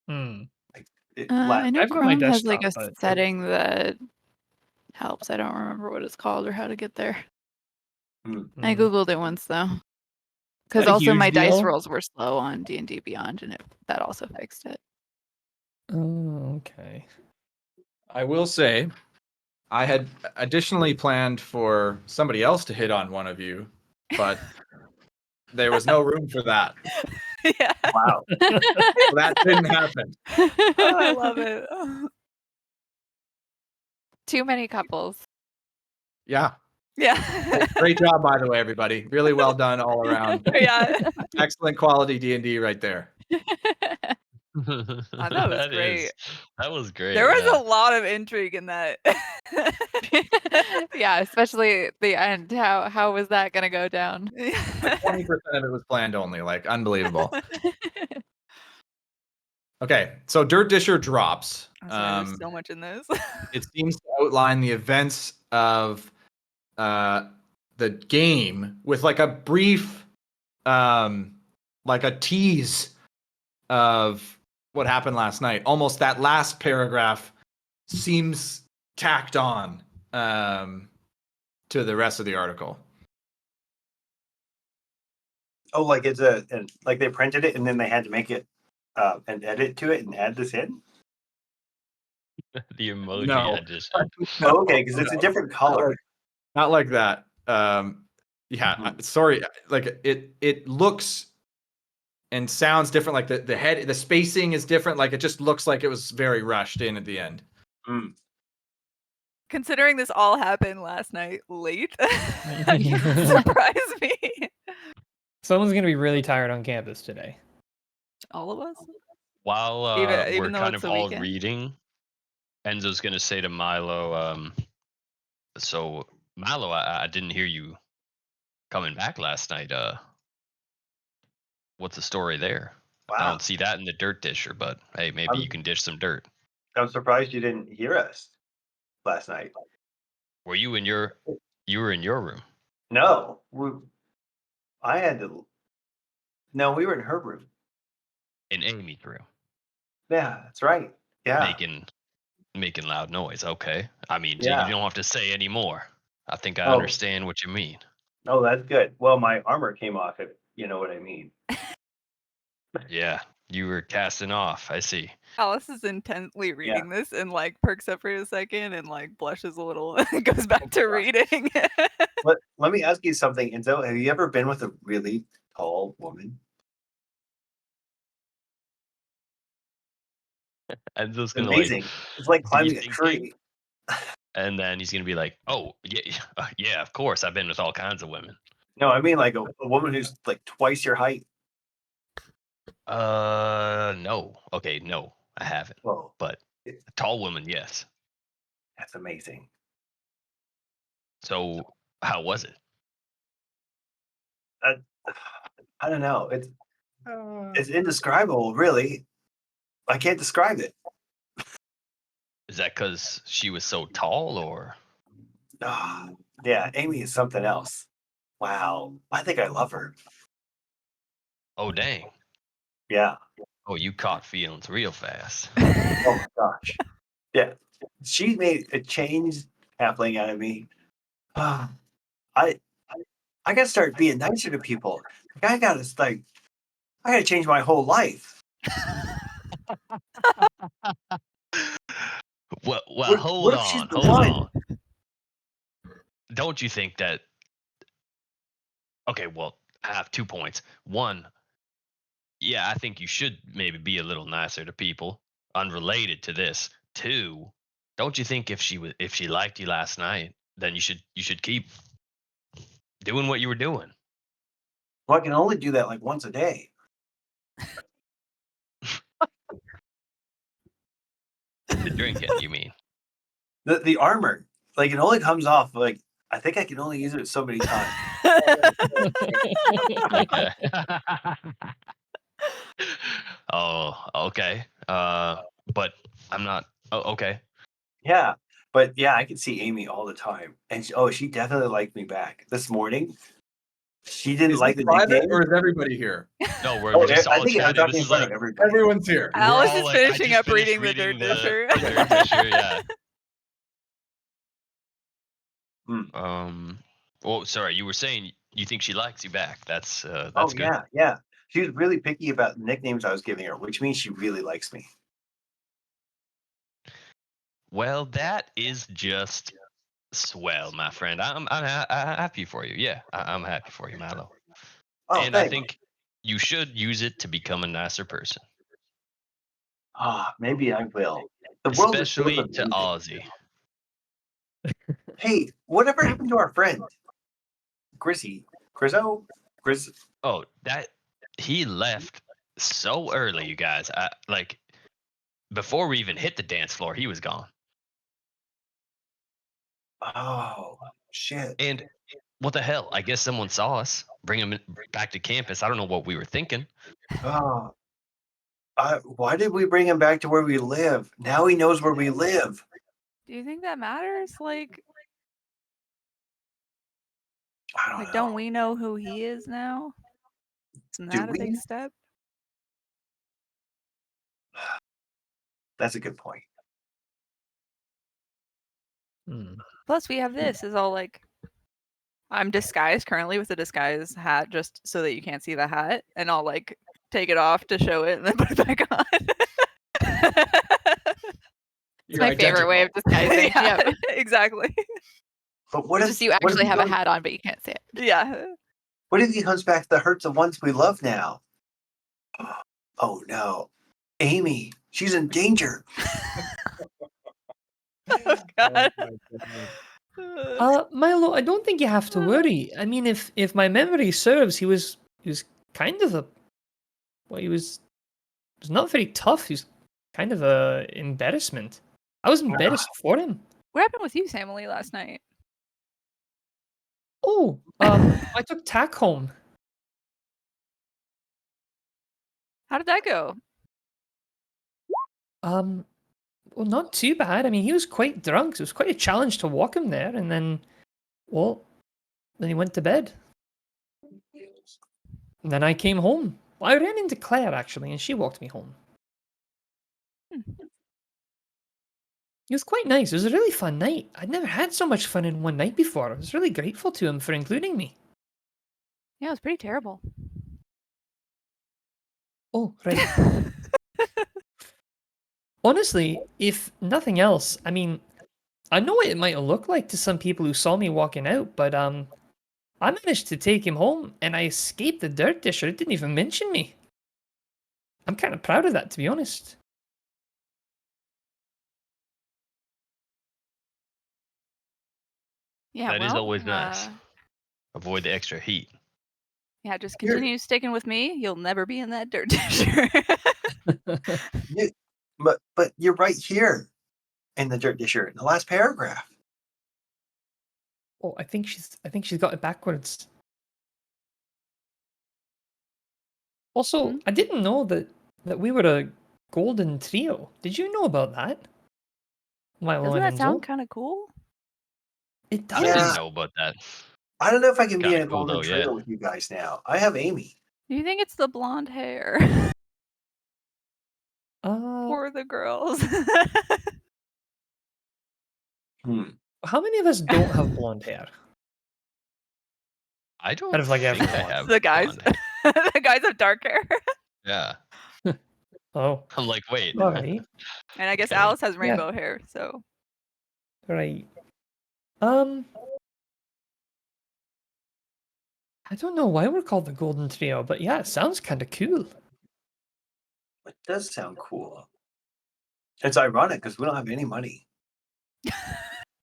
[SPEAKER 5] Hmm.
[SPEAKER 6] I know
[SPEAKER 5] I've got my
[SPEAKER 6] Chrome has like a
[SPEAKER 5] desktop, but-
[SPEAKER 6] setting that helps. I don't remember what it's called or how to get there. I googled it once though, because
[SPEAKER 5] Not a
[SPEAKER 6] also
[SPEAKER 5] huge
[SPEAKER 6] my dice
[SPEAKER 5] deal.
[SPEAKER 6] rolls were slow on D&D Beyond, and that also fixed it.
[SPEAKER 5] Oh, okay.
[SPEAKER 1] I will say, I had additionally planned for somebody else to hit on one of you, but there was no room for that.
[SPEAKER 3] Yeah.
[SPEAKER 4] Wow.
[SPEAKER 1] So that didn't happen.
[SPEAKER 3] Oh, I love it.
[SPEAKER 6] Too many couples.
[SPEAKER 1] Yeah.
[SPEAKER 3] Yeah.
[SPEAKER 1] Great job, by the way, everybody. Really well done all around.
[SPEAKER 3] Yeah.
[SPEAKER 1] Excellent quality D&D right there.
[SPEAKER 3] That was great.
[SPEAKER 2] That was great.
[SPEAKER 3] There was
[SPEAKER 2] yeah.
[SPEAKER 3] a lot of intrigue in that.
[SPEAKER 6] Yeah, especially the end. How was that gonna go down?
[SPEAKER 1] 20% of it was planned only. Like, unbelievable. Okay, so Dirt Disher drops.
[SPEAKER 3] I'm sorry, there's so much in this.
[SPEAKER 1] It seems to outline the events of the game with like a brief like a tease of what happened last night. Almost that last paragraph seems tacked on to the rest of the article.
[SPEAKER 4] Oh, like it's like they printed it and then they had to make it an edit to it and add this in.
[SPEAKER 2] The emoji
[SPEAKER 1] No.
[SPEAKER 2] edition.
[SPEAKER 4] Oh, okay, because it's a different color.
[SPEAKER 1] Not like that. Sorry. Like it looks and sounds different. Like the spacing is different. Like it just looks like it was very rushed in at the end.
[SPEAKER 3] Considering this all happened last night late, you surprise me.
[SPEAKER 5] Someone's gonna be really tired on campus today.
[SPEAKER 3] All of us?
[SPEAKER 2] While
[SPEAKER 3] Even
[SPEAKER 2] we're
[SPEAKER 3] though
[SPEAKER 2] kind
[SPEAKER 3] it's
[SPEAKER 2] of
[SPEAKER 3] the
[SPEAKER 2] all
[SPEAKER 3] weekend?
[SPEAKER 2] reading, Enzo's gonna say to Milo, so Milo, I didn't hear you coming back last night. What's the story there? I
[SPEAKER 4] Wow,
[SPEAKER 2] don't see that in the dirt disher, but hey, maybe you can dish some dirt.
[SPEAKER 4] I'm surprised you didn't hear us last night.
[SPEAKER 2] Were you in your you were in your room?
[SPEAKER 4] No, I had to. No, we were in her room.
[SPEAKER 2] In Amy's room.
[SPEAKER 4] Yeah, that's right. Yeah,
[SPEAKER 2] Making loud noise. Okay. I mean,
[SPEAKER 4] Yeah.
[SPEAKER 2] you don't have to say any more. I think I
[SPEAKER 4] Oh.
[SPEAKER 2] understand what you mean.
[SPEAKER 4] Oh, that's good. Well, my armor came off. If you know what I mean.
[SPEAKER 2] Yeah, you were casting off. I see.
[SPEAKER 3] Alice is intently reading this and like perks up for a second and like blushes a little and goes back to reading.
[SPEAKER 4] Let me ask you something, Enzo. Have you ever been with a really tall woman?
[SPEAKER 2] Enzo's
[SPEAKER 4] It's
[SPEAKER 2] gonna
[SPEAKER 4] amazing. It's like climbing a
[SPEAKER 2] rethinking.
[SPEAKER 4] tree.
[SPEAKER 2] And then he's gonna be like, "Oh, yeah, of course. I've been with all kinds of women."
[SPEAKER 4] No, I mean like a woman who's like twice your height.
[SPEAKER 2] No. Okay, no, I haven't.
[SPEAKER 4] Whoa,
[SPEAKER 2] But a tall woman, yes.
[SPEAKER 4] that's amazing.
[SPEAKER 2] So how was it?
[SPEAKER 4] I don't know. It's indescribable, really. I can't describe it.
[SPEAKER 2] Is that because she was so tall, or
[SPEAKER 4] Ah, yeah, Amy is something else. Wow, I think I love her.
[SPEAKER 2] oh dang,
[SPEAKER 4] Yeah.
[SPEAKER 2] oh you caught feelings real fast?
[SPEAKER 4] Oh my gosh. Yeah. She made a change happening out of me. Ah, I gotta start being nicer to people. Like, I gotta change my whole life.
[SPEAKER 2] Well,
[SPEAKER 4] What
[SPEAKER 2] hold
[SPEAKER 4] if she's
[SPEAKER 2] on,
[SPEAKER 4] the
[SPEAKER 2] hold
[SPEAKER 4] one?
[SPEAKER 2] on. Don't you think that? Okay, well, have 2 points. One, yeah, I think you should maybe be a little nicer to people, unrelated to this. Two, don't you think if she liked you last night, then you should keep doing what you were doing?
[SPEAKER 4] Well, I can only do that like once a day.
[SPEAKER 2] The drinking, you mean?
[SPEAKER 4] The armor, like it only comes off like I think I can only use it so many times.
[SPEAKER 2] Okay. Oh, okay. But I'm not. Oh, okay.
[SPEAKER 4] Yeah, but yeah, I can see Amy all the time, and she definitely liked me back this morning. She didn't
[SPEAKER 1] Is
[SPEAKER 4] like
[SPEAKER 1] this
[SPEAKER 4] the
[SPEAKER 1] private
[SPEAKER 4] nickname.
[SPEAKER 1] or is everybody here?
[SPEAKER 2] No, we're
[SPEAKER 4] Oh,
[SPEAKER 2] just
[SPEAKER 4] I
[SPEAKER 2] all
[SPEAKER 4] think I'm
[SPEAKER 2] chatting.
[SPEAKER 4] talking
[SPEAKER 2] This
[SPEAKER 4] in
[SPEAKER 2] is
[SPEAKER 4] front
[SPEAKER 2] like
[SPEAKER 4] of everybody.
[SPEAKER 1] Everyone's here.
[SPEAKER 2] we're
[SPEAKER 3] Alice
[SPEAKER 2] all
[SPEAKER 3] is
[SPEAKER 2] like, I
[SPEAKER 3] finishing
[SPEAKER 2] just
[SPEAKER 3] up
[SPEAKER 2] finished
[SPEAKER 3] reading the Dirt Disher.
[SPEAKER 2] the Dirt Disher, yeah.
[SPEAKER 4] Hmm.
[SPEAKER 2] Well, sorry, you were saying you think she likes you back. That's
[SPEAKER 4] Oh
[SPEAKER 2] good.
[SPEAKER 4] yeah, yeah. She was really picky about the nicknames I was giving her, which means she really likes me.
[SPEAKER 2] Well, that is just swell, my friend. I'm happy for you. Yeah, I'm happy for you, Milo.
[SPEAKER 4] Oh,
[SPEAKER 2] And I
[SPEAKER 4] thanks.
[SPEAKER 2] think you should use it to become a nicer person,
[SPEAKER 4] Maybe I will. The world is full
[SPEAKER 2] especially
[SPEAKER 4] of
[SPEAKER 2] to
[SPEAKER 4] mean things.
[SPEAKER 2] Ozzy.
[SPEAKER 4] Hey, whatever happened to our friend Grizzy? Grizzo? Grizz?
[SPEAKER 2] Oh, that he left so early, you guys. Like before we even hit the dance floor, he was gone.
[SPEAKER 4] Oh shit!
[SPEAKER 2] And what the hell? I guess someone saw us bring him back to campus. I don't know what we were thinking.
[SPEAKER 4] Oh, why did we bring him back to where we live? Now he knows where we live.
[SPEAKER 3] Do you think that matters? Like
[SPEAKER 4] I don't know.
[SPEAKER 3] don't we know who he is now? Isn't
[SPEAKER 4] Do
[SPEAKER 3] that a
[SPEAKER 4] we?
[SPEAKER 3] big step?
[SPEAKER 4] That's a good point.
[SPEAKER 3] Plus, we have this. Is all like, I'm disguised currently with a disguise hat, just so that you can't see the hat, and I'll like take it off to show it, and then put it back on.
[SPEAKER 6] It's my favorite way of disguising.
[SPEAKER 3] Yeah,
[SPEAKER 6] Yep.
[SPEAKER 3] exactly.
[SPEAKER 4] But what
[SPEAKER 6] It's
[SPEAKER 4] if
[SPEAKER 6] just you
[SPEAKER 4] what if
[SPEAKER 6] actually
[SPEAKER 4] he
[SPEAKER 6] have a
[SPEAKER 4] goes-
[SPEAKER 6] hat on, but you can't see it.
[SPEAKER 3] Yeah.
[SPEAKER 4] What if he comes back to the hurts of ones we love now? Oh no, Amy, she's in danger.
[SPEAKER 3] Oh God.
[SPEAKER 5] Milo, I don't think you have to worry. I mean, if my memory serves, he was kind of a, well, he was not very tough. He was kind of a embarrassment. I was embarrassed for him.
[SPEAKER 3] What happened with you, Samily, last night?
[SPEAKER 5] Oh, I took tack home.
[SPEAKER 3] How did that go?
[SPEAKER 5] Well, not too bad. I mean, he was quite drunk. So it was quite a challenge to walk him there, and then, well, then he went to bed. And then I came home. Well, I ran into Claire actually, and she walked me home. It was quite nice. It was a really fun night. I'd never had so much fun in one night before. I was really grateful to him for including me.
[SPEAKER 3] Yeah, it was pretty terrible.
[SPEAKER 5] Oh, right. Honestly, if nothing else, I mean, I know what it might look like to some people who saw me walking out, but I managed to take him home and I escaped the dirt disher. It didn't even mention me. I'm kind of proud of that, to be honest.
[SPEAKER 3] Yeah,
[SPEAKER 2] That is always nice.
[SPEAKER 3] uh,
[SPEAKER 2] Avoid the extra heat.
[SPEAKER 3] Yeah, just continue sticking with me. You'll never be in that dirt disher.
[SPEAKER 4] But you're right here in the dirt disher in the last paragraph.
[SPEAKER 5] Oh, I think she's got it backwards. Also, I didn't know that we were a golden trio. Did you know about that? Milo
[SPEAKER 3] Doesn't
[SPEAKER 5] and
[SPEAKER 3] that sound
[SPEAKER 5] Enzo?
[SPEAKER 3] kind of cool?
[SPEAKER 5] It
[SPEAKER 2] I
[SPEAKER 5] does.
[SPEAKER 2] didn't know about that.
[SPEAKER 4] I don't know if I can be
[SPEAKER 2] Kinda
[SPEAKER 4] in a
[SPEAKER 2] cool,
[SPEAKER 4] golden
[SPEAKER 2] though,
[SPEAKER 4] trio
[SPEAKER 2] yeah.
[SPEAKER 4] with you guys now. I have Amy.
[SPEAKER 3] Do you think it's the blonde hair or the girls?
[SPEAKER 5] How many of us don't have blonde hair?
[SPEAKER 2] I don't
[SPEAKER 5] Out of, like,
[SPEAKER 2] think I
[SPEAKER 5] everyone.
[SPEAKER 2] have
[SPEAKER 3] The guys.
[SPEAKER 2] blonde hair.
[SPEAKER 3] The guys have dark hair.
[SPEAKER 2] Yeah.
[SPEAKER 5] Oh,
[SPEAKER 2] I'm like, wait.
[SPEAKER 5] all right,
[SPEAKER 3] And I guess
[SPEAKER 2] Okay.
[SPEAKER 3] Alice has
[SPEAKER 5] Yeah.
[SPEAKER 3] rainbow hair, so
[SPEAKER 5] right. I don't know why we're called the Golden Trio, but yeah, it sounds kind of cool.
[SPEAKER 4] It does sound cool. It's ironic because we don't have any money.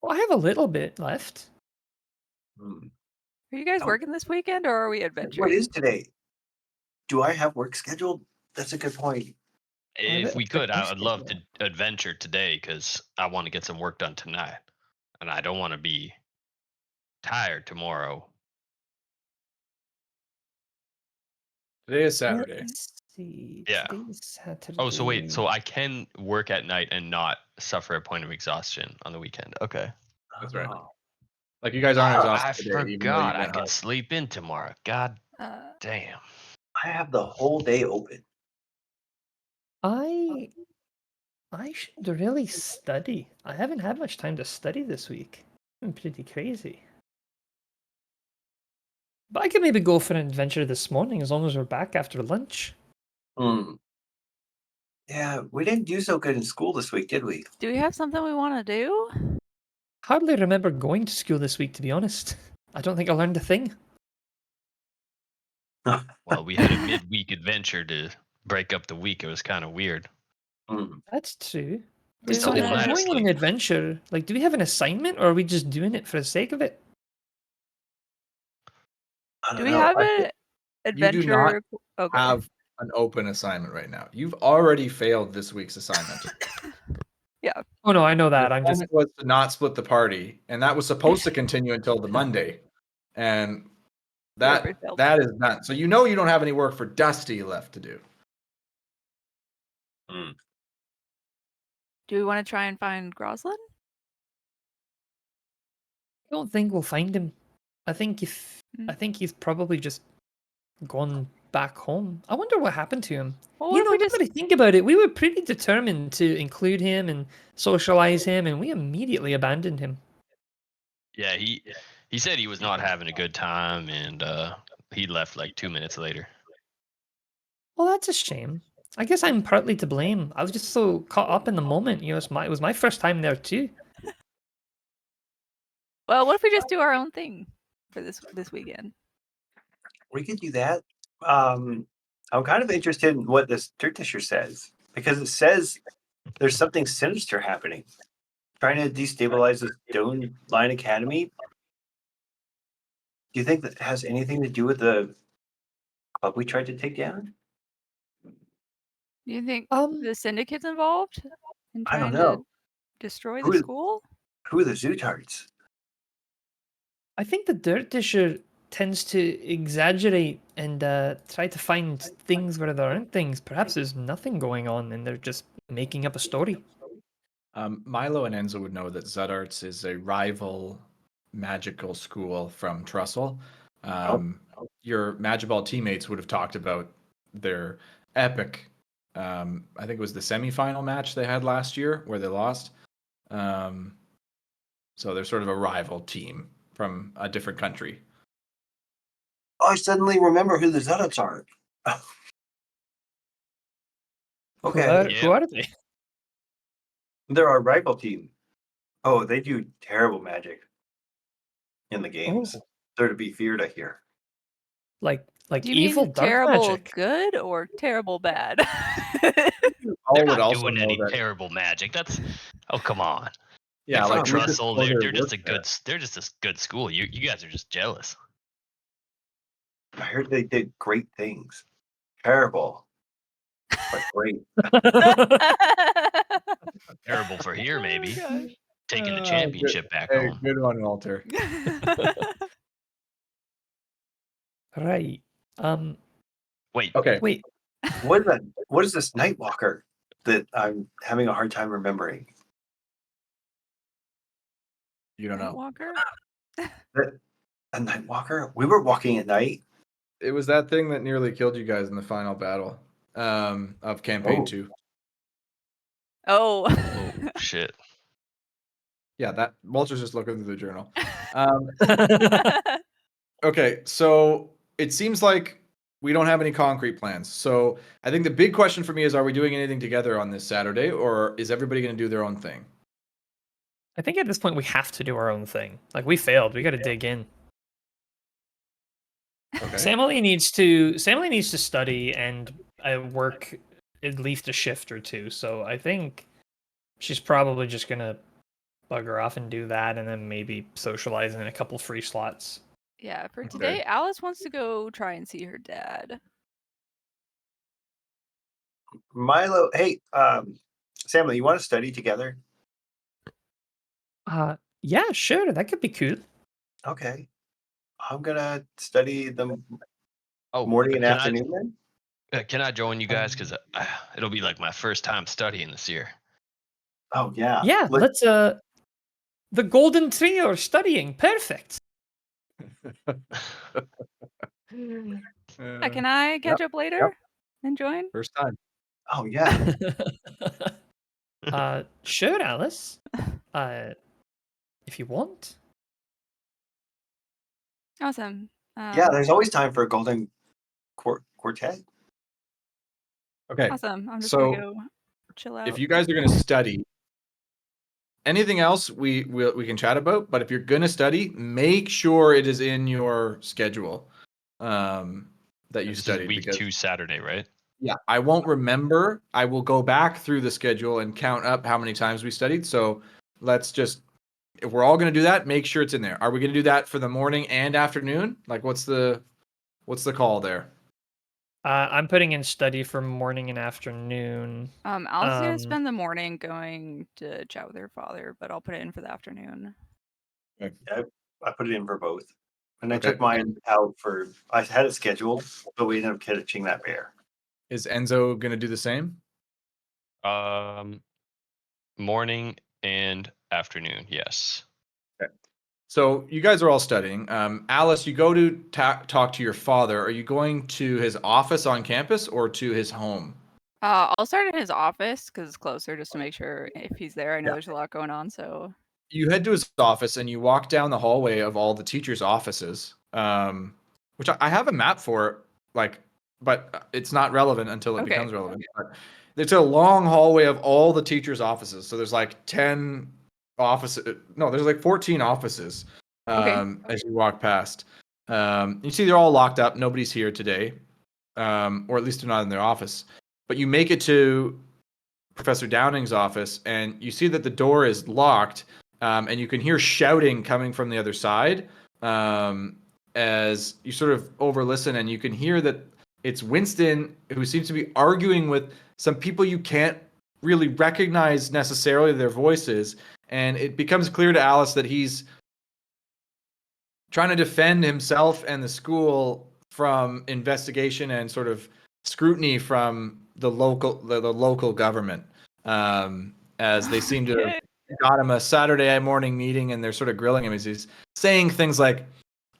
[SPEAKER 5] Well, I have a little bit left.
[SPEAKER 4] Hmm.
[SPEAKER 3] Are you guys
[SPEAKER 4] Oh.
[SPEAKER 3] working this weekend or are we
[SPEAKER 4] What
[SPEAKER 3] adventuring?
[SPEAKER 4] is today? Do I have work scheduled? That's a good point.
[SPEAKER 2] If we could, I would love
[SPEAKER 5] schedule.
[SPEAKER 2] to adventure today because I want to get some work done tonight, and I don't want to be tired tomorrow.
[SPEAKER 1] Today is Saturday.
[SPEAKER 5] Let's see.
[SPEAKER 2] Yeah.
[SPEAKER 5] Today's Saturday.
[SPEAKER 2] Oh, so wait, so I can work at night and not suffer a point of exhaustion on the weekend. Okay.
[SPEAKER 1] That's right.
[SPEAKER 4] Oh.
[SPEAKER 1] Like you guys aren't
[SPEAKER 2] Oh,
[SPEAKER 1] exhausted
[SPEAKER 2] I
[SPEAKER 1] today, even though you
[SPEAKER 2] forgot I
[SPEAKER 1] went
[SPEAKER 2] could
[SPEAKER 1] hard.
[SPEAKER 2] sleep in tomorrow. God
[SPEAKER 3] Uh,
[SPEAKER 2] damn.
[SPEAKER 4] I have the whole day open.
[SPEAKER 5] I should really study. I haven't had much time to study this week. It's been pretty crazy. But I could maybe go for an adventure this morning as long as we're back after lunch.
[SPEAKER 4] Hmm. Yeah, we didn't do so good in school this week, did we?
[SPEAKER 3] do we have something we want to do?
[SPEAKER 5] Hardly remember going to school this week, to be honest. I don't think I learned a thing.
[SPEAKER 2] Well, we had a midweek adventure to break up the week. It was kind of weird.
[SPEAKER 4] Hmm.
[SPEAKER 5] That's true.
[SPEAKER 3] Do we
[SPEAKER 2] Still
[SPEAKER 5] So if
[SPEAKER 2] whole
[SPEAKER 5] we're
[SPEAKER 2] night of
[SPEAKER 5] going on an
[SPEAKER 2] sleep.
[SPEAKER 5] adventure, like, do we have an assignment, or are we just doing it for the sake of it?
[SPEAKER 4] I
[SPEAKER 3] Do
[SPEAKER 4] don't
[SPEAKER 3] we
[SPEAKER 4] know.
[SPEAKER 3] have
[SPEAKER 4] I
[SPEAKER 3] an
[SPEAKER 4] think-
[SPEAKER 1] You do not
[SPEAKER 3] adventure? Okay.
[SPEAKER 1] have an open assignment right now. You've already failed this week's assignment.
[SPEAKER 5] Oh no, I know
[SPEAKER 1] The
[SPEAKER 5] that. I'm just
[SPEAKER 1] assignment was to not split the party, and that was supposed to continue until the Monday, and
[SPEAKER 3] Whoever
[SPEAKER 1] that
[SPEAKER 3] failed.
[SPEAKER 1] that is done. So you know you don't have any work for Dusty left to do.
[SPEAKER 4] Hmm.
[SPEAKER 3] Do we want to try and find Groslin?
[SPEAKER 5] I don't think we'll find him. I think
[SPEAKER 3] Mm.
[SPEAKER 5] I think he's probably just gone back home. I wonder what happened to him.
[SPEAKER 3] Well,
[SPEAKER 5] You
[SPEAKER 3] what if
[SPEAKER 5] know,
[SPEAKER 3] we
[SPEAKER 5] now
[SPEAKER 3] just
[SPEAKER 5] that I think about it, we were pretty determined to include him and socialize him, and we immediately abandoned him.
[SPEAKER 2] Yeah, he said he was not having a good time, and he left like 2 minutes later.
[SPEAKER 5] Well, that's a shame. I guess I'm partly to blame. I was just so caught up in the moment. You know, it was my first time there too.
[SPEAKER 3] Well, what if we just do our own thing for this weekend?
[SPEAKER 4] We could do that. I'm kind of interested in what this dirt disher says because it says there's something sinister happening, trying to destabilize the Stone Line Academy. Do you think that has anything to do with the club we tried to take down?
[SPEAKER 3] Do you think
[SPEAKER 5] Um,
[SPEAKER 3] the syndicate's involved in
[SPEAKER 4] I don't
[SPEAKER 3] trying
[SPEAKER 4] know.
[SPEAKER 3] to destroy
[SPEAKER 4] Who
[SPEAKER 3] the
[SPEAKER 4] is-
[SPEAKER 3] school?
[SPEAKER 4] Who are the Zootards?
[SPEAKER 5] I think the dirt disher tends to exaggerate and try to find things where there aren't things. Perhaps there's nothing going on, and they're just making up a story.
[SPEAKER 1] Milo and Enzo would know that Zudarts is a rival magical school from Trussell. Your Magiball teammates would have talked about their epic, I think it was the semifinal match they had last year where they lost. So they're sort of a rival team from a different country.
[SPEAKER 4] I suddenly remember who the Zootards are. Okay,
[SPEAKER 5] Who are they?
[SPEAKER 4] they're our rival team. Oh, they do terrible magic in the games.
[SPEAKER 5] Oh.
[SPEAKER 4] They're to be feared, I hear.
[SPEAKER 5] Like
[SPEAKER 3] Do you
[SPEAKER 5] evil
[SPEAKER 3] mean
[SPEAKER 5] dark
[SPEAKER 3] terrible
[SPEAKER 5] magic.
[SPEAKER 3] good or terrible bad?
[SPEAKER 1] All
[SPEAKER 2] They're
[SPEAKER 1] would
[SPEAKER 2] not
[SPEAKER 1] also
[SPEAKER 2] doing
[SPEAKER 1] know
[SPEAKER 2] any
[SPEAKER 1] that.
[SPEAKER 2] terrible magic. That's come on.
[SPEAKER 1] Yeah,
[SPEAKER 2] They're
[SPEAKER 1] like
[SPEAKER 2] from
[SPEAKER 1] we just
[SPEAKER 2] Trussell.
[SPEAKER 1] know
[SPEAKER 2] They're
[SPEAKER 1] their
[SPEAKER 2] just a
[SPEAKER 1] work there.
[SPEAKER 2] good. They're just a good school. You guys are just jealous.
[SPEAKER 4] I heard they did great things. Terrible, but great.
[SPEAKER 2] Terrible for here,
[SPEAKER 3] Oh,
[SPEAKER 2] maybe.
[SPEAKER 3] gosh.
[SPEAKER 2] Taking the championship back
[SPEAKER 1] Hey,
[SPEAKER 2] home.
[SPEAKER 1] good one, Walter.
[SPEAKER 5] Right.
[SPEAKER 2] Wait,
[SPEAKER 1] Okay,
[SPEAKER 5] Wait.
[SPEAKER 4] What is that? What is this Nightwalker that I'm having a hard time remembering?
[SPEAKER 1] you don't know.
[SPEAKER 3] Walker?
[SPEAKER 4] A Nightwalker? We were walking at night.
[SPEAKER 1] It was that thing that nearly killed you guys in the final battle of campaign
[SPEAKER 4] Oh.
[SPEAKER 1] 2.
[SPEAKER 3] Oh.
[SPEAKER 2] oh shit.
[SPEAKER 1] Yeah, that Walter's just looking through the journal. Okay, so it seems like we don't have any concrete plans. So I think the big question for me is, are we doing anything together on this Saturday, or is everybody going to do their own thing?
[SPEAKER 5] I think at this point we have to do our own thing. Like we failed. We got to dig in.
[SPEAKER 1] Okay.
[SPEAKER 5] Samily needs to study and work at least a shift or two. So I think she's probably just gonna bugger off and do that, and then maybe socialize in a couple free slots.
[SPEAKER 3] Yeah, for
[SPEAKER 1] Okay.
[SPEAKER 3] today, Alice wants to go try and see her dad.
[SPEAKER 4] Milo, hey, Samuel, you want to study together?
[SPEAKER 5] Yeah, sure, that could be cool.
[SPEAKER 4] Okay. I'm gonna study the
[SPEAKER 2] Oh,
[SPEAKER 4] morning and
[SPEAKER 2] can
[SPEAKER 4] afternoon then.
[SPEAKER 2] can I join you guys? Because it'll be like my first time studying this year.
[SPEAKER 4] Oh yeah.
[SPEAKER 5] Yeah, let's the golden trio are studying. Perfect.
[SPEAKER 3] Can I catch up later and join?
[SPEAKER 1] First time.
[SPEAKER 4] Oh yeah.
[SPEAKER 5] Sure, Alice. If you want.
[SPEAKER 3] Awesome.
[SPEAKER 4] Yeah, there's always time for a golden quartet.
[SPEAKER 1] Okay.
[SPEAKER 3] Awesome. I'm just
[SPEAKER 1] So,
[SPEAKER 3] gonna go chill out.
[SPEAKER 1] If you guys are going to study, anything else we can chat about. But if you're going to study, make sure it is in your schedule that you
[SPEAKER 2] This is
[SPEAKER 1] studied.
[SPEAKER 2] week
[SPEAKER 1] Because
[SPEAKER 2] 2 Saturday, right?
[SPEAKER 1] yeah, I won't remember. I will go back through the schedule and count up how many times we studied. So let's just, if we're all going to do that, make sure it's in there. Are we going to do that for the morning and afternoon? Like, what's the call there?
[SPEAKER 5] I'm putting in study for morning and afternoon.
[SPEAKER 3] Alice is gonna spend the morning going to chat with her father, but I'll put it in for the afternoon.
[SPEAKER 4] Yeah, I put it in for both. And I
[SPEAKER 1] Okay.
[SPEAKER 4] took mine out for, I had it scheduled, but we ended up catching that bear.
[SPEAKER 1] Is Enzo going to do the same?
[SPEAKER 2] Morning and afternoon, yes.
[SPEAKER 1] So you guys are all studying. Alice, you go to talk to your father. Are you going to his office on campus or to his home?
[SPEAKER 3] I'll start in his office because it's closer, just to make sure if he's there. I know
[SPEAKER 1] Yeah.
[SPEAKER 3] there's a lot going on, so.
[SPEAKER 1] You head to his office and you walk down the hallway of all the teachers' offices, which I have a map for, but it's not relevant until it
[SPEAKER 3] Okay.
[SPEAKER 1] becomes relevant. But it's a long hallway of all the teachers' offices. So there's like 10 offices. No, there's like 14 offices as you walk past. You see they're all locked up. Nobody's here today, or at least they're not in their office. But you make it to Professor Downing's office and you see that the door is locked. And you can hear shouting coming from the other side as you sort of over-listen, and you can hear that it's Winston who seems to be arguing with some people you can't really recognize necessarily their voices. And it becomes clear to Alice that he's trying to defend himself and the school from investigation and sort of scrutiny from the local government, as they seem to have got him a Saturday morning meeting and they're sort of grilling him as he's saying things like,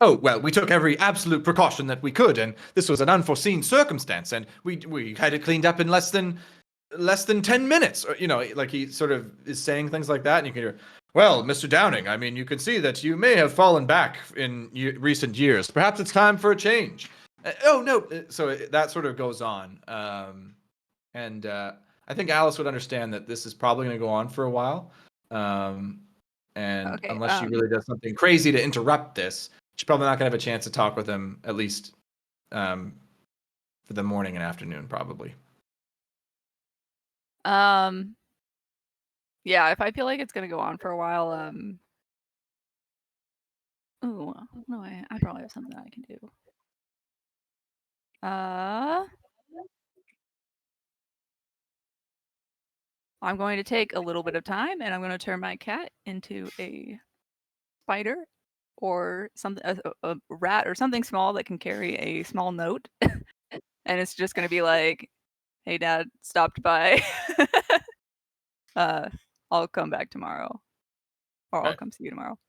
[SPEAKER 1] oh, well, we took every absolute precaution that we could, and this was an unforeseen circumstance, and we had it cleaned up in less than 10 minutes. Or, like he sort of is saying things like that, and you can hear, well, Mr. Downing, I mean, you can see that you may have fallen back in recent years. Perhaps it's time for a change. Oh, no. So that sort of goes on. And I think Alice would understand that this is probably going to go on for a while. And unless she really does something crazy to interrupt this, she's probably not going to have a chance to talk with him, at least for the morning and afternoon, probably.
[SPEAKER 3] Yeah, if I feel like it's gonna go on for a while, ooh, no, I probably have something I can do. I'm going to take a little bit of time, and I'm going to turn my cat into a spider or something, a rat or something small that can carry a small note, and it's just going to be like, "Hey, Dad, stopped by. I'll come back tomorrow, or I'll come see you tomorrow."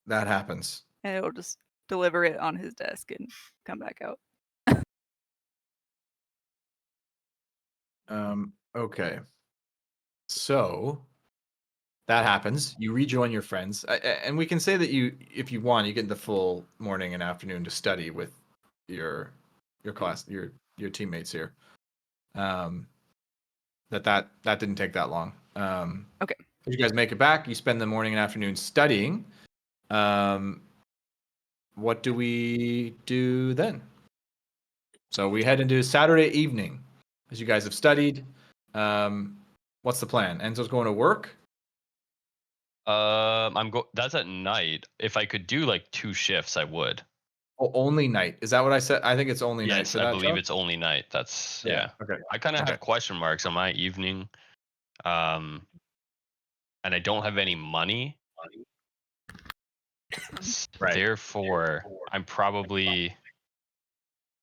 [SPEAKER 1] That happens.
[SPEAKER 3] And it'll just deliver it on his desk and come back out.
[SPEAKER 1] Okay. So that happens. You rejoin your friends, and we can say that if you want, you get the full morning and afternoon to study with your class, your teammates here. That didn't take that long.
[SPEAKER 3] Okay.
[SPEAKER 1] If you guys make it back, you spend the morning and afternoon studying. What what do we do then? So we head into Saturday evening, as you guys have studied. What's the plan? Enzo's going to work.
[SPEAKER 2] That's at night. If I could do like 2 shifts, I would.
[SPEAKER 1] Oh, only night. Is that what I said? I think it's only night
[SPEAKER 2] Yes,
[SPEAKER 1] for
[SPEAKER 2] I
[SPEAKER 1] that
[SPEAKER 2] believe
[SPEAKER 1] job?
[SPEAKER 2] it's only night. That's yeah.
[SPEAKER 1] Okay.
[SPEAKER 2] I kind of
[SPEAKER 1] Okay.
[SPEAKER 2] have question marks on my evening, and I don't have any money.
[SPEAKER 1] Right.
[SPEAKER 2] Therefore, I'm probably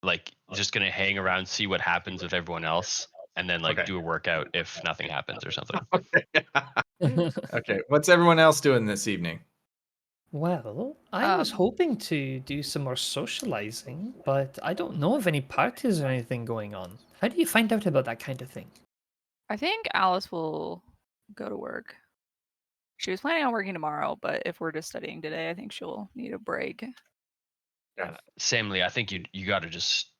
[SPEAKER 2] like just gonna hang around, see what happens with everyone else, and then like
[SPEAKER 1] Okay.
[SPEAKER 2] do a workout if nothing happens or something.
[SPEAKER 1] Okay. What's everyone else doing this evening?
[SPEAKER 5] Well, I was
[SPEAKER 3] Um,
[SPEAKER 5] hoping to do some more socializing, but I don't know of any parties or anything going on. How do you find out about that kind of thing?
[SPEAKER 3] I think Alice will go to work. She was planning on working tomorrow, but if we're just studying today, I think she'll need a break.
[SPEAKER 1] Yeah.
[SPEAKER 2] Samly, I think you got to just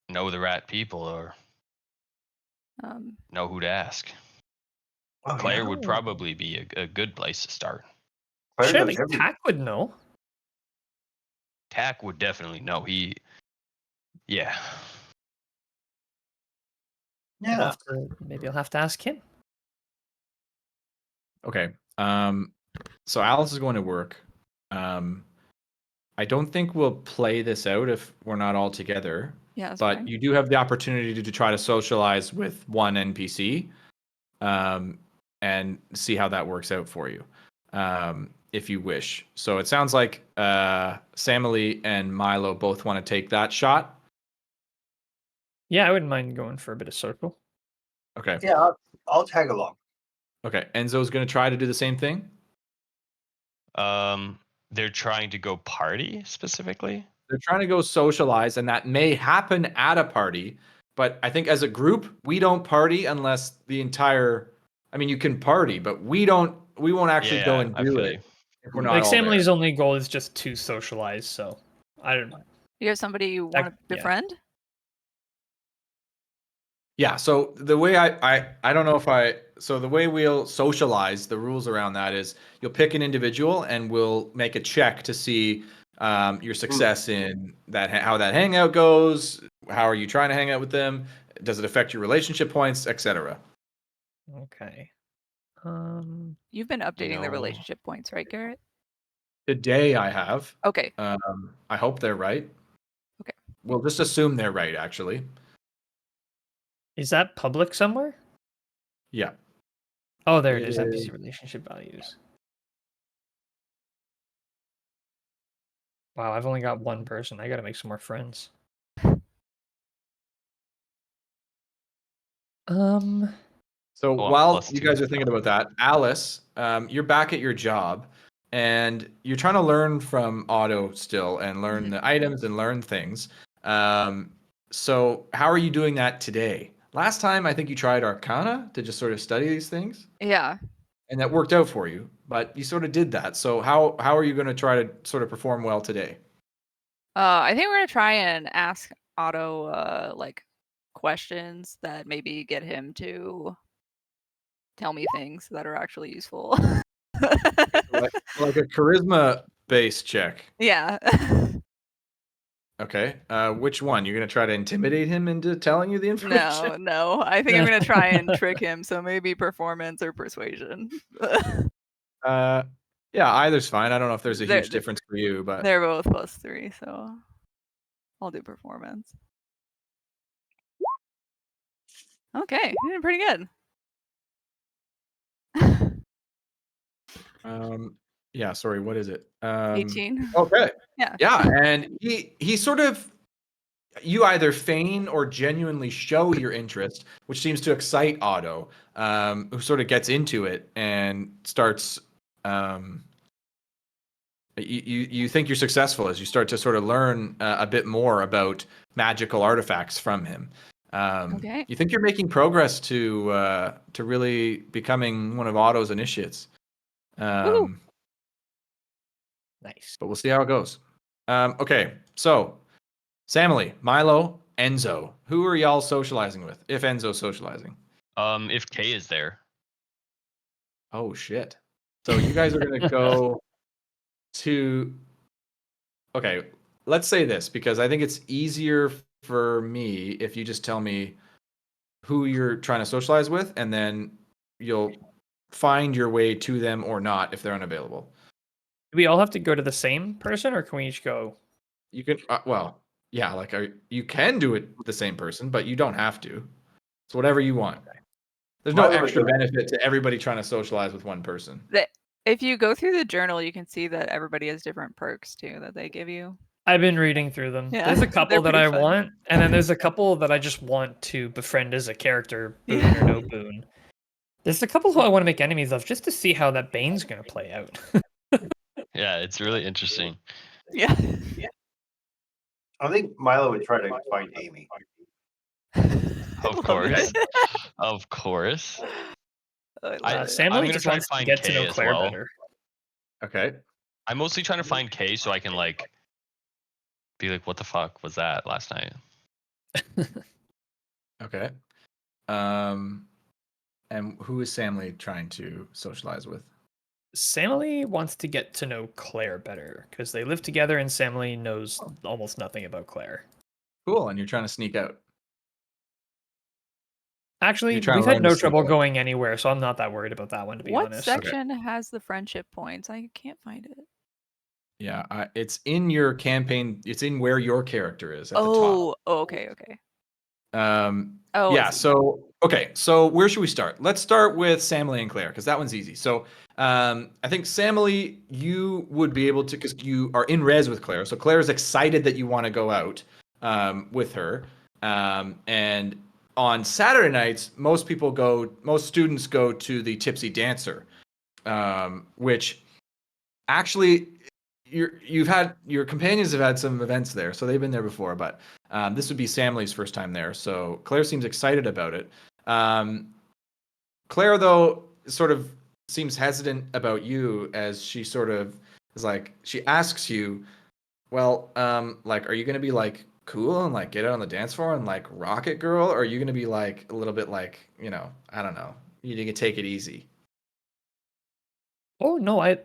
[SPEAKER 2] know the right people or
[SPEAKER 3] Um,
[SPEAKER 2] know who to ask.
[SPEAKER 4] Oh,
[SPEAKER 2] Claire
[SPEAKER 4] yeah.
[SPEAKER 2] would probably be a good place to start.
[SPEAKER 4] Claire knows
[SPEAKER 5] Surely
[SPEAKER 4] everything.
[SPEAKER 5] Tack would know.
[SPEAKER 2] Tack would definitely know. Yeah.
[SPEAKER 4] Yeah.
[SPEAKER 5] Maybe I'll have to ask him.
[SPEAKER 1] Okay. So Alice is going to work. I don't think we'll play this out if we're not all together.
[SPEAKER 3] yeah, that's
[SPEAKER 1] But
[SPEAKER 3] fine.
[SPEAKER 1] you do have the opportunity to try to socialize with one NPC, and see how that works out for you, if you wish. So it sounds like Samily and Milo both want to take that shot.
[SPEAKER 5] Yeah, I wouldn't mind going for a bit of circle.
[SPEAKER 1] Okay.
[SPEAKER 4] Yeah, I'll tag along.
[SPEAKER 1] Okay. Enzo's going to try to do the same thing.
[SPEAKER 2] They're trying to go party specifically.
[SPEAKER 1] They're trying to go socialize, and that may happen at a party. But I think as a group, we don't party unless the entire. I mean, you can party, but we don't. We won't actually go
[SPEAKER 2] Yeah,
[SPEAKER 1] and
[SPEAKER 2] I
[SPEAKER 1] do
[SPEAKER 2] feel
[SPEAKER 1] it
[SPEAKER 2] you.
[SPEAKER 1] if we're not
[SPEAKER 5] Like
[SPEAKER 1] all there.
[SPEAKER 5] Samly's only goal is just to socialize, so I don't.
[SPEAKER 3] You have somebody you want to
[SPEAKER 5] yeah.
[SPEAKER 3] befriend?
[SPEAKER 1] Yeah. So the way I don't know if so the way we'll socialize, the rules around that is you'll pick an individual and we'll make a check to see your success in that, how that hangout goes. How are you trying to hang out with them? Does it affect your relationship points, etc.
[SPEAKER 5] Okay.
[SPEAKER 3] You've been updating the
[SPEAKER 2] know.
[SPEAKER 3] relationship points, right, Garrett?
[SPEAKER 1] Today I have.
[SPEAKER 3] Okay.
[SPEAKER 1] I hope they're right.
[SPEAKER 3] Okay.
[SPEAKER 1] We'll just assume they're right, actually.
[SPEAKER 5] Is that public somewhere?
[SPEAKER 1] Yeah.
[SPEAKER 5] Oh, there it
[SPEAKER 1] It
[SPEAKER 5] is.
[SPEAKER 1] is.
[SPEAKER 5] NPC relationship values. Wow, I've only got one person. I gotta make some more friends.
[SPEAKER 1] So
[SPEAKER 2] Oh, I'm
[SPEAKER 1] while
[SPEAKER 2] +2.
[SPEAKER 1] you guys are thinking about that, Alice, you're back at your job, and you're trying to learn from Otto still, and learn the items and learn things. So how are you doing that today? Last time, I think you tried Arcana to just sort of study these things,
[SPEAKER 3] Yeah.
[SPEAKER 1] and that worked out for you. But you sort of did that. So how are you going to try to sort of perform well today?
[SPEAKER 3] I think we're gonna try and ask Otto like questions that maybe get him to tell me things that are actually useful.
[SPEAKER 1] Like a charisma based check.
[SPEAKER 3] Yeah.
[SPEAKER 1] Okay. Which one? You're going to try to intimidate him into telling you the information?
[SPEAKER 3] No. I think I'm gonna try and trick him. So maybe performance or persuasion.
[SPEAKER 1] Yeah, either's fine. I don't know if there's a
[SPEAKER 3] They're-
[SPEAKER 1] huge difference for you, but
[SPEAKER 3] They're both +3, so I'll do performance. Okay, you're doing pretty good.
[SPEAKER 1] yeah, sorry, what is it?
[SPEAKER 3] 18.
[SPEAKER 1] Okay.
[SPEAKER 3] Yeah.
[SPEAKER 1] Yeah, and he sort of, you either feign or genuinely show your interest, which seems to excite Otto, who sort of gets into it and starts you think you're successful as you start to sort of learn a bit more about magical artifacts from him.
[SPEAKER 3] Okay.
[SPEAKER 1] You think you're making progress to really becoming one of Otto's initiates.
[SPEAKER 3] Woo.
[SPEAKER 5] Nice.
[SPEAKER 1] But we'll see how it goes. Okay, so Samily, Milo, Enzo. Who are y'all socializing with? If Enzo's socializing.
[SPEAKER 2] If Kay is there.
[SPEAKER 1] Oh shit. So you guys are gonna go to. Okay, let's say this, because I think it's easier for me if you just tell me who you're trying to socialize with, and then you'll find your way to them or not if they're unavailable.
[SPEAKER 5] Do we all have to go to the same person, or can we each go?
[SPEAKER 1] You can, well, yeah, like you can do it the same person, but you don't have to. It's whatever you want. There's no
[SPEAKER 4] Milo would
[SPEAKER 1] extra
[SPEAKER 4] do it.
[SPEAKER 1] benefit to everybody trying to socialize with one person.
[SPEAKER 3] If you go through the journal, you can see that everybody has different perks too that they give you.
[SPEAKER 5] I've been reading through them.
[SPEAKER 3] Yeah,
[SPEAKER 5] There's a
[SPEAKER 3] they're
[SPEAKER 5] couple that
[SPEAKER 3] pretty
[SPEAKER 5] I
[SPEAKER 3] fun.
[SPEAKER 5] want, and then there's a couple that I just want to befriend as a character, boon or no boon. There's a couple who I want to make enemies of just to see how that Bane's going to play out.
[SPEAKER 2] Yeah, it's really interesting.
[SPEAKER 3] Yeah.
[SPEAKER 4] I think Milo would try to find Amy.
[SPEAKER 2] Of
[SPEAKER 3] Love
[SPEAKER 2] course.
[SPEAKER 3] it.
[SPEAKER 2] Of course.
[SPEAKER 3] I
[SPEAKER 2] I-
[SPEAKER 3] love it.
[SPEAKER 5] Sam
[SPEAKER 2] I'm
[SPEAKER 5] only
[SPEAKER 2] gonna
[SPEAKER 5] just
[SPEAKER 2] try and
[SPEAKER 5] wants to
[SPEAKER 2] find
[SPEAKER 5] get to
[SPEAKER 2] Kay
[SPEAKER 5] know
[SPEAKER 2] as
[SPEAKER 5] Claire
[SPEAKER 2] well.
[SPEAKER 5] better.
[SPEAKER 1] Okay.
[SPEAKER 2] I'm mostly trying to find Kay so I can like be like, what the fuck was that last night?
[SPEAKER 1] Okay. And who is Samly trying to socialize with?
[SPEAKER 5] Samly wants to get to know Claire better because they live together, and Samly knows almost nothing about Claire.
[SPEAKER 1] Cool. And you're trying to sneak out.
[SPEAKER 5] Actually,
[SPEAKER 1] You're trying to
[SPEAKER 5] we've had
[SPEAKER 1] learn
[SPEAKER 5] no
[SPEAKER 1] to sneak
[SPEAKER 5] trouble
[SPEAKER 1] out.
[SPEAKER 5] going anywhere, so I'm not that worried about that one, to be
[SPEAKER 3] What
[SPEAKER 5] honest.
[SPEAKER 3] section has the friendship points? I can't find it.
[SPEAKER 1] Yeah, it's in your campaign. It's in where your character is at the top.
[SPEAKER 3] Oh, okay. Oh, I
[SPEAKER 1] Yeah.
[SPEAKER 3] see.
[SPEAKER 1] So okay. So where should we start? Let's start with Samly and Claire because that one's easy. So I think Samly, you would be able to because you are in res with Claire. So Claire is excited that you want to go out with her. And on Saturday nights, most students go to the Tipsy Dancer, which actually your companions have had some events there, so they've been there before, but this would be Samly's first time there. So Claire seems excited about it. Claire, though, sort of seems hesitant about you as she sort of is like, she asks you, well, like, are you going to be like cool and like get out on the dance floor and like rock it, girl? Or are you going to be like a little bit like, I don't know, you can take it easy?
[SPEAKER 5] Oh no, I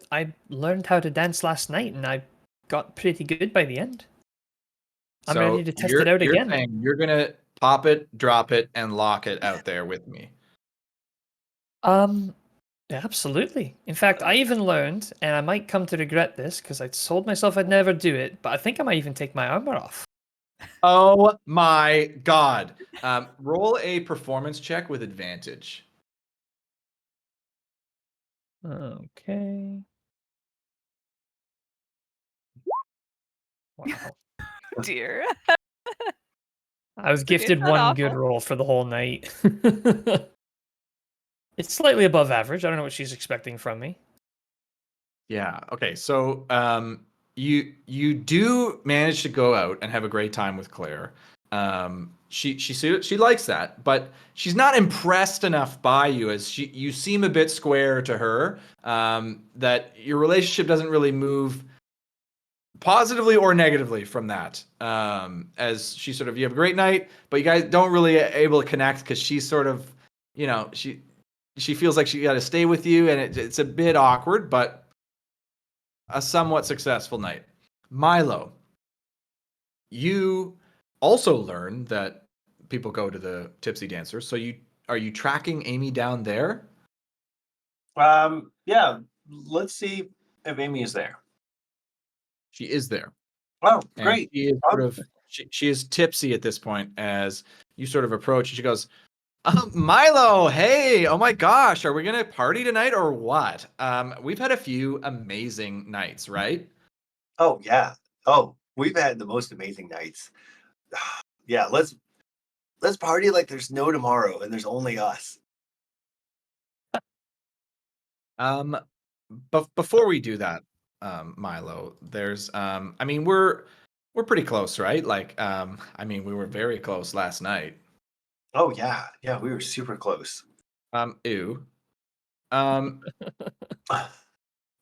[SPEAKER 5] learned how to dance last night, and I got pretty good by the end. I'm ready to test it out
[SPEAKER 1] you're
[SPEAKER 5] again.
[SPEAKER 1] saying you're going to pop it, drop it, and lock it out there with me.
[SPEAKER 5] Absolutely. In fact, I even learned, and I might come to regret this because I told myself I'd never do it, but I think I might even take my armor off.
[SPEAKER 1] Oh my god. Roll a performance check with advantage.
[SPEAKER 5] Okay. Wow.
[SPEAKER 3] Dear.
[SPEAKER 5] I was
[SPEAKER 3] Okay,
[SPEAKER 5] gifted
[SPEAKER 3] not
[SPEAKER 5] one good
[SPEAKER 3] awful.
[SPEAKER 5] roll for the whole night. It's slightly above average. I don't know what she's expecting from me.
[SPEAKER 1] Yeah. Okay. So you do manage to go out and have a great time with Claire. She likes that, but she's not impressed enough by you as you seem a bit square to her. That your relationship doesn't really move positively or negatively from that. As she sort of, you have a great night, but you guys don't really able to connect because she's sort of, she feels like she got to stay with you, and it's a bit awkward, but a somewhat successful night. Milo, you also learn that people go to the Tipsy Dancer. So are you tracking Amy down there?
[SPEAKER 4] Yeah. Let's see if Amy is there.
[SPEAKER 1] She is there.
[SPEAKER 4] Oh,
[SPEAKER 1] And
[SPEAKER 4] great.
[SPEAKER 1] she is sort of she is tipsy at this point as you sort of approach. She goes, Milo, hey, oh my gosh, are we gonna party tonight or what? We've had a few amazing nights, right?
[SPEAKER 4] Oh yeah. Oh, we've had the most amazing nights. Yeah, let's party like there's no tomorrow and there's only us.
[SPEAKER 1] But before we do that, Milo, there's I mean we're pretty close, right? Like I mean we were very close last night.
[SPEAKER 4] Oh yeah. Yeah, we were super close.
[SPEAKER 1] Ew.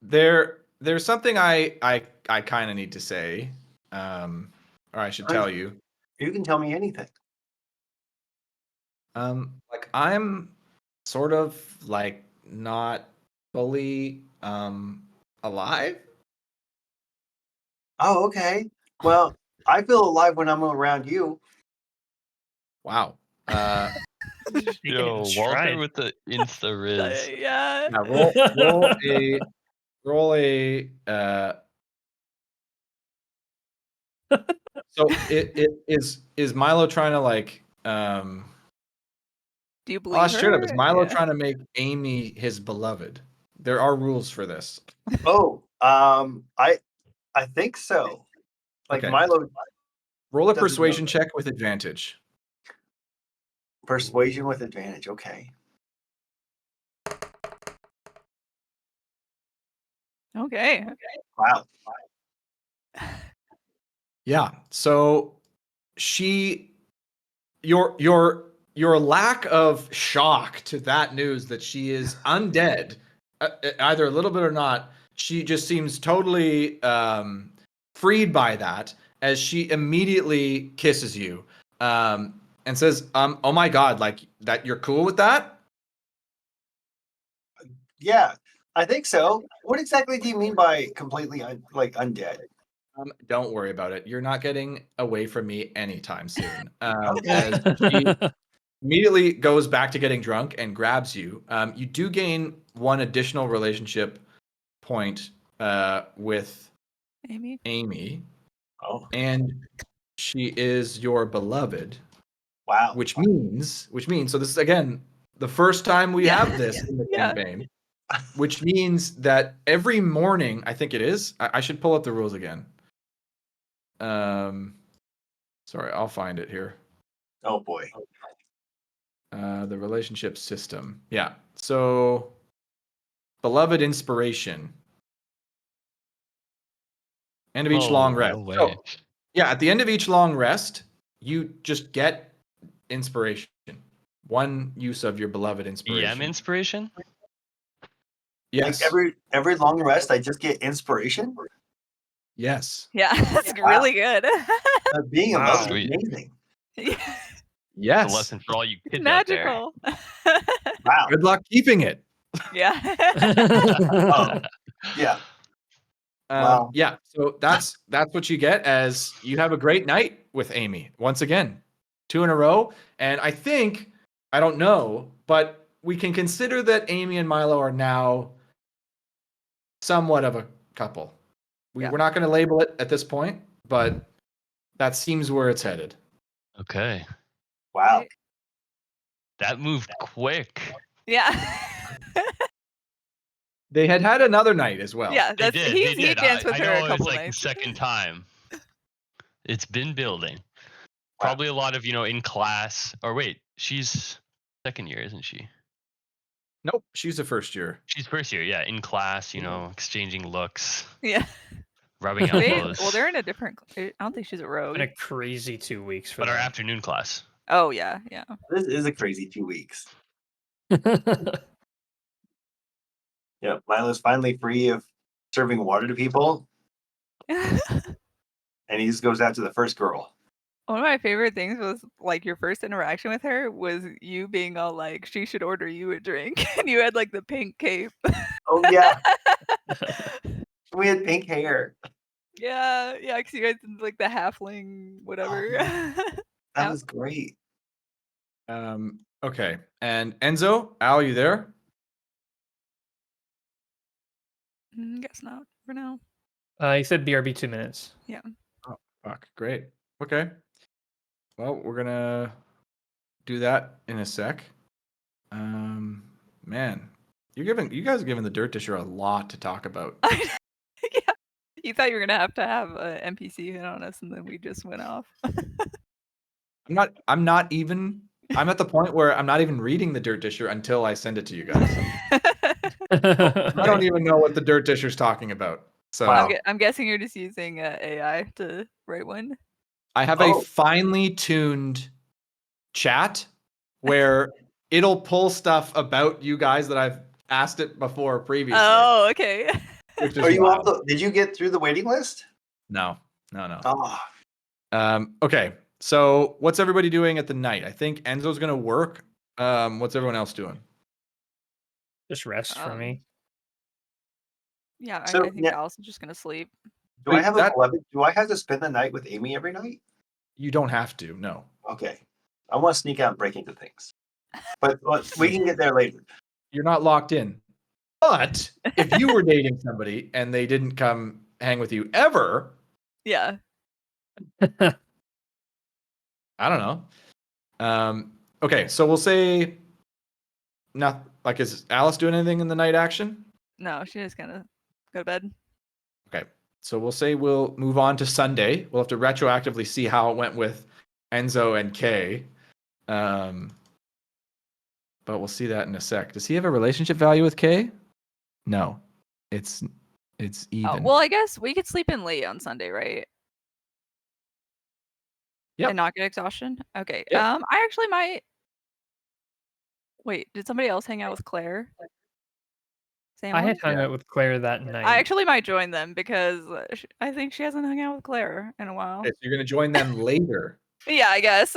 [SPEAKER 1] There's something I kind of need to say. Or I should tell you.
[SPEAKER 4] You can tell me anything.
[SPEAKER 1] Like I'm sort of like not fully alive.
[SPEAKER 4] Oh, okay. Well, I feel alive when I'm around you.
[SPEAKER 1] Wow.
[SPEAKER 5] Taking it in
[SPEAKER 2] Yo, Walter
[SPEAKER 5] stride.
[SPEAKER 2] with the insta riz.
[SPEAKER 3] Yeah.
[SPEAKER 1] Yeah, roll a so it is Milo trying to like
[SPEAKER 3] Do you believe
[SPEAKER 1] oh straight up,
[SPEAKER 3] her?
[SPEAKER 1] is Milo
[SPEAKER 3] Yeah.
[SPEAKER 1] trying to make Amy his beloved? There are rules for this.
[SPEAKER 4] Oh, I think so. Like
[SPEAKER 1] Okay.
[SPEAKER 4] Milo
[SPEAKER 1] Roll a
[SPEAKER 4] doesn't know
[SPEAKER 1] persuasion
[SPEAKER 4] that.
[SPEAKER 1] check with advantage.
[SPEAKER 4] Persuasion with advantage. Okay.
[SPEAKER 3] Okay.
[SPEAKER 4] Wow.
[SPEAKER 1] Yeah. So your lack of shock to that news that she is undead, either a little bit or not, she just seems totally freed by that as she immediately kisses you and says, "Oh my God, like that, you're cool with that?"
[SPEAKER 4] Yeah, I think so. What exactly do you mean by completely undead?
[SPEAKER 1] Don't worry about it. You're not getting away from me anytime soon. As she immediately goes back to getting drunk and grabs you. You do gain one additional relationship point with
[SPEAKER 3] Amy.
[SPEAKER 1] Amy,
[SPEAKER 4] Oh,
[SPEAKER 1] and she is your beloved,
[SPEAKER 4] wow.
[SPEAKER 1] which means so this is again the first time we
[SPEAKER 3] Yeah.
[SPEAKER 1] have this in the
[SPEAKER 3] Yeah.
[SPEAKER 1] campaign, which means that every morning, I think it is. I should pull up the rules again. Sorry, I'll find it here.
[SPEAKER 4] Oh boy.
[SPEAKER 1] The relationship system. Yeah. So, beloved inspiration. End of each long
[SPEAKER 2] Oh,
[SPEAKER 1] rest.
[SPEAKER 2] no way.
[SPEAKER 1] So, yeah, at the end of each long rest, you just get inspiration. One use of your beloved inspiration.
[SPEAKER 2] Inspiration?
[SPEAKER 1] Yes.
[SPEAKER 4] Like every long rest, I just get inspiration.
[SPEAKER 1] Yes.
[SPEAKER 3] Yeah. That's
[SPEAKER 4] Wow.
[SPEAKER 3] really good.
[SPEAKER 4] Being a
[SPEAKER 5] Wow.
[SPEAKER 4] monk is
[SPEAKER 2] Sweet.
[SPEAKER 4] amazing.
[SPEAKER 3] Yeah.
[SPEAKER 2] It's
[SPEAKER 1] Yes.
[SPEAKER 2] a lesson for all you
[SPEAKER 3] It's
[SPEAKER 2] kids out there.
[SPEAKER 3] magical.
[SPEAKER 4] Wow.
[SPEAKER 1] Good luck keeping it.
[SPEAKER 3] Yeah.
[SPEAKER 4] Oh, yeah. Wow.
[SPEAKER 1] Yeah. So that's what you get as you have a great night with Amy once again, 2 in a row. And I think, I don't know, but we can consider that Amy and Milo are now somewhat of a couple.
[SPEAKER 3] Yeah.
[SPEAKER 1] We're not going to label it at this point, but that seems where it's headed.
[SPEAKER 2] Okay.
[SPEAKER 4] Wow.
[SPEAKER 3] Right.
[SPEAKER 2] That moved quick.
[SPEAKER 3] Yeah.
[SPEAKER 1] They had another night as well.
[SPEAKER 3] Yeah.
[SPEAKER 2] They
[SPEAKER 3] That's
[SPEAKER 2] did. They
[SPEAKER 3] he
[SPEAKER 2] did.
[SPEAKER 3] danced with
[SPEAKER 2] I
[SPEAKER 3] her
[SPEAKER 2] know
[SPEAKER 3] a
[SPEAKER 2] it was
[SPEAKER 3] couple
[SPEAKER 2] like the
[SPEAKER 3] nights.
[SPEAKER 2] second time. It's been building.
[SPEAKER 4] Wow.
[SPEAKER 2] Probably a lot of, in class. Or wait, she's second year, isn't she?
[SPEAKER 1] Nope, she's a first year.
[SPEAKER 2] She's first year, yeah. In class, exchanging looks,
[SPEAKER 3] Yeah.
[SPEAKER 2] rubbing
[SPEAKER 3] Well,
[SPEAKER 2] elbows.
[SPEAKER 3] they're in a different. I don't think she's a rogue.
[SPEAKER 5] Been a crazy 2 weeks for
[SPEAKER 2] But our
[SPEAKER 5] them.
[SPEAKER 2] afternoon class.
[SPEAKER 3] Oh yeah, yeah.
[SPEAKER 4] This is a crazy 2 weeks. Yeah, Milo's finally free of serving water to people, and he just goes after the first girl.
[SPEAKER 3] One of my favorite things was like your first interaction with her was you being all like, she should order you a drink, and you had like the pink cape.
[SPEAKER 4] Oh yeah, we had pink hair.
[SPEAKER 3] Yeah, yeah, because you guys did like the halfling, whatever.
[SPEAKER 4] That was great.
[SPEAKER 1] Okay. And Enzo, Al, you there?
[SPEAKER 3] Guess not for now.
[SPEAKER 5] He said BRB 2 minutes.
[SPEAKER 3] Yeah.
[SPEAKER 1] Oh, fuck. Great. Okay. Well, we're gonna do that in a sec. Man, you guys are giving the Dirt Disher a lot to talk about.
[SPEAKER 3] Yeah. You thought you were gonna have an NPC hit on us, and then we just went off.
[SPEAKER 1] I'm not even. I'm at the point where I'm not even reading the Dirt Disher until I send it to you guys. I don't even know what the Dirt Disher's talking about. So
[SPEAKER 4] Wow.
[SPEAKER 3] I'm guessing you're just using AI to write one.
[SPEAKER 1] I have a finely tuned chat where it'll pull stuff about you guys that I've asked it before previously.
[SPEAKER 3] Oh, okay.
[SPEAKER 1] Which is
[SPEAKER 4] Are you
[SPEAKER 1] wild.
[SPEAKER 4] off did you get through the waiting list?
[SPEAKER 1] No.
[SPEAKER 4] Oh,
[SPEAKER 1] Okay. So what's everybody doing at the night? I think Enzo's gonna work. What's everyone else doing?
[SPEAKER 5] Just rest for me.
[SPEAKER 3] Yeah,
[SPEAKER 4] So,
[SPEAKER 3] I think
[SPEAKER 4] yeah.
[SPEAKER 3] Al's just gonna sleep.
[SPEAKER 4] Do I
[SPEAKER 1] Wait,
[SPEAKER 4] have
[SPEAKER 1] that-
[SPEAKER 4] a beloved? Do I have to spend the night with Amy every night?
[SPEAKER 1] You don't have to. No.
[SPEAKER 4] Okay. I want to sneak out and break into things. But we can get there later.
[SPEAKER 1] You're not locked in. But if you were dating somebody and they didn't come hang with you ever,
[SPEAKER 3] Yeah.
[SPEAKER 1] I don't know. Okay, so we'll say not like is Alice doing anything in the night action?
[SPEAKER 3] No, she just gonna go to bed.
[SPEAKER 1] Okay. So we'll say we'll move on to Sunday. We'll have to retroactively see how it went with Enzo and Kay. But we'll see that in a sec. Does he have a relationship value with Kay? No. It's
[SPEAKER 3] Oh,
[SPEAKER 1] even.
[SPEAKER 3] well, I guess we could sleep in late on Sunday, right?
[SPEAKER 1] Yep.
[SPEAKER 3] And not get exhaustion. Okay.
[SPEAKER 1] Yep.
[SPEAKER 3] I actually might. Wait, did somebody else hang out with Claire?
[SPEAKER 5] I had
[SPEAKER 3] Samly?
[SPEAKER 5] hung
[SPEAKER 1] Yeah.
[SPEAKER 5] out with Claire that night.
[SPEAKER 3] I actually might join them because I think she hasn't hung out with Claire in a while.
[SPEAKER 1] Okay, so you're gonna join them later.
[SPEAKER 3] Yeah, I guess.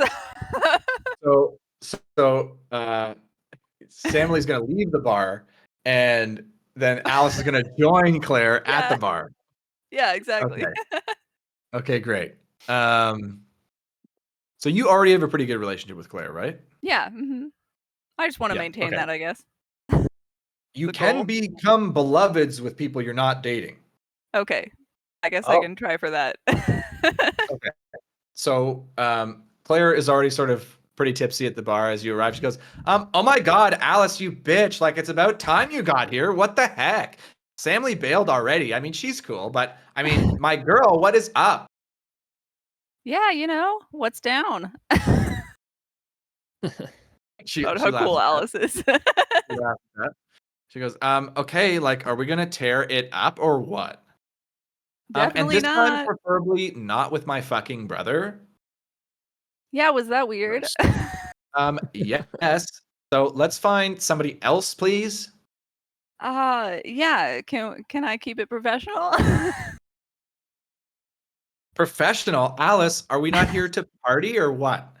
[SPEAKER 1] Samly's gonna leave the bar, and then Alice is gonna join Claire at
[SPEAKER 3] Yeah.
[SPEAKER 1] the bar.
[SPEAKER 3] Yeah, exactly.
[SPEAKER 1] Okay. Okay, great. So you already have a pretty good relationship with Claire, right?
[SPEAKER 3] Yeah. I just want to
[SPEAKER 1] Yeah,
[SPEAKER 3] maintain
[SPEAKER 1] okay.
[SPEAKER 3] that, I guess.
[SPEAKER 1] You
[SPEAKER 3] The
[SPEAKER 1] can
[SPEAKER 3] goal.
[SPEAKER 1] become beloveds with people you're not dating.
[SPEAKER 3] Okay. I guess I
[SPEAKER 4] Oh.
[SPEAKER 3] can try for that.
[SPEAKER 1] So Claire is already sort of pretty tipsy at the bar as you arrive. She goes, oh my God, Alice, you bitch. Like, it's about time you got here. What the heck? Samly bailed already. I mean, she's cool, but I mean, my girl, what is up?
[SPEAKER 3] Yeah, what's down?
[SPEAKER 1] She
[SPEAKER 3] About how
[SPEAKER 1] laughs
[SPEAKER 3] cool
[SPEAKER 1] at
[SPEAKER 3] Alice is.
[SPEAKER 1] that. She laughs at that. She goes, okay, like, are we gonna tear it up or what? And
[SPEAKER 3] Definitely
[SPEAKER 1] this time,
[SPEAKER 3] not.
[SPEAKER 1] preferably not with my fucking brother.
[SPEAKER 3] Yeah, was that weird?
[SPEAKER 1] Yes. So let's find somebody else, please.
[SPEAKER 3] Yeah. Can I keep it professional?
[SPEAKER 1] Professional. Alice, are we not here to party or what?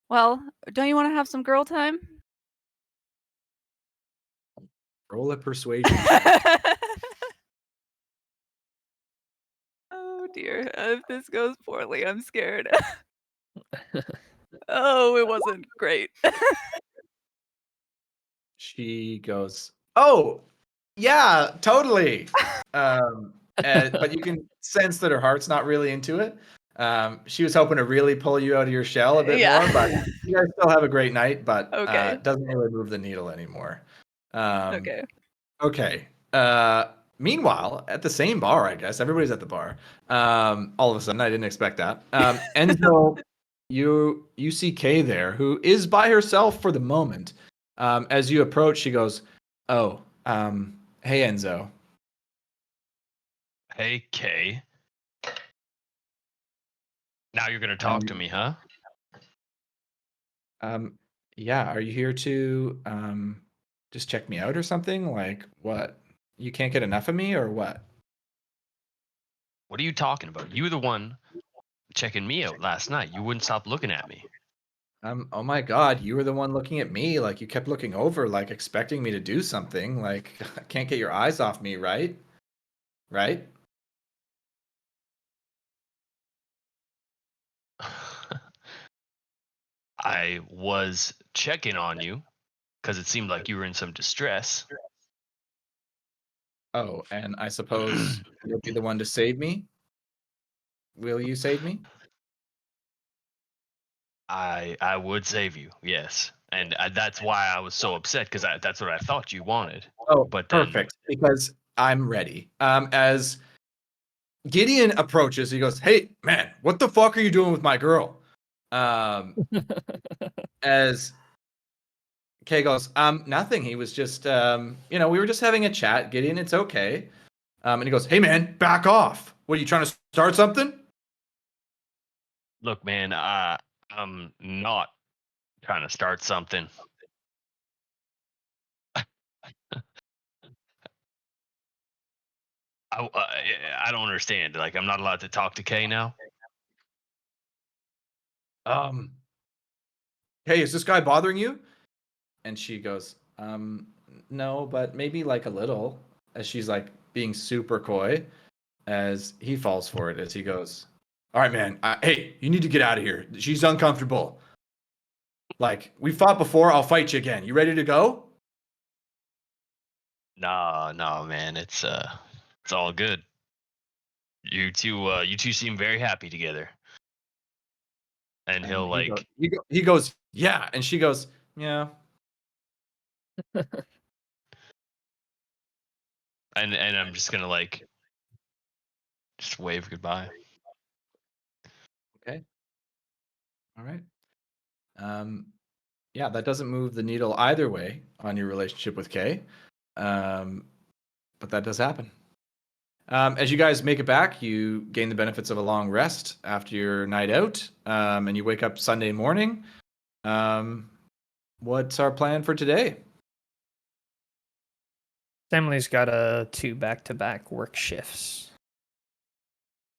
[SPEAKER 3] Well, don't you want to have some girl time?
[SPEAKER 1] Roll a persuasion.
[SPEAKER 3] Oh dear. If this goes poorly, I'm scared. Oh, it wasn't great.
[SPEAKER 1] She goes, oh, yeah, totally. But you can sense that her heart's not really into it. She was hoping to really pull you out of your shell a bit
[SPEAKER 3] Yeah.
[SPEAKER 1] more, but you guys still have a great night, but
[SPEAKER 3] Okay.
[SPEAKER 1] it doesn't really move the needle anymore.
[SPEAKER 3] Okay.
[SPEAKER 1] Okay. Meanwhile, at the same bar, I guess everybody's at the bar. All of a sudden, I didn't expect that. Enzo, you see Kay there, who is by herself for the moment. As you approach, she goes, "Oh, hey Enzo."
[SPEAKER 2] Hey, Kay. Now you're gonna talk to me, huh?
[SPEAKER 1] Yeah. Are you here to just check me out or something? Like what? You can't get enough of me or what?
[SPEAKER 2] What are you talking about? You were the one checking me out last night. You wouldn't stop looking at me.
[SPEAKER 1] Oh my God, you were the one looking at me. Like you kept looking over, like expecting me to do something. Like I can't get your eyes off me, right? Right?
[SPEAKER 2] I was checking on you because it seemed like you were in some distress.
[SPEAKER 1] Oh, and I suppose you'll be the one to save me? Will you save me?
[SPEAKER 2] I would save you, yes, and that's why I was so upset because that's what I thought you wanted.
[SPEAKER 1] Oh,
[SPEAKER 2] But then-
[SPEAKER 1] perfect. Because I'm ready. As Gideon approaches, he goes, "Hey, man, what the fuck are you doing with my girl?" As Kay goes, nothing. He was just, we were just having a chat. Gideon, it's okay. And he goes, "Hey, man, back off. What are you trying to start something?"
[SPEAKER 2] Look, man, I'm not trying to start something. I don't understand. Like, I'm not allowed to talk to Kay now.
[SPEAKER 1] Hey, is this guy bothering you? And she goes, no, but maybe like a little. As she's like being super coy as he falls for it as he goes, all right, man. Hey, you need to get out of here. She's uncomfortable. Like, we fought before. I'll fight you again. You ready to go?
[SPEAKER 2] No, man. It's all good. You two seem very happy together. And he'll like
[SPEAKER 1] he goes, yeah. And she goes, yeah.
[SPEAKER 2] and I'm just gonna like just wave goodbye.
[SPEAKER 1] Okay. All right. Yeah, that doesn't move the needle either way on your relationship with Kay. But that does happen. As you guys make it back, you gain the benefits of a long rest after your night out, and you wake up Sunday morning. What's our plan for today?
[SPEAKER 5] Emily's got 2 back-to-back work shifts.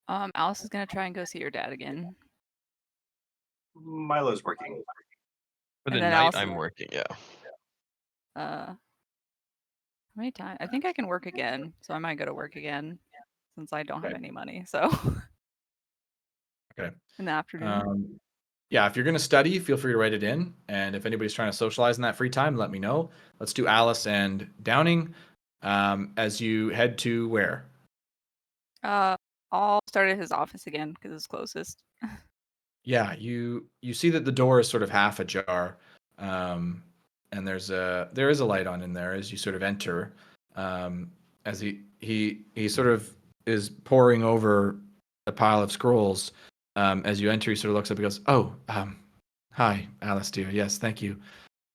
[SPEAKER 3] Alice is gonna try and go see your dad again.
[SPEAKER 4] Milo's working.
[SPEAKER 2] For the
[SPEAKER 3] And then
[SPEAKER 2] night,
[SPEAKER 3] also-
[SPEAKER 2] I'm working. Yeah.
[SPEAKER 3] How many times? I think I can work again, so I might go to work again since I don't have
[SPEAKER 1] Okay.
[SPEAKER 3] any money. So
[SPEAKER 1] Okay.
[SPEAKER 3] in the afternoon.
[SPEAKER 1] Yeah, if you're going to study, feel free to write it in. And if anybody's trying to socialize in that free time, let me know. Let's do Alice and Downing as you head to where?
[SPEAKER 3] I'll start at his office again because it's closest.
[SPEAKER 1] Yeah, you see that the door is sort of half ajar, and there is a light on in there as you sort of enter. As he sort of is poring over a pile of scrolls. As you enter, he sort of looks up and goes, "Oh, hi, Alice, dear. Yes, thank you.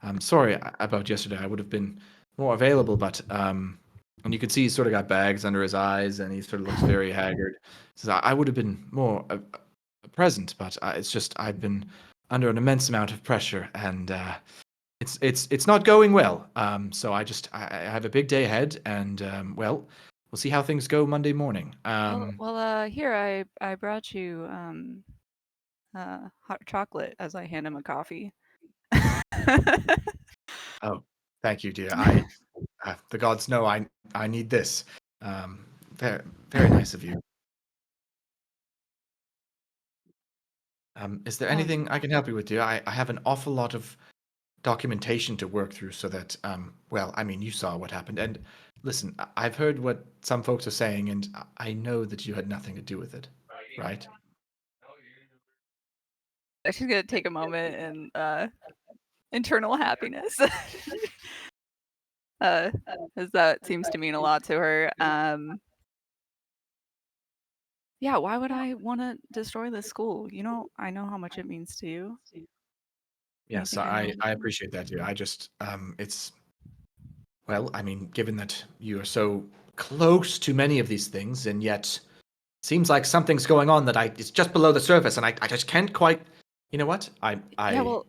[SPEAKER 1] I'm sorry about yesterday. I would have been more available, but and you can see he's sort of got bags under his eyes, and he sort of looks very haggard. He says, I would have been more present, but it's just I've been under an immense amount of pressure, and it's not going well. So I have a big day ahead, and well, we'll see how things go Monday morning.
[SPEAKER 3] Here I brought you hot chocolate as I hand him a coffee.
[SPEAKER 1] Oh, thank you, dear. The gods know I need this. Very very nice of you. Is there anything I can help you with, dear? I have an awful lot of documentation to work through so that, well, I mean, you saw what happened. And listen, I've heard what some folks are saying, and I know that you had nothing to do with it, right?
[SPEAKER 3] She's gonna take a moment and internal happiness. As that seems to mean a lot to her. Yeah, why would I want to destroy this school? You know, I know how much it means to you.
[SPEAKER 1] Yes,
[SPEAKER 3] think
[SPEAKER 1] I appreciate that, dear. I just, it's, well, I mean, given that you are so close to many of these things, and yet seems like something's going on that it's just below the surface, and I just can't quite, you know what?
[SPEAKER 3] Yeah, well,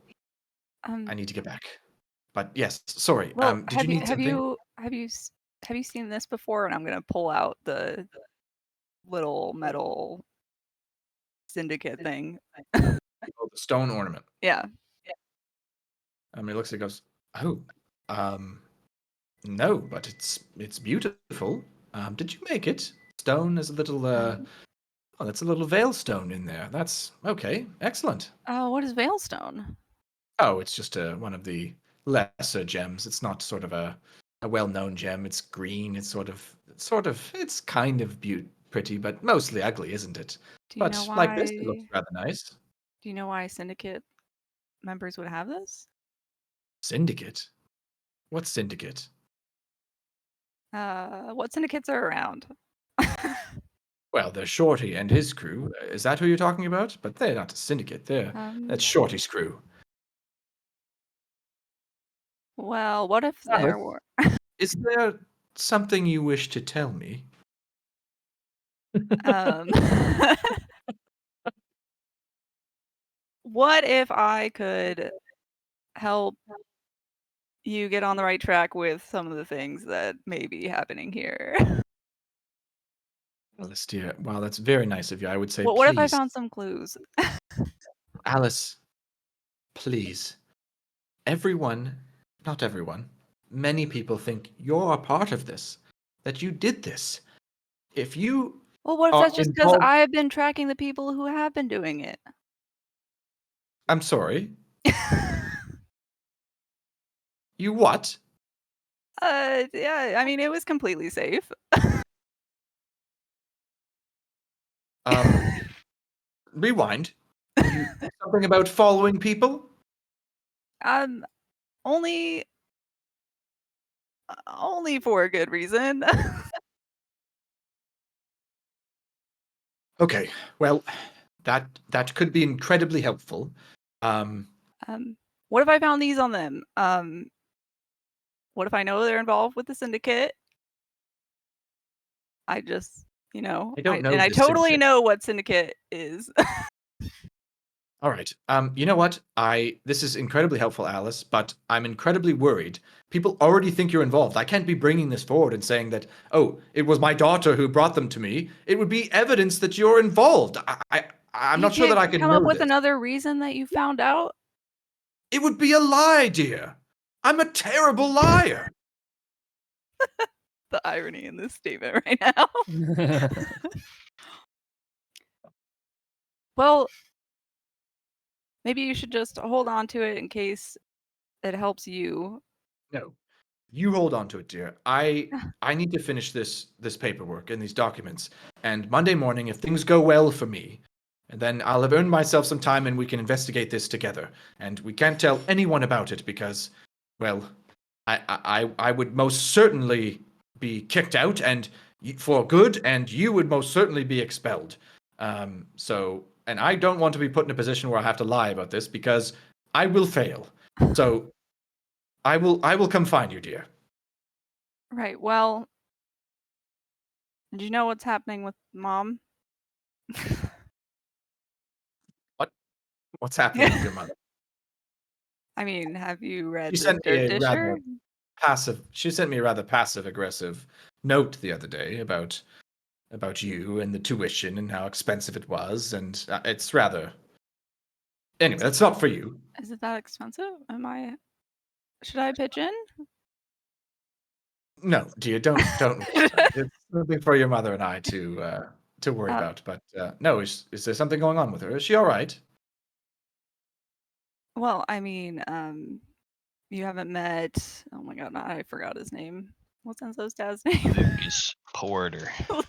[SPEAKER 1] I need to get back. But yes, sorry.
[SPEAKER 3] well,
[SPEAKER 1] Did you need something?
[SPEAKER 3] have you seen this before? And I'm gonna pull out the little metal syndicate thing.
[SPEAKER 1] Oh, the stone ornament.
[SPEAKER 3] Yeah.
[SPEAKER 1] He looks and goes, "Oh, no, but it's beautiful. Did you make it? Stone is a little oh, that's a little veil stone in there. That's okay. Excellent.
[SPEAKER 3] What is Veilstone?
[SPEAKER 1] Oh, it's just one of the lesser gems. It's not sort of a well-known gem. It's green. It's it's kind of pretty, but mostly ugly, isn't it?
[SPEAKER 3] Do you
[SPEAKER 1] But
[SPEAKER 3] know
[SPEAKER 1] like this, it looks
[SPEAKER 3] why?
[SPEAKER 1] rather nice.
[SPEAKER 3] Do you know why syndicate members would have this?
[SPEAKER 1] Syndicate? What syndicate?
[SPEAKER 3] What syndicates are around?
[SPEAKER 1] Well, there's Shorty and his crew. Is that who you're talking about? But they're not a syndicate. That's Shorty's crew.
[SPEAKER 3] Well, what if
[SPEAKER 1] Alice?
[SPEAKER 3] there were?
[SPEAKER 1] Is there something you wish to tell me?
[SPEAKER 3] Um, what if I could help you get on the right track with some of the things that may be happening here?
[SPEAKER 1] Alice, dear. Wow, that's very nice of you. I would say,
[SPEAKER 3] What if I
[SPEAKER 1] please,
[SPEAKER 3] found some clues?
[SPEAKER 1] Alice, please. Everyone, not everyone, many people think you're a part of this. that you did this. If you
[SPEAKER 3] Well, what if
[SPEAKER 1] are
[SPEAKER 3] that's just because
[SPEAKER 1] involved,
[SPEAKER 3] I've been tracking the people who have been doing it?
[SPEAKER 1] I'm sorry. You what?
[SPEAKER 3] Yeah, I mean, it was completely safe.
[SPEAKER 1] Rewind. Something about following people?
[SPEAKER 3] Only for a good reason.
[SPEAKER 1] Okay. Well, that could be incredibly helpful.
[SPEAKER 3] What if I found these on them? What if I know they're involved with the syndicate? I just,
[SPEAKER 1] I don't know
[SPEAKER 3] I
[SPEAKER 1] the
[SPEAKER 3] totally
[SPEAKER 1] syndicate.
[SPEAKER 3] know what syndicate is.
[SPEAKER 1] All right. You know what? This is incredibly helpful, Alice, but I'm incredibly worried. People already think you're involved. I can't be bringing this forward and saying that, oh, it was my daughter who brought them to me. It would be evidence that you're involved. I'm
[SPEAKER 3] You
[SPEAKER 1] not sure that I
[SPEAKER 3] can't
[SPEAKER 1] can
[SPEAKER 3] come up
[SPEAKER 1] know
[SPEAKER 3] with
[SPEAKER 1] this.
[SPEAKER 3] another reason that you found out.
[SPEAKER 1] It would be a lie, dear. I'm a terrible liar.
[SPEAKER 3] The irony in this statement right now. Well, maybe you should just hold on to it in case it helps you.
[SPEAKER 1] No, you hold on to it, dear. I need to finish this paperwork and these documents. And Monday morning, if things go well for me, and then I'll have earned myself some time and we can investigate this together. And we can't tell anyone about it because, well, I would most certainly be kicked out and for good, and you would most certainly be expelled. And I don't want to be put in a position where I have to lie about this because I will fail. So I will come find you, dear.
[SPEAKER 3] Right. Well, do you know what's happening with Mom?
[SPEAKER 1] What's happening with your mother?
[SPEAKER 3] I mean, have you read
[SPEAKER 1] She
[SPEAKER 3] the
[SPEAKER 1] sent me
[SPEAKER 3] Dirt
[SPEAKER 1] a
[SPEAKER 3] Disher?
[SPEAKER 1] rather passive aggressive note the other day about you and the tuition and how expensive it was, and it's rather. Anyway, that's not for you.
[SPEAKER 3] Is it that expensive? Should I pitch in?
[SPEAKER 1] No, dear, don't. It's something for your mother and I to worry about. But no, is there something going on with her? Is she all right?
[SPEAKER 3] Well, I mean, you haven't met. Oh my god, I forgot his name. What's Enzo's dad's name?
[SPEAKER 2] Lucas Porter.
[SPEAKER 3] Well,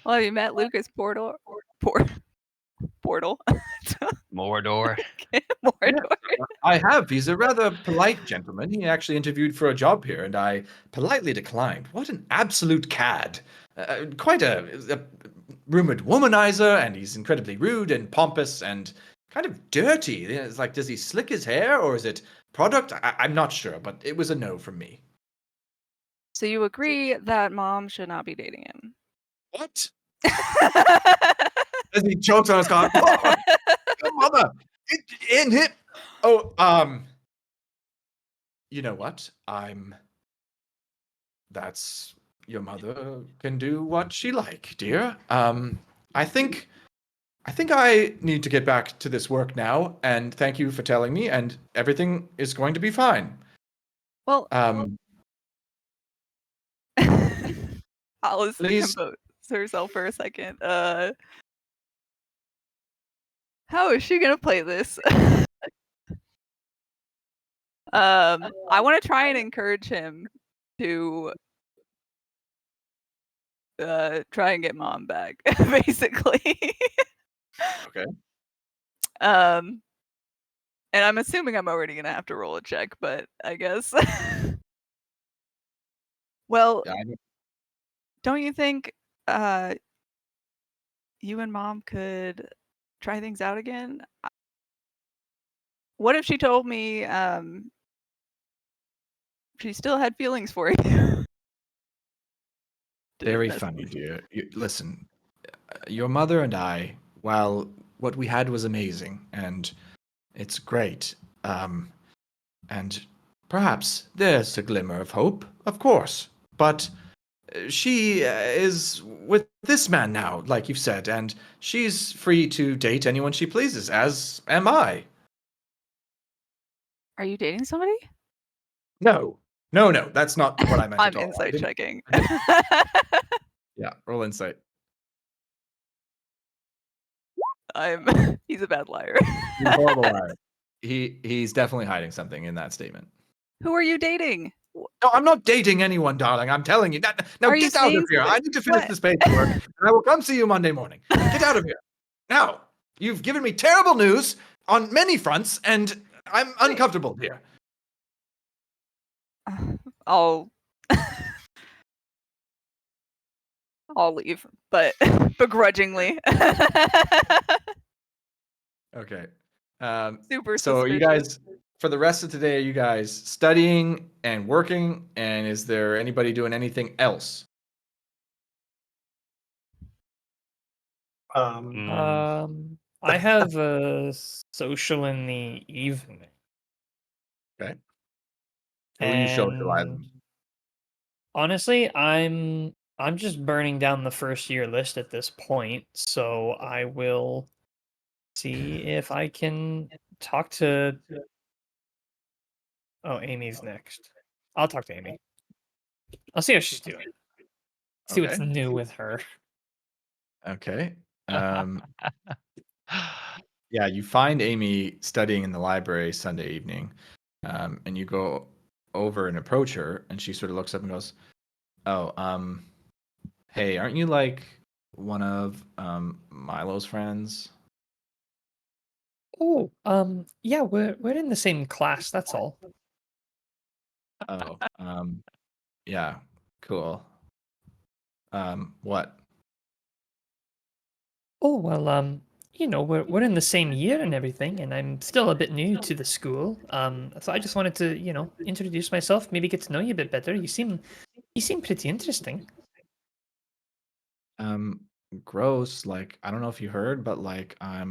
[SPEAKER 3] have you met Lucas Portal? Portal.
[SPEAKER 2] Mordor.
[SPEAKER 3] Mordor.
[SPEAKER 1] I have. He's a rather polite gentleman. He actually interviewed for a job here, and I politely declined. What an absolute cad! Quite a rumored womanizer, and he's incredibly rude and pompous and kind of dirty. It's like, does he slick his hair or is it product? I'm not sure, but it was a no from me.
[SPEAKER 3] So you agree that Mom should not be dating him?
[SPEAKER 1] What? As he chokes on his collar. Oh, your mother! In him! Oh, you know what? That's your mother can do what she like, dear. I think I need to get back to this work now, and thank you for telling me, and everything is going to be fine.
[SPEAKER 3] Well, Alice
[SPEAKER 1] Please.
[SPEAKER 3] compose herself for a second. How is she gonna play this? I want to try and encourage him to try and get Mom back, basically.
[SPEAKER 1] Okay.
[SPEAKER 3] And I'm assuming I'm already gonna have to roll a check, but I guess. Well,
[SPEAKER 1] Yeah,
[SPEAKER 3] don't you think you and Mom could try things out again? What if she told me she still had feelings for you?
[SPEAKER 1] very funny, dear. Listen, your mother and I, while what we had was amazing, and it's great, and perhaps there's a glimmer of hope, of course, but she is with this man now, like you've said, and she's free to date anyone she pleases, as am I.
[SPEAKER 3] Are you dating somebody?
[SPEAKER 1] No, No, that's not what I meant
[SPEAKER 3] I'm
[SPEAKER 1] at all. I
[SPEAKER 3] insight
[SPEAKER 1] didn't-
[SPEAKER 3] checking.
[SPEAKER 1] Yeah, roll insight.
[SPEAKER 3] He's a bad liar.
[SPEAKER 1] He's a horrible liar. He's definitely hiding something in that statement.
[SPEAKER 3] Who are you dating?
[SPEAKER 1] No, I'm not dating anyone, darling. I'm telling you. Now
[SPEAKER 3] Are you
[SPEAKER 1] get out of
[SPEAKER 3] saying
[SPEAKER 1] here. I
[SPEAKER 3] something?
[SPEAKER 1] need to finish
[SPEAKER 3] What?
[SPEAKER 1] this paperwork, and I will come see you Monday morning. Get out of here. Now, you've given me terrible news on many fronts, and I'm uncomfortable here.
[SPEAKER 3] I'll I'll leave, but begrudgingly.
[SPEAKER 1] Okay.
[SPEAKER 3] Super
[SPEAKER 1] So are you
[SPEAKER 3] suspicious.
[SPEAKER 1] guys, for the rest of today, are you guys studying and working? And is there anybody doing anything else?
[SPEAKER 4] Um,
[SPEAKER 5] I have a social in the evening.
[SPEAKER 1] Okay. Who are you socializing?
[SPEAKER 5] And honestly, I'm just burning down the first year list at this point, so I will see if I can talk to. Oh, Amy's next. I'll talk to Amy. I'll see how she's doing. See what's
[SPEAKER 1] Okay.
[SPEAKER 5] new with her.
[SPEAKER 1] Okay. Yeah, you find Amy studying in the library Sunday evening, and you go over and approach her, and she sort of looks up and goes, "Oh, hey, aren't you like one of Milo's friends?"
[SPEAKER 5] Oh, yeah, we're in the same class. That's all.
[SPEAKER 1] Oh, yeah, cool. What?
[SPEAKER 5] Oh well, we're in the same year and everything, and I'm still a bit new to the school. So I just wanted to, introduce myself, maybe get to know you a bit better. You seem pretty interesting.
[SPEAKER 1] Um, Gross. Like, I don't know if you heard, but like, I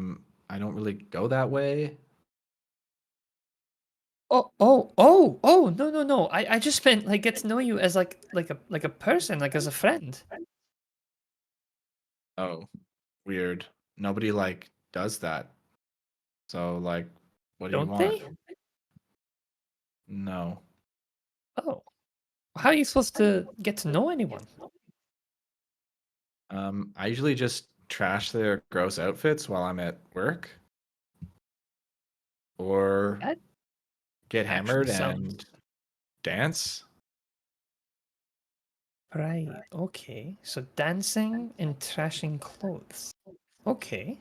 [SPEAKER 1] don't really go that way.
[SPEAKER 5] Oh, no. I just meant like get to know you as like a person, like as a friend.
[SPEAKER 1] Oh, weird. Nobody like does that. So like, what do you
[SPEAKER 5] Don't
[SPEAKER 1] want?
[SPEAKER 5] they?
[SPEAKER 1] No.
[SPEAKER 5] Oh, how are you supposed to get to know anyone?
[SPEAKER 1] I usually just trash their gross outfits while I'm at work, or
[SPEAKER 5] That
[SPEAKER 1] get
[SPEAKER 5] actually
[SPEAKER 1] hammered
[SPEAKER 5] sounds
[SPEAKER 1] and dance.
[SPEAKER 5] right. Okay, so dancing and trashing clothes. Okay.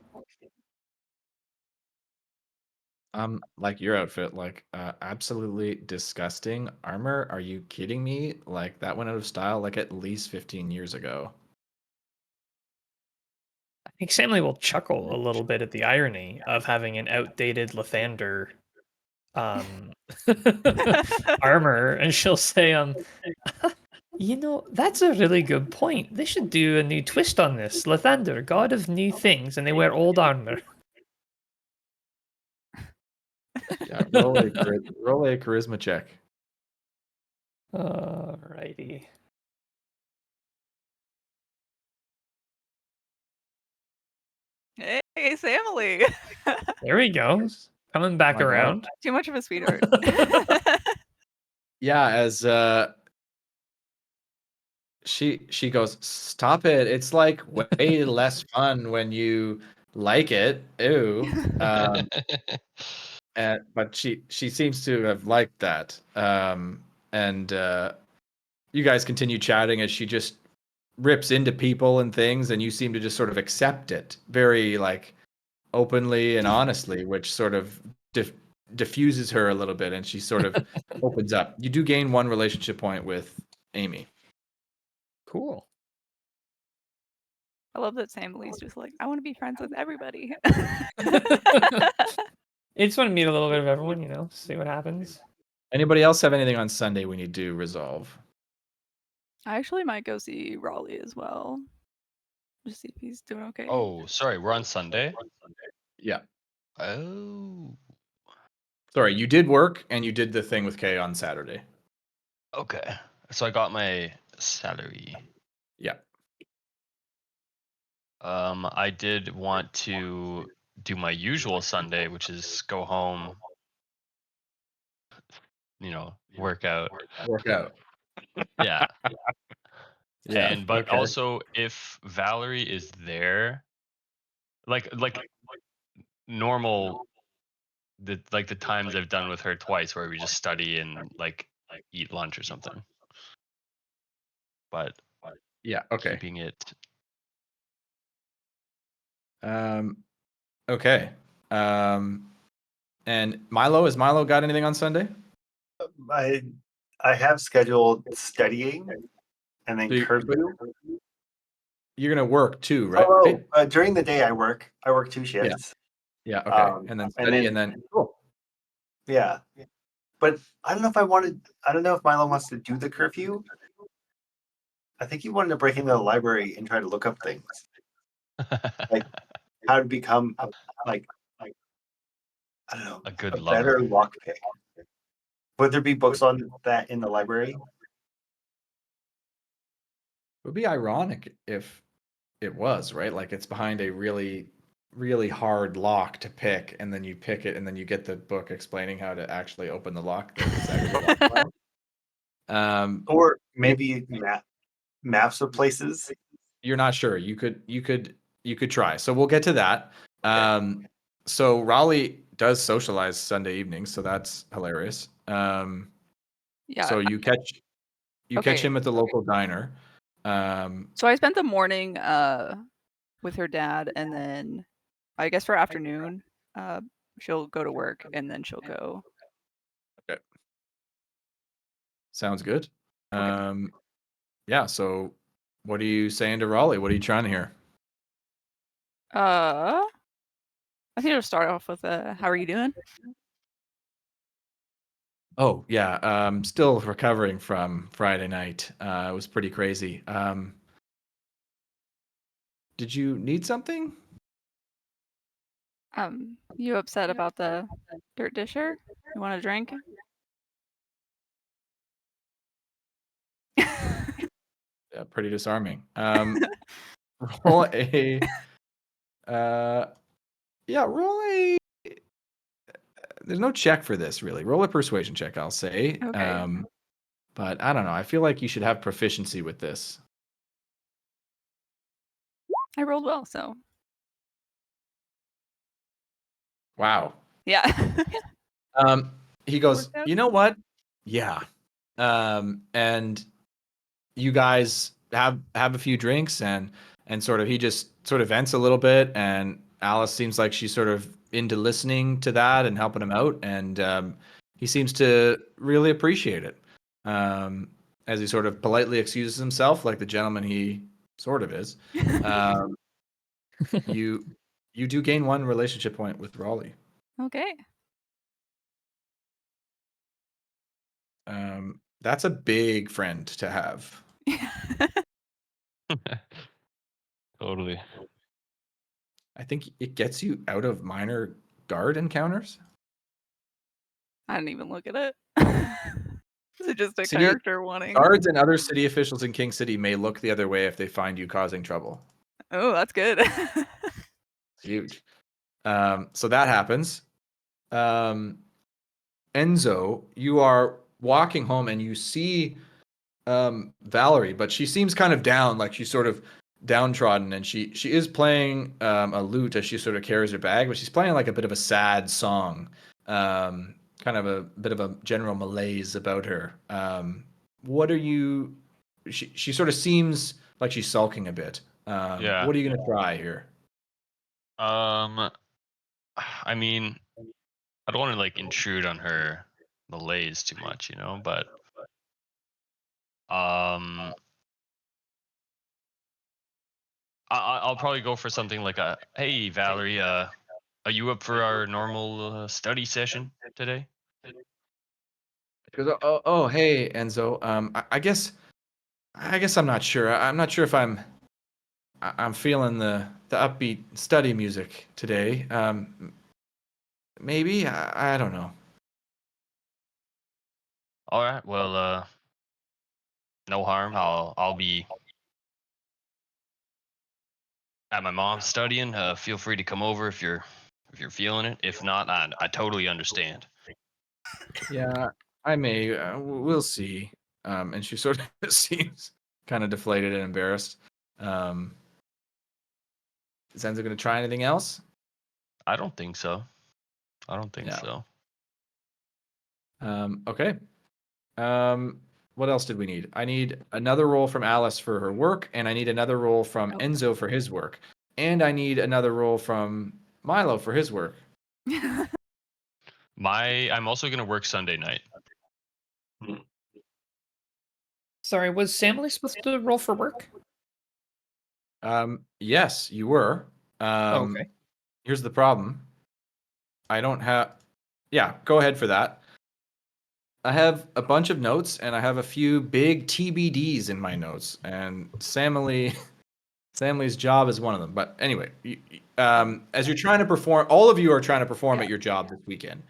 [SPEAKER 1] Like your outfit, like absolutely disgusting armor. Are you kidding me? Like that went out of style like at least 15 years ago.
[SPEAKER 5] I think Samley will chuckle a little bit at the irony of having an outdated Lathander um armor, and she'll say, that's a really good point. They should do a new twist on this. Lathander, god of new things, and they wear old armor.
[SPEAKER 1] Yeah, roll a charisma check.
[SPEAKER 5] Alrighty.
[SPEAKER 3] Hey, Samily.
[SPEAKER 5] There he goes. Coming back
[SPEAKER 1] my God.
[SPEAKER 5] around.
[SPEAKER 3] Too much of a sweetheart.
[SPEAKER 1] Yeah, as she goes, "Stop it. It's like way less fun when you like it." Ew. But she seems to have liked that. And you guys continue chatting as she just rips into people and things, and you seem to just sort of accept it very like openly and honestly, which sort of diffuses her a little bit, and she sort of opens up. You do gain one relationship point with Amy.
[SPEAKER 5] Cool.
[SPEAKER 3] I love that Samily's just like, I want to be friends with everybody.
[SPEAKER 5] I just want to meet a little bit of everyone, see what happens.
[SPEAKER 1] Anybody else have anything on Sunday we need to resolve?
[SPEAKER 3] I actually might go see Raleigh as well. Just see if he's doing okay.
[SPEAKER 2] Oh, sorry, we're on Sunday.
[SPEAKER 1] Yeah.
[SPEAKER 2] Oh,
[SPEAKER 1] Sorry, you did work and you did the thing with Kay on Saturday.
[SPEAKER 2] okay. So I got my salary.
[SPEAKER 1] Yeah.
[SPEAKER 2] I did want to do my usual Sunday, which is go home, work out.
[SPEAKER 1] Work out.
[SPEAKER 2] Yeah.
[SPEAKER 1] Yeah.
[SPEAKER 2] And but
[SPEAKER 1] okay.
[SPEAKER 2] also if Valerie is there, like normal the times I've done with her twice where we just study and like eat lunch or something. But
[SPEAKER 1] Yeah. Okay.
[SPEAKER 2] keeping it
[SPEAKER 1] Okay. And Milo, has Milo got anything on Sunday?
[SPEAKER 4] I have scheduled studying and then
[SPEAKER 1] So
[SPEAKER 4] curfew.
[SPEAKER 1] you're gonna work too, right?
[SPEAKER 4] During the day I work 2 shifts.
[SPEAKER 1] Yeah. Okay. And then study, and then cool.
[SPEAKER 4] Yeah. But I don't know if Milo wants to do the curfew. I think he wanted to break into the library and try to look up things. Like how to become like I don't know,
[SPEAKER 2] a good
[SPEAKER 4] better
[SPEAKER 2] lover.
[SPEAKER 4] lockpick. Would there be books on that in the library?
[SPEAKER 1] It would be ironic if it was, right? Like it's behind a really, really hard lock to pick, and then you pick it, and then you get the book explaining how to actually open the lock.
[SPEAKER 4] Or maybe maps of places.
[SPEAKER 1] You're not sure. You could try. So we'll get to that. So Raleigh does socialize Sunday evenings, so that's hilarious.
[SPEAKER 3] Yeah.
[SPEAKER 1] So you catch
[SPEAKER 3] Okay.
[SPEAKER 1] him at the local diner.
[SPEAKER 3] So I spent the morning with her dad, and then I guess for afternoon, she'll go to work, and then she'll go.
[SPEAKER 1] Okay. Sounds good.
[SPEAKER 3] Okay.
[SPEAKER 1] Yeah. So what are you saying to Raleigh? What are you trying to hear?
[SPEAKER 3] I think I'll start off with how are you doing?
[SPEAKER 1] Oh yeah. Still recovering from Friday night. It was pretty crazy. Did you need something?
[SPEAKER 3] You upset about the dirt disher? You want a drink?
[SPEAKER 1] Yeah, pretty disarming. Roll a roll a there's no check for this really. Roll a persuasion check, I'll say.
[SPEAKER 3] Okay.
[SPEAKER 1] But I don't know. I feel like you should have proficiency with this.
[SPEAKER 3] I rolled well, so
[SPEAKER 1] Wow.
[SPEAKER 3] yeah.
[SPEAKER 1] He goes,
[SPEAKER 3] Worked out.
[SPEAKER 1] "You know what? Yeah." And you guys have a few drinks, and sort of he just sort of vents a little bit, and Alice seems like she's sort of into listening to that and helping him out, and he seems to really appreciate it. As he sort of politely excuses himself, like the gentleman he sort of is. You do gain 1 relationship point with Raleigh.
[SPEAKER 3] Okay.
[SPEAKER 1] That's a big friend to have.
[SPEAKER 2] Totally.
[SPEAKER 1] I think it gets you out of minor guard encounters.
[SPEAKER 3] I didn't even look at it. Is it just a
[SPEAKER 1] City
[SPEAKER 3] character wanting?
[SPEAKER 1] guards and other city officials in King City may look the other way if they find you causing trouble.
[SPEAKER 3] Oh, that's good.
[SPEAKER 1] It's huge. So that happens. Enzo, you are walking home and you see Valerie, but she seems kind of down, like she's sort of downtrodden, and she is playing a lute as she sort of carries her bag, but she's playing like a bit of a sad song, kind of a bit of a general malaise about her. What are you? She sort of seems like she's sulking a bit.
[SPEAKER 2] Yeah.
[SPEAKER 1] What are you gonna try here?
[SPEAKER 2] I mean, I don't want to like intrude on her malaise too much, but I'll probably go for something like a, "Hey Valerie, are you up for our normal study session today?"
[SPEAKER 1] She goes, oh, hey, Enzo. I guess I'm not sure. I'm not sure if I'm feeling the upbeat study music today. Maybe I don't know.
[SPEAKER 2] All right. Well, no harm. I'll be at my mom's studying. Feel free to come over if you're feeling it. If not, I totally understand.
[SPEAKER 1] Yeah, I may. We'll see. And she sort of seems kind of deflated and embarrassed. Is Enzo going to try anything else?
[SPEAKER 2] I don't think so. I don't think
[SPEAKER 1] Yeah.
[SPEAKER 2] so.
[SPEAKER 1] Okay. What else did we need? I need another roll from Alice for her work, and I need another roll from
[SPEAKER 3] Oh.
[SPEAKER 1] Enzo for his work, and I need another roll from Milo for his work.
[SPEAKER 2] I'm also gonna work Sunday night.
[SPEAKER 5] Sorry, was Samly supposed to roll for work?
[SPEAKER 1] Yes, you were.
[SPEAKER 5] Okay.
[SPEAKER 1] Here's the problem. I don't have. Yeah, go ahead for that. I have a bunch of notes, and I have a few big TBDs in my notes, and Samly's job is one of them. But anyway, as you're trying to perform, all of you are trying to perform at your job this weekend.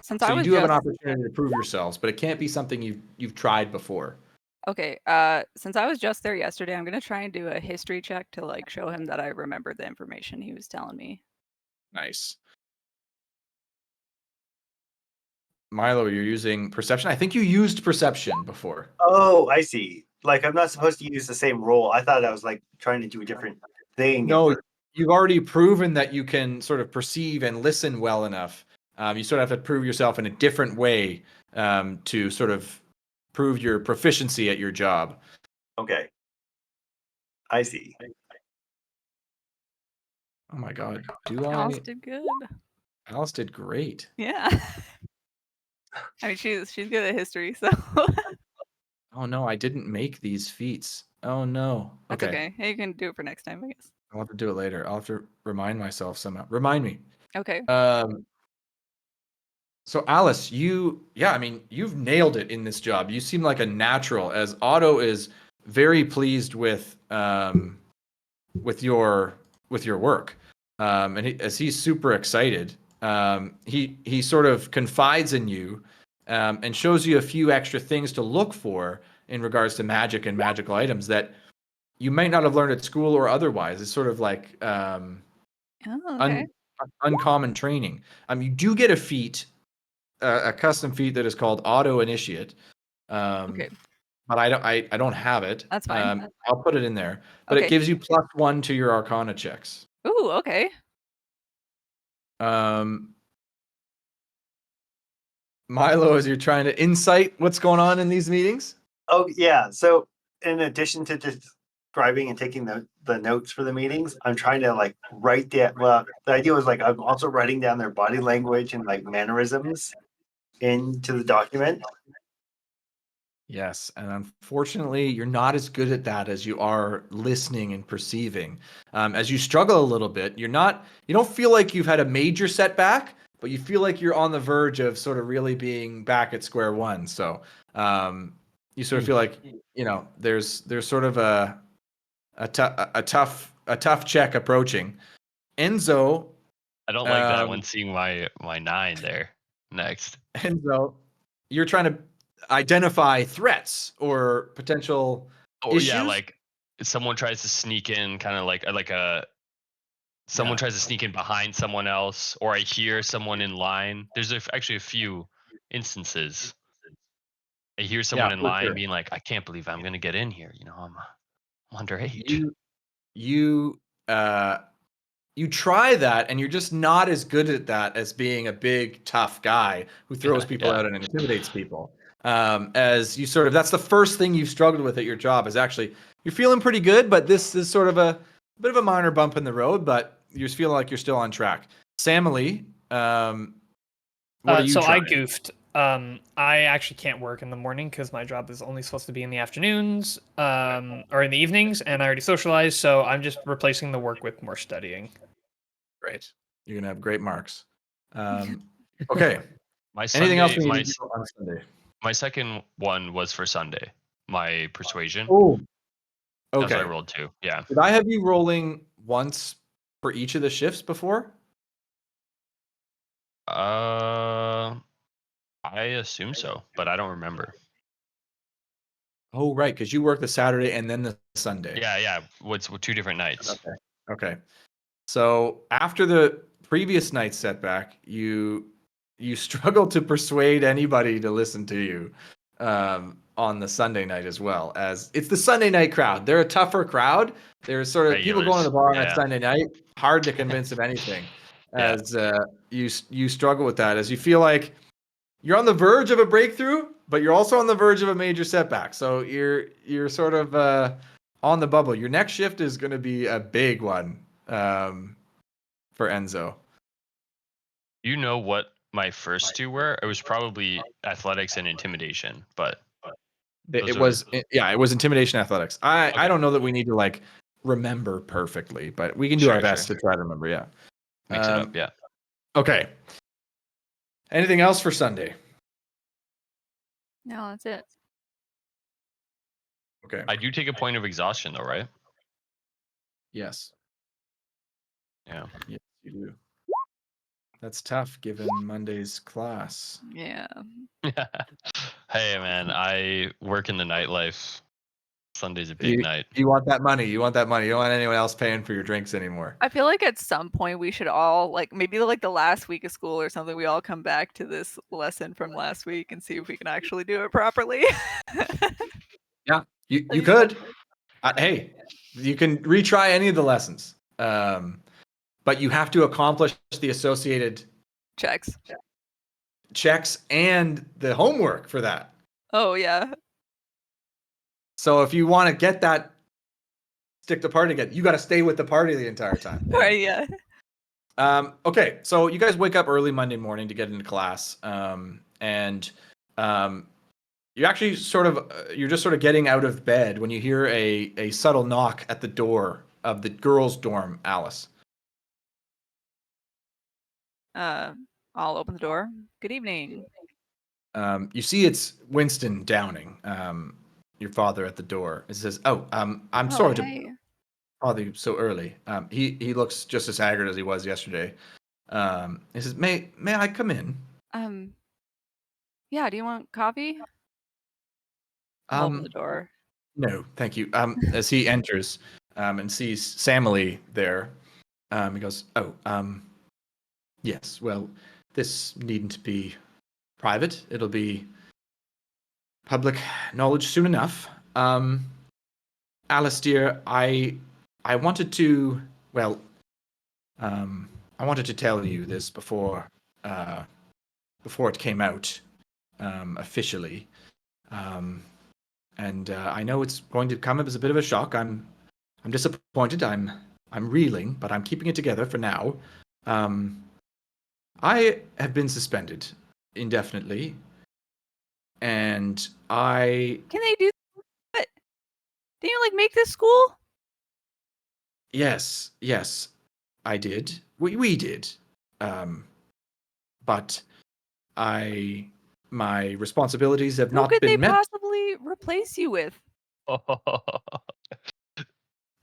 [SPEAKER 3] Since
[SPEAKER 1] So
[SPEAKER 3] I
[SPEAKER 1] you
[SPEAKER 3] was
[SPEAKER 1] do have an
[SPEAKER 3] just
[SPEAKER 1] opportunity to prove yourselves, but it can't be something you've tried before.
[SPEAKER 3] okay, since I was just there yesterday, I'm gonna try and do a history check to like show him that I remembered the information he was telling me.
[SPEAKER 1] Nice. Milo, you're using perception. I think you used perception before.
[SPEAKER 4] Oh, I see. Like I'm not supposed to use the same roll. I thought I was like trying to do a different thing.
[SPEAKER 1] No, you've already proven that you can sort of perceive and listen well enough. You sort of have to prove yourself in a different way to sort of prove your proficiency at your job.
[SPEAKER 4] Okay. I see.
[SPEAKER 1] Oh my god.
[SPEAKER 3] Alice did good.
[SPEAKER 1] Alice did great.
[SPEAKER 3] Yeah. I mean, she's good at history, so
[SPEAKER 1] Oh no, I didn't make these feats. Oh no.
[SPEAKER 3] that's okay. Hey, you can do it for next time, I guess.
[SPEAKER 1] I'll have to do it later. I'll have to remind myself somehow. Remind me.
[SPEAKER 3] Okay.
[SPEAKER 1] So Alice, I mean, you've nailed it in this job. You seem like a natural, as Otto is very pleased with your work, and as he's super excited. He sort of confides in you, and shows you a few extra things to look for in regards to magic and magical items that you might not have learned at school or otherwise. It's sort of like
[SPEAKER 3] Oh, okay.
[SPEAKER 1] uncommon training. You do get a feat. A custom feat that is called Auto Initiate.
[SPEAKER 3] Okay.
[SPEAKER 1] But I don't have it.
[SPEAKER 3] That's fine.
[SPEAKER 1] I'll put it in there. But
[SPEAKER 3] Okay.
[SPEAKER 1] it gives you +1 to your Arcana checks.
[SPEAKER 3] Ooh, okay.
[SPEAKER 1] Milo, as you're trying to insight what's going on in these meetings.
[SPEAKER 4] Oh yeah. So in addition to describing and taking the notes for the meetings, I'm trying to like write that. Well, the idea was like I'm also writing down their body language and like mannerisms into the document.
[SPEAKER 1] Yes, and unfortunately, you're not as good at that as you are listening and perceiving. As you struggle a little bit, you don't feel like you've had a major setback, but you feel like you're on the verge of sort of really being back at square one. So you sort of feel like there's sort of a tough check approaching. Enzo,
[SPEAKER 2] I don't like that when seeing my 9 there next.
[SPEAKER 1] Enzo, you're trying to identify threats or potential issues.
[SPEAKER 2] Yeah, like someone tries to sneak in, kind of like someone tries to sneak in behind someone else, or I hear someone in line. There's actually a few instances. I hear someone in line being like, "I can't believe I'm gonna get in here. I'm underage."
[SPEAKER 1] You try that, and you're just not as good at that as being a big tough guy who throws people out and intimidates people. As you sort of, that's the first thing you've struggled with at your job, is actually you're feeling pretty good, but this is sort of a bit of a minor bump in the road, but you're feeling like you're still on track. Samily, what are you trying?
[SPEAKER 5] I goofed. I actually can't work in the morning because my job is only supposed to be in the afternoons, or in the evenings, and I already socialized, so I'm just replacing the work with more studying.
[SPEAKER 1] Great. You're gonna have great marks. Okay.
[SPEAKER 2] Anything else
[SPEAKER 1] we need to do on Sunday?
[SPEAKER 2] My second one was for Sunday. My persuasion.
[SPEAKER 1] Oh.
[SPEAKER 2] That's
[SPEAKER 1] Okay.
[SPEAKER 2] what I rolled 2. Yeah.
[SPEAKER 1] Did I have you rolling once for each of the shifts before?
[SPEAKER 2] I assume so, but I don't remember.
[SPEAKER 1] Oh, right, because you work the Saturday and then the Sunday.
[SPEAKER 2] Yeah. What's 2 different nights?
[SPEAKER 1] Okay. So after the previous night's setback, you you struggle to persuade anybody to listen to you on the Sunday night as well. As it's the Sunday night crowd. They're a tougher crowd. They're sort of people going to the bar on that Sunday night. Hard to convince of anything. As you struggle with that, as you feel like you're on the verge of a breakthrough, but you're also on the verge of a major setback. So you're sort of on the bubble. Your next shift is going to be a big one for Enzo.
[SPEAKER 2] You know what my first two were? It was probably athletics and intimidation, but
[SPEAKER 1] it was intimidation, athletics. I don't know that we need to like remember perfectly, but we can do our best to try to remember. Yeah,
[SPEAKER 2] mix it up. Yeah.
[SPEAKER 1] Okay. Anything else for Sunday?
[SPEAKER 3] No, that's it.
[SPEAKER 1] Okay.
[SPEAKER 2] I do take a point of exhaustion though, right?
[SPEAKER 1] Yes.
[SPEAKER 2] Yeah.
[SPEAKER 1] Yes, you do. That's tough given Monday's class.
[SPEAKER 3] Yeah.
[SPEAKER 2] Hey man, I work in the nightlife. Sunday's a big night.
[SPEAKER 1] You want that money. You want that money. You don't want anyone else paying for your drinks anymore.
[SPEAKER 3] I feel like at some point we should all like maybe like the last week of school or something. We all come back to this lesson from last week and see if we can actually do it properly.
[SPEAKER 1] Yeah, you could. Hey, you can retry any of the lessons, but you have to accomplish the associated
[SPEAKER 3] checks
[SPEAKER 1] and the homework for that.
[SPEAKER 3] Oh yeah.
[SPEAKER 1] So if you want to get that, stick the party again, you got to stay with the party the entire time.
[SPEAKER 3] Right. Yeah.
[SPEAKER 1] Okay, so you guys wake up early Monday morning to get into class, and you actually you're just sort of getting out of bed when you hear a subtle knock at the door of the girls' dorm, Alice.
[SPEAKER 3] I'll open the door. Good evening.
[SPEAKER 1] You see it's Winston Downing, your father, at the door. It says, I'm sorry to bother you so early. He looks just as haggard as he was yesterday. He says, may I come in?
[SPEAKER 3] Yeah, do you want coffee? I'll open the door.
[SPEAKER 1] No, thank you. As he enters and sees Samily there, he goes, yes, well, this needn't be private. It'll be public knowledge soon enough. Alice, dear, I wanted to, I wanted to tell you this before it came out officially. And I know it's going to come as a bit of a shock. I'm disappointed. I'm reeling, but I'm keeping it together for now. I have been suspended indefinitely, and I
[SPEAKER 3] Can they do that? Didn't you like make this school?
[SPEAKER 1] Yes, I did. We did. But my responsibilities have not
[SPEAKER 3] Who could
[SPEAKER 1] been
[SPEAKER 3] they
[SPEAKER 1] met.
[SPEAKER 3] possibly replace you with?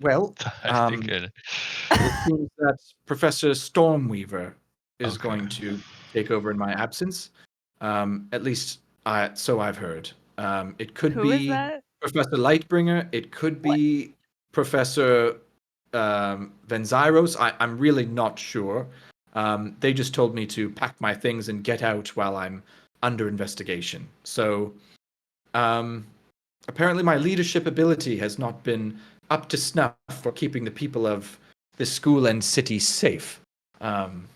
[SPEAKER 1] Well,
[SPEAKER 2] I think
[SPEAKER 1] it seems that Professor Stormweaver is
[SPEAKER 2] Okay.
[SPEAKER 1] going to take over in my absence. At least so I've heard. It could
[SPEAKER 3] Who is
[SPEAKER 1] be
[SPEAKER 3] that?
[SPEAKER 1] Professor Lightbringer. It could be Professor Venzyros. I'm really not sure. They just told me to pack my things and get out while I'm under investigation. So apparently my leadership ability has not been up to snuff for keeping the people of this school and city safe. And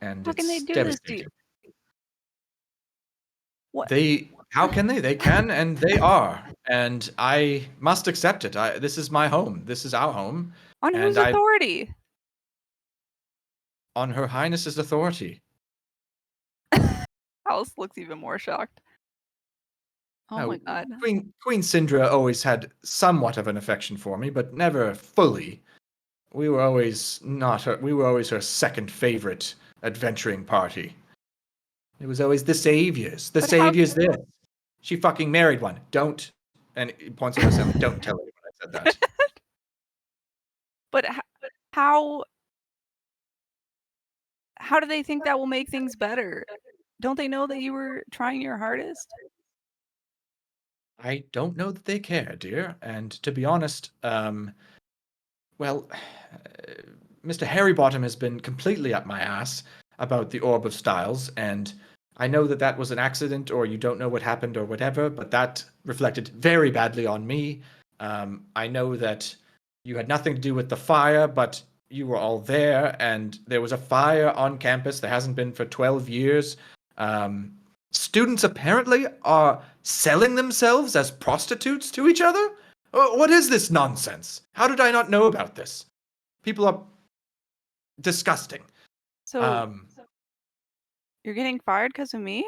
[SPEAKER 3] How can they
[SPEAKER 1] it's
[SPEAKER 3] do this to
[SPEAKER 1] devastating.
[SPEAKER 3] you? What?
[SPEAKER 1] How can they? They can, and they are. And I must accept it. This is my home. This is our home.
[SPEAKER 3] On whose authority?
[SPEAKER 1] On Her Highness's authority.
[SPEAKER 3] Alice looks even more shocked. Oh my god.
[SPEAKER 1] Queen Syndra always had somewhat of an affection for me, but never fully. We were always her second favorite adventuring party. It was always the saviors. The saviors this. She fucking married one. Don't. And he points at herself. Don't tell anyone I said that.
[SPEAKER 3] But how do they think that will make things better? Don't they know that you were trying your hardest?
[SPEAKER 1] I don't know that they care, dear. And to be honest, Mr. Harrybottom has been completely up my ass. about the Orb of Styles, and I know that that was an accident, or you don't know what happened, or whatever, but that reflected very badly on me. I know that you had nothing to do with the fire, but you were all there, and there was a fire on campus. There hasn't been for 12 years. Students apparently are selling themselves as prostitutes to each other? What is this nonsense? How did I not know about this? People are disgusting.
[SPEAKER 3] So you're getting fired because of me?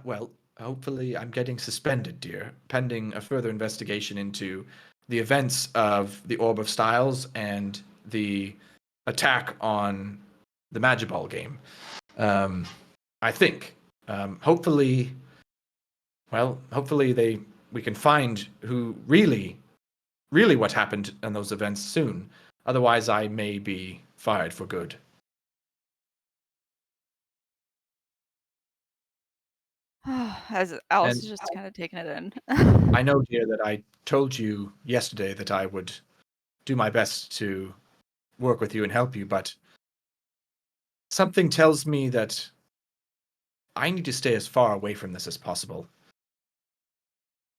[SPEAKER 1] Well, hopefully I'm getting suspended, dear, pending a further investigation into the events of the Orb of Styles and the attack on the magiball game. I think. Hopefully we can find who really what happened in those events soon. Otherwise, I may be fired for good.
[SPEAKER 3] As Alice
[SPEAKER 1] And
[SPEAKER 3] is just kind of taking it in.
[SPEAKER 1] I know, dear, that I told you yesterday that I would do my best to work with you and help you, but something tells me that I need to stay as far away from this as possible.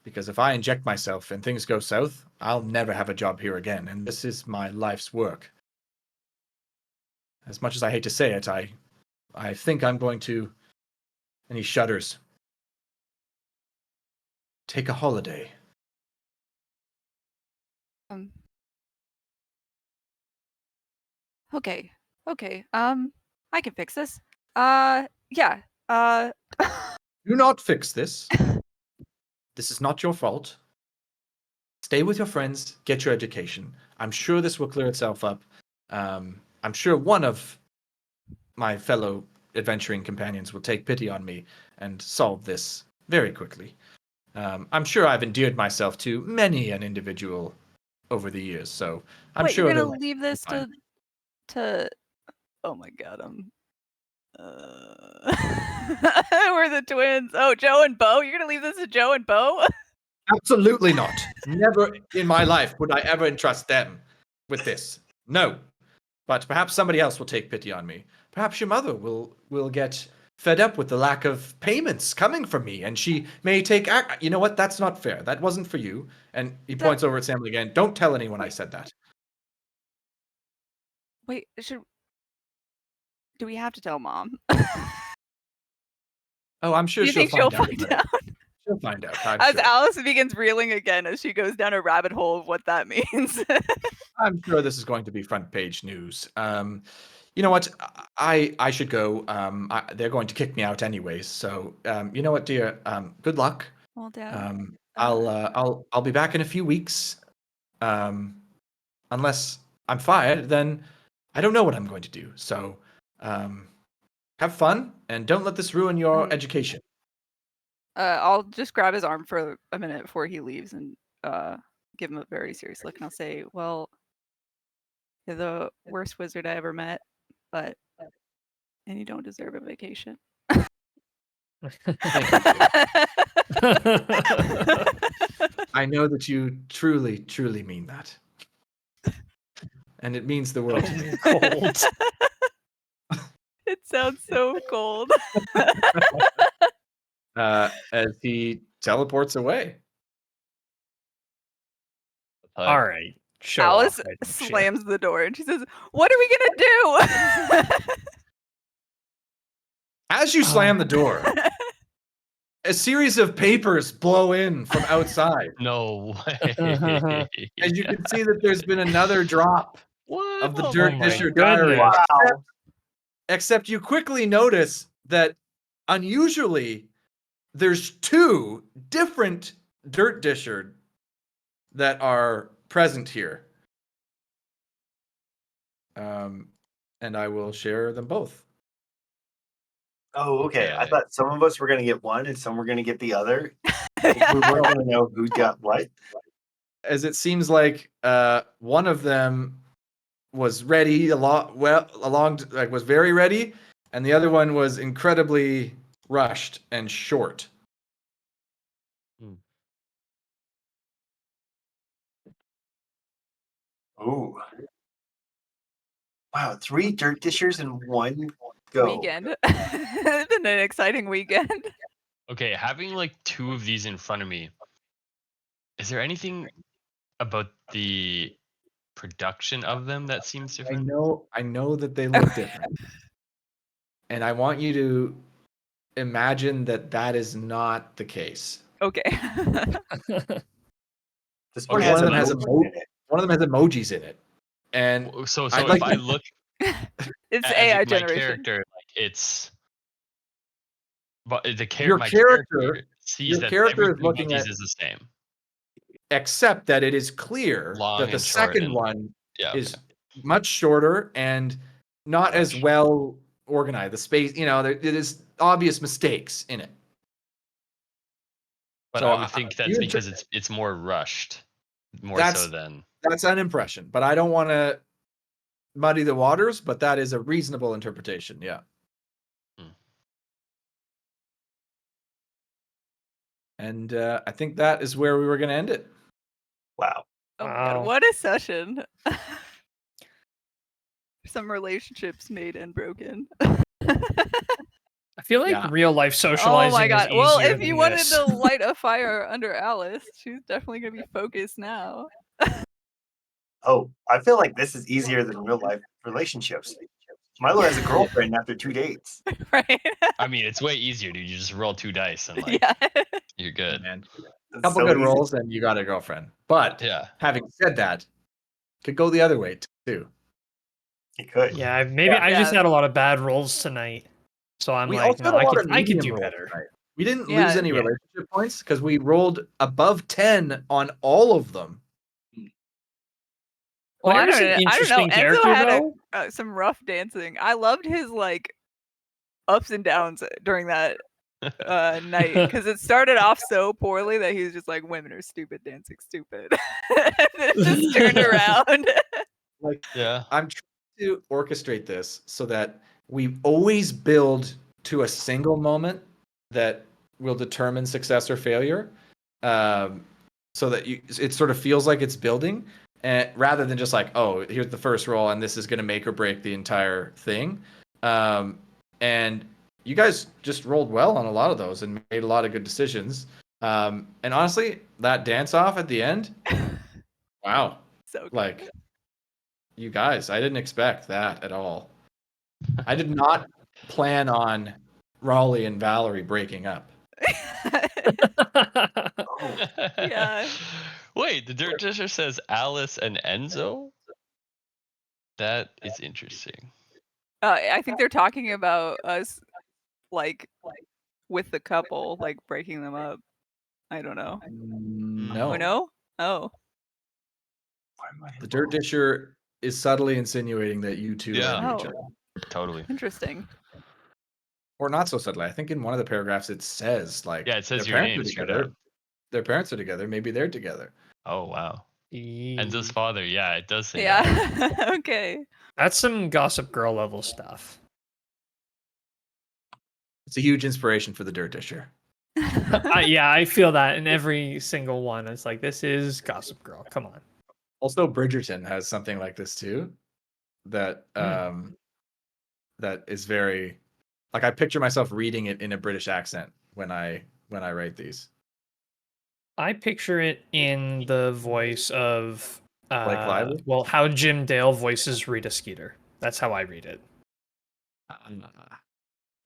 [SPEAKER 1] Because if I inject myself and things go south, I'll never have a job here again, and this is my life's work. As much as I hate to say it, I think I'm going to, and he shudders, take a holiday.
[SPEAKER 3] Okay. I can fix this. Yeah.
[SPEAKER 1] Do not fix this. This is not your fault. Stay with your friends, get your education. I'm sure this will clear itself up. I'm sure one of my fellow adventuring companions will take pity on me and solve this very quickly. I'm sure I've endeared myself to many an individual over the years, so I'm
[SPEAKER 3] Wait,
[SPEAKER 1] sure
[SPEAKER 3] you're
[SPEAKER 1] they'll
[SPEAKER 3] gonna leave this
[SPEAKER 1] fine.
[SPEAKER 3] to oh my god, we're the twins. Oh, Joe and Bo. You're gonna leave this to Joe and Bo?
[SPEAKER 1] Absolutely not. Never in my life would I ever entrust them with this. No. But perhaps somebody else will take pity on me. Perhaps your mother will get fed up with the lack of payments coming from me, and she may take act. You know what? That's not fair. That wasn't for you. And he points over at Samuel again. Don't tell anyone I said that.
[SPEAKER 3] Wait, do we have to tell Mom?
[SPEAKER 1] Oh, I'm sure
[SPEAKER 3] Do you
[SPEAKER 1] she'll
[SPEAKER 3] think she'll
[SPEAKER 1] find
[SPEAKER 3] find out?
[SPEAKER 1] She'll find out. I'm
[SPEAKER 3] As
[SPEAKER 1] sure.
[SPEAKER 3] Alice begins reeling again as she goes down a rabbit hole of what that means.
[SPEAKER 1] I'm sure this is going to be front page news. You know what? I should go. They're going to kick me out anyways. So you know what, dear? Good luck.
[SPEAKER 3] Well, Dad.
[SPEAKER 1] I'll be back in a few weeks. Unless I'm fired, then I don't know what I'm going to do. So have fun and don't let this ruin your education.
[SPEAKER 3] I'll just grab his arm for a minute before he leaves and give him a very serious look, and I'll say, "Well, you're the worst wizard I ever met, and you don't deserve a vacation."
[SPEAKER 1] Thank you, dear. I know that you truly, truly mean that. And it means the world to me.
[SPEAKER 5] Cold.
[SPEAKER 3] It sounds so cold.
[SPEAKER 1] As he teleports away.
[SPEAKER 5] All right. Show
[SPEAKER 3] Alice
[SPEAKER 5] off, why don't you?
[SPEAKER 3] slams the door and she says, "What are we gonna do?"
[SPEAKER 1] As you slam the door, a series of papers blow in from outside.
[SPEAKER 2] No way.
[SPEAKER 1] And you can see that there's been another drop
[SPEAKER 2] What?
[SPEAKER 1] of the
[SPEAKER 5] Oh
[SPEAKER 1] Dirt
[SPEAKER 5] my
[SPEAKER 1] Disher diary.
[SPEAKER 5] goodness.
[SPEAKER 4] Wow.
[SPEAKER 1] Except you quickly notice that unusually there's two different Dirt Disher that are present here. And I will share them both.
[SPEAKER 4] Oh, okay. I
[SPEAKER 2] Okay.
[SPEAKER 4] thought some of us were going to get one and some were going to get the other. We weren't going to know who got what.
[SPEAKER 1] As it seems like one of them was ready was very ready, and the other one was incredibly rushed and short.
[SPEAKER 4] Ooh. Wow, 3 Dirt Dishers and 1 go.
[SPEAKER 3] weekend. It's been an exciting weekend.
[SPEAKER 2] Okay, having like 2 of these in front of me, is there anything about the production of them that seems different?
[SPEAKER 1] I know that they look different. And I want you to imagine that that is not the case.
[SPEAKER 3] Okay.
[SPEAKER 4] This
[SPEAKER 2] Okay,
[SPEAKER 4] one has
[SPEAKER 1] one of them has
[SPEAKER 4] emoji in it.
[SPEAKER 1] One of them has emojis in it. And
[SPEAKER 2] So
[SPEAKER 1] I'd
[SPEAKER 2] if
[SPEAKER 1] like
[SPEAKER 2] I
[SPEAKER 1] to-
[SPEAKER 2] look
[SPEAKER 3] It's
[SPEAKER 2] at
[SPEAKER 3] AI
[SPEAKER 2] my
[SPEAKER 3] generation.
[SPEAKER 2] character, like it's, but
[SPEAKER 1] Your
[SPEAKER 2] my
[SPEAKER 1] character-
[SPEAKER 2] sees
[SPEAKER 1] your
[SPEAKER 2] that
[SPEAKER 1] character is
[SPEAKER 2] everything about
[SPEAKER 1] looking
[SPEAKER 2] these
[SPEAKER 1] at-
[SPEAKER 2] is the same.
[SPEAKER 1] except that it is clear
[SPEAKER 2] Long
[SPEAKER 1] that the
[SPEAKER 2] and short
[SPEAKER 1] second
[SPEAKER 2] and-
[SPEAKER 1] one
[SPEAKER 2] Yeah.
[SPEAKER 1] is much shorter and not as
[SPEAKER 2] Rushed.
[SPEAKER 1] well organized. The space, there is obvious mistakes in it.
[SPEAKER 2] But
[SPEAKER 1] So
[SPEAKER 2] I would think that's
[SPEAKER 1] you
[SPEAKER 2] because it's more rushed, more
[SPEAKER 1] That's-
[SPEAKER 2] so than.
[SPEAKER 1] That's an impression, but I don't want to muddy the waters, but that is a reasonable interpretation. Yeah.
[SPEAKER 2] Hmm.
[SPEAKER 1] And I think that is where we were going to end it.
[SPEAKER 4] Wow.
[SPEAKER 3] Oh my
[SPEAKER 5] Wow.
[SPEAKER 3] god, what a session. Some relationships made and broken.
[SPEAKER 5] I feel like
[SPEAKER 1] Yeah.
[SPEAKER 5] real life socializing.
[SPEAKER 3] Oh my god.
[SPEAKER 5] Is
[SPEAKER 3] Well,
[SPEAKER 5] easier
[SPEAKER 3] if you
[SPEAKER 5] than
[SPEAKER 3] wanted
[SPEAKER 5] this.
[SPEAKER 3] to light a fire under Alice, she's definitely gonna be focused now.
[SPEAKER 4] Oh, I feel like this is easier than real life relationships. Milo has a girlfriend after 2 dates.
[SPEAKER 3] Right?
[SPEAKER 2] I mean, it's way easier, dude. You just roll 2 dice and like
[SPEAKER 3] Yeah.
[SPEAKER 2] you're good.
[SPEAKER 1] Man.
[SPEAKER 4] It's
[SPEAKER 1] Couple
[SPEAKER 4] so
[SPEAKER 1] good
[SPEAKER 4] easy.
[SPEAKER 1] rolls and you got a girlfriend. But
[SPEAKER 2] Yeah.
[SPEAKER 1] having said that, could go the other way too.
[SPEAKER 4] You could.
[SPEAKER 5] Yeah, maybe I just
[SPEAKER 3] Yeah.
[SPEAKER 5] had a lot of bad rolls tonight, so I'm
[SPEAKER 1] We
[SPEAKER 5] like,
[SPEAKER 1] also
[SPEAKER 5] no,
[SPEAKER 1] had a
[SPEAKER 5] I
[SPEAKER 1] lot
[SPEAKER 5] could,
[SPEAKER 1] of
[SPEAKER 5] I could
[SPEAKER 1] medium
[SPEAKER 5] do
[SPEAKER 1] rolls
[SPEAKER 5] better.
[SPEAKER 1] tonight. We didn't
[SPEAKER 3] Yeah.
[SPEAKER 1] lose any
[SPEAKER 5] Yeah.
[SPEAKER 1] relationship points because we rolled above 10 on all of them.
[SPEAKER 3] Well, I
[SPEAKER 5] Claire's
[SPEAKER 3] don't,
[SPEAKER 5] an
[SPEAKER 3] I don't know.
[SPEAKER 5] interesting
[SPEAKER 3] Enzo
[SPEAKER 5] character
[SPEAKER 3] had
[SPEAKER 5] though.
[SPEAKER 3] some rough dancing. I loved his like ups and downs during that night because it started off so poorly that he was just like, "Women are stupid, dancing stupid," and it just turned around.
[SPEAKER 2] Yeah.
[SPEAKER 1] I'm trying to orchestrate this so that we always build to a single moment that will determine success or failure, so that it sort of feels like it's building, and rather than just like, oh, here's the first roll and this is going to make or break the entire thing. And you guys just rolled well on a lot of those and made a lot of good decisions. And honestly, that dance off at the end, wow,
[SPEAKER 3] So good.
[SPEAKER 1] like. You guys, I didn't expect that at all. I did not plan on Raleigh and Valerie breaking up.
[SPEAKER 4] Oh,
[SPEAKER 3] Yeah.
[SPEAKER 2] Wait, the Dirt Disher says Alice and Enzo? That is interesting.
[SPEAKER 3] I think they're talking about us, like, with the couple, like breaking them up. I don't know.
[SPEAKER 1] No.
[SPEAKER 3] Oh no. Oh.
[SPEAKER 4] why am I-
[SPEAKER 1] The Dirt Disher is subtly insinuating that you two
[SPEAKER 2] Yeah.
[SPEAKER 1] like each
[SPEAKER 3] Oh.
[SPEAKER 1] other.
[SPEAKER 2] Totally.
[SPEAKER 3] Interesting.
[SPEAKER 1] Or not so subtly. I think in one of the paragraphs it says like
[SPEAKER 2] Yeah, it says
[SPEAKER 1] their
[SPEAKER 2] your
[SPEAKER 1] parents
[SPEAKER 2] name
[SPEAKER 1] are
[SPEAKER 2] straight
[SPEAKER 1] together.
[SPEAKER 2] up.
[SPEAKER 1] Their parents are together. Maybe they're together.
[SPEAKER 2] Oh wow. Enzo's
[SPEAKER 5] Eee.
[SPEAKER 2] father, yeah, it does say that.
[SPEAKER 3] Yeah. Okay.
[SPEAKER 5] That's some Gossip Girl level stuff.
[SPEAKER 1] It's a huge inspiration for the Dirt Disher.
[SPEAKER 5] Yeah, I feel that in every single one. It's like, this is Gossip Girl. Come on.
[SPEAKER 1] Also, Bridgerton has something like this too. That that is very like I picture myself reading it in a British accent when I write these.
[SPEAKER 5] I picture it in the voice of
[SPEAKER 1] Blake Lively?
[SPEAKER 5] well, how Jim Dale voices Rita Skeeter. That's how I read it.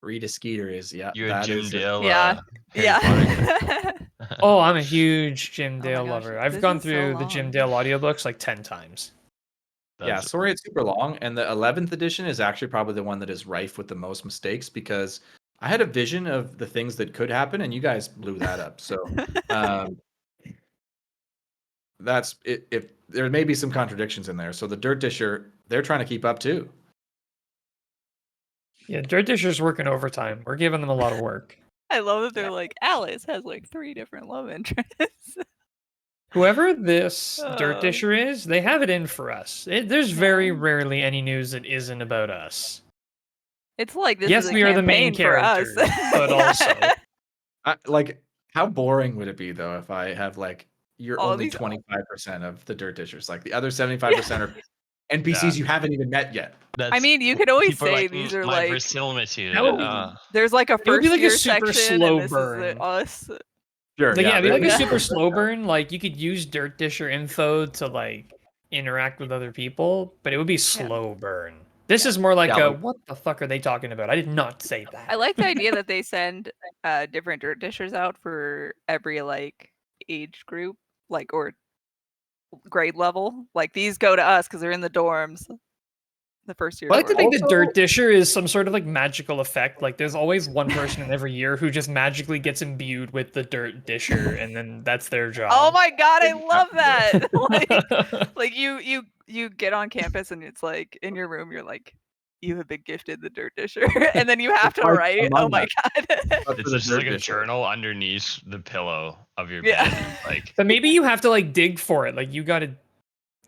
[SPEAKER 1] Rita Skeeter is
[SPEAKER 2] You and
[SPEAKER 1] that
[SPEAKER 2] Jim
[SPEAKER 1] is
[SPEAKER 2] Dale.
[SPEAKER 3] Yeah.
[SPEAKER 2] Harry Potter.
[SPEAKER 3] Yeah.
[SPEAKER 5] Oh, I'm a huge Jim
[SPEAKER 3] Oh my
[SPEAKER 5] Dale
[SPEAKER 3] gosh,
[SPEAKER 5] lover. I've
[SPEAKER 3] this
[SPEAKER 5] gone
[SPEAKER 3] is so
[SPEAKER 5] through the Jim
[SPEAKER 3] long.
[SPEAKER 5] Dale audiobooks like 10 times.
[SPEAKER 1] yeah.
[SPEAKER 2] That's-
[SPEAKER 1] Sorry, it's super long, and the 11th edition is actually probably the one that is rife with the most mistakes because I had a vision of the things that could happen, and you guys blew that up. So that's it. If there may be some contradictions in there, so the Dirt Disher they're trying to keep up too.
[SPEAKER 5] Yeah, Dirt Disher's working overtime. We're giving them a lot of work.
[SPEAKER 3] I love that they're like, Alice has like 3 different love interests.
[SPEAKER 5] Whoever this Dirt
[SPEAKER 3] Oh.
[SPEAKER 5] Disher is, they have it in for us. There's very
[SPEAKER 3] Yeah.
[SPEAKER 5] rarely any news that isn't about us.
[SPEAKER 3] It's like this
[SPEAKER 5] Yes,
[SPEAKER 3] is a
[SPEAKER 5] we are the main
[SPEAKER 3] campaign for us.
[SPEAKER 5] characters, but also
[SPEAKER 1] Like, how boring would it be though if I have like you're
[SPEAKER 3] All
[SPEAKER 1] only
[SPEAKER 3] these-
[SPEAKER 1] 25% of the Dirt Dishers, like the other 75% are NPCs you haven't even met yet.
[SPEAKER 3] I mean, you could always
[SPEAKER 2] people are
[SPEAKER 3] say
[SPEAKER 2] like,
[SPEAKER 3] these
[SPEAKER 2] "Mm,
[SPEAKER 3] are
[SPEAKER 2] my
[SPEAKER 3] like
[SPEAKER 2] verisimilitude.
[SPEAKER 5] That would be-
[SPEAKER 3] there's like a
[SPEAKER 5] It would be
[SPEAKER 3] first
[SPEAKER 5] like a
[SPEAKER 3] year
[SPEAKER 5] super
[SPEAKER 3] section,
[SPEAKER 5] slow
[SPEAKER 3] and this
[SPEAKER 5] burn.
[SPEAKER 3] is us.
[SPEAKER 1] Sure.
[SPEAKER 5] Like, yeah, it'd be like a
[SPEAKER 3] Yeah.
[SPEAKER 5] super slow burn. Like you could use dirt disher info to like interact with other people, but it would be slow burn. This is more like
[SPEAKER 1] Yeah,
[SPEAKER 5] a
[SPEAKER 1] like-
[SPEAKER 5] what the fuck are they talking about? I did not say that.
[SPEAKER 3] I like the idea that they send different dirt dishers out for every like age group, like or grade level. Like these go to us because they're in the dorms. The first year.
[SPEAKER 5] I like to think the
[SPEAKER 1] Also-
[SPEAKER 5] dirt disher is some sort of like magical effect. Like there's always one person in every year who just magically gets imbued with the dirt disher, and then that's their job.
[SPEAKER 3] Oh my god, I love that! like you get on campus and it's like in your room you're like you have been gifted the dirt disher, and then you have to
[SPEAKER 1] hard to
[SPEAKER 3] write.
[SPEAKER 1] come on
[SPEAKER 3] Oh my god!
[SPEAKER 1] But for
[SPEAKER 2] It's
[SPEAKER 1] the
[SPEAKER 2] just
[SPEAKER 1] dirt
[SPEAKER 2] like a
[SPEAKER 1] disher.
[SPEAKER 2] journal underneath the pillow of your
[SPEAKER 3] Yeah.
[SPEAKER 2] bed. Like
[SPEAKER 5] But maybe you have to like dig for it. Like you got to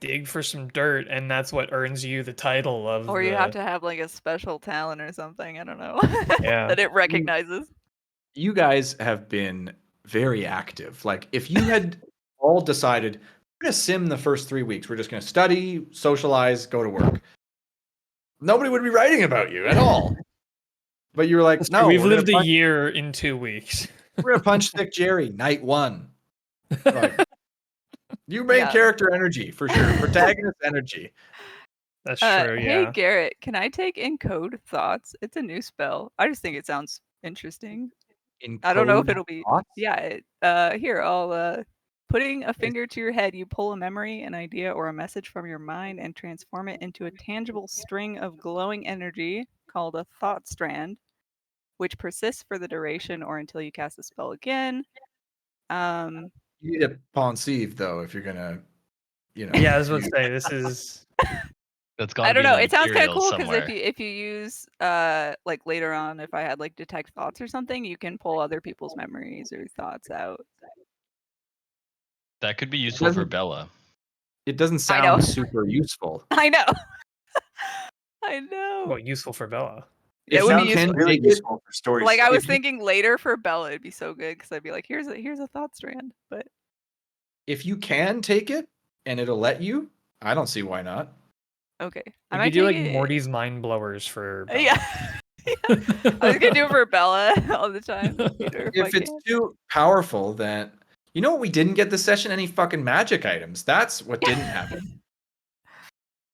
[SPEAKER 5] dig for some dirt, and that's what earns you the title of.
[SPEAKER 3] Or you have to have like a special talent or something. I don't know.
[SPEAKER 5] Yeah.
[SPEAKER 3] that it recognizes.
[SPEAKER 1] You guys have been very active. Like if you had all decided we're gonna sim the first 3 weeks, we're just gonna study, socialize, go to work. Nobody would be writing about you at all. But you were like, no,
[SPEAKER 5] We've
[SPEAKER 1] we're gonna
[SPEAKER 5] lived a
[SPEAKER 1] punch-
[SPEAKER 5] year in 2 weeks.
[SPEAKER 1] We're gonna punch Thick Jerry night 1. Like, you main
[SPEAKER 3] Yeah.
[SPEAKER 1] character energy for sure. Protagonist energy.
[SPEAKER 5] That's true.
[SPEAKER 3] Hey
[SPEAKER 5] Yeah.
[SPEAKER 3] Garrett, can I take encode thoughts? It's a new spell. I just think it sounds interesting. I don't know if
[SPEAKER 1] Encode
[SPEAKER 3] it'll be.
[SPEAKER 1] thoughts?
[SPEAKER 3] Yeah. Here, I'll putting a finger to your head, you pull a memory, an idea, or a message from your mind and transform it into a tangible string of glowing energy called a thought strand, which persists for the duration or until you cast the spell again.
[SPEAKER 1] You need a pensieve though if you're gonna,
[SPEAKER 5] Yeah, I was about to
[SPEAKER 1] use-
[SPEAKER 5] say this is.
[SPEAKER 2] that's
[SPEAKER 3] I
[SPEAKER 2] gotta
[SPEAKER 3] don't
[SPEAKER 2] be
[SPEAKER 3] know.
[SPEAKER 2] in
[SPEAKER 3] It sounds kind of
[SPEAKER 2] Imperial
[SPEAKER 3] cool because
[SPEAKER 2] somewhere.
[SPEAKER 3] if you use like later on, if I had like detect thoughts or something, you can pull other people's memories or thoughts out.
[SPEAKER 2] That could be useful for
[SPEAKER 1] doesn't-
[SPEAKER 2] Bella.
[SPEAKER 1] It doesn't
[SPEAKER 3] I know.
[SPEAKER 1] sound super useful.
[SPEAKER 3] I know. I know.
[SPEAKER 5] What useful for Bella?
[SPEAKER 3] Yeah,
[SPEAKER 1] If
[SPEAKER 3] it would be
[SPEAKER 1] you
[SPEAKER 3] useful.
[SPEAKER 1] can
[SPEAKER 4] really
[SPEAKER 1] take it-
[SPEAKER 4] useful for stories.
[SPEAKER 3] Like I was
[SPEAKER 1] if you-
[SPEAKER 3] thinking later for Bella, it'd be so good because I'd be like, here's a thought strand. But
[SPEAKER 1] If you can take it and it'll let you, I don't see why not.
[SPEAKER 3] okay,
[SPEAKER 5] You
[SPEAKER 3] might
[SPEAKER 5] could do like
[SPEAKER 3] take it-
[SPEAKER 5] Morty's mind blowers for. Bella.
[SPEAKER 3] Yeah. Yeah. I was gonna do it for Bella all the time. Later,
[SPEAKER 1] If
[SPEAKER 3] I
[SPEAKER 1] it's
[SPEAKER 3] can.
[SPEAKER 1] too powerful, then you know what we didn't get this session? Any fucking magic items. That's what didn't happen.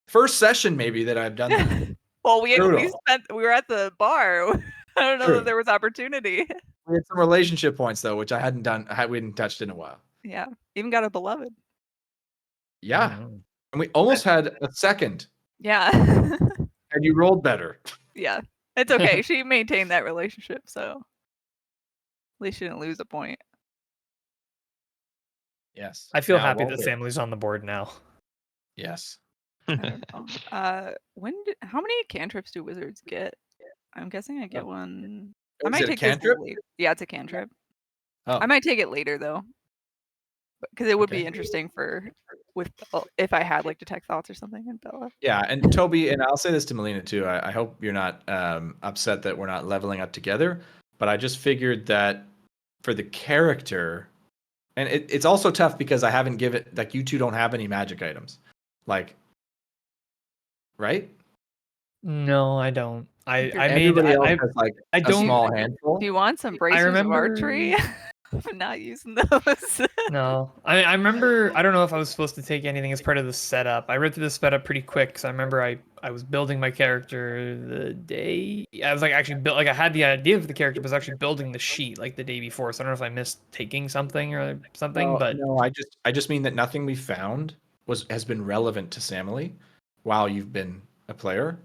[SPEAKER 1] First session maybe that I've done that.
[SPEAKER 3] Well, we
[SPEAKER 1] Brutal.
[SPEAKER 3] were at the bar. I don't know
[SPEAKER 1] True.
[SPEAKER 3] that there was opportunity.
[SPEAKER 1] We had some relationship points though, which I hadn't done. We hadn't touched in a while.
[SPEAKER 3] Yeah, even got a beloved.
[SPEAKER 1] Yeah,
[SPEAKER 5] Mhm.
[SPEAKER 1] and we almost had a second,
[SPEAKER 3] Yeah,
[SPEAKER 1] and you rolled better.
[SPEAKER 3] yeah. It's okay. She maintained that relationship, so at least she didn't lose a point.
[SPEAKER 1] Yes.
[SPEAKER 5] I feel
[SPEAKER 1] Now,
[SPEAKER 5] happy
[SPEAKER 1] well
[SPEAKER 5] that
[SPEAKER 1] done.
[SPEAKER 5] Samuel's on the board now.
[SPEAKER 1] Yes.
[SPEAKER 3] I don't know. How many cantrips do wizards get? I'm guessing I get one. I
[SPEAKER 1] Is
[SPEAKER 3] might
[SPEAKER 1] it a
[SPEAKER 3] take this
[SPEAKER 1] cantrip?
[SPEAKER 3] later. Yeah, it's a cantrip.
[SPEAKER 1] Oh.
[SPEAKER 3] I might take it later though, because it would
[SPEAKER 1] Okay.
[SPEAKER 3] be interesting with if I had like detect thoughts or something in Bella.
[SPEAKER 1] Yeah, and Toby, and I'll say this to Melina too. I hope you're not upset that we're not leveling up together, but I just figured that for the character, and it's also tough because I haven't given like you two don't have any magic items, like, right?
[SPEAKER 5] No, I don't. I made.
[SPEAKER 1] Everybody else
[SPEAKER 5] I
[SPEAKER 1] has like
[SPEAKER 5] I
[SPEAKER 1] a
[SPEAKER 5] don't.
[SPEAKER 1] small handful.
[SPEAKER 3] Do you want some bracers
[SPEAKER 5] remember-
[SPEAKER 3] of archery? I'm not using those.
[SPEAKER 5] No, I remember. I don't know if I was supposed to take anything as part of the setup. I read through the setup pretty quick because I remember I was building my character the day. I was like actually built like I had the idea for the character, but I was actually building the sheet like the day before. So I don't know if I missed taking something or something.
[SPEAKER 1] No,
[SPEAKER 5] but
[SPEAKER 1] no, I just mean that nothing we found has been relevant to Samily while you've been a player.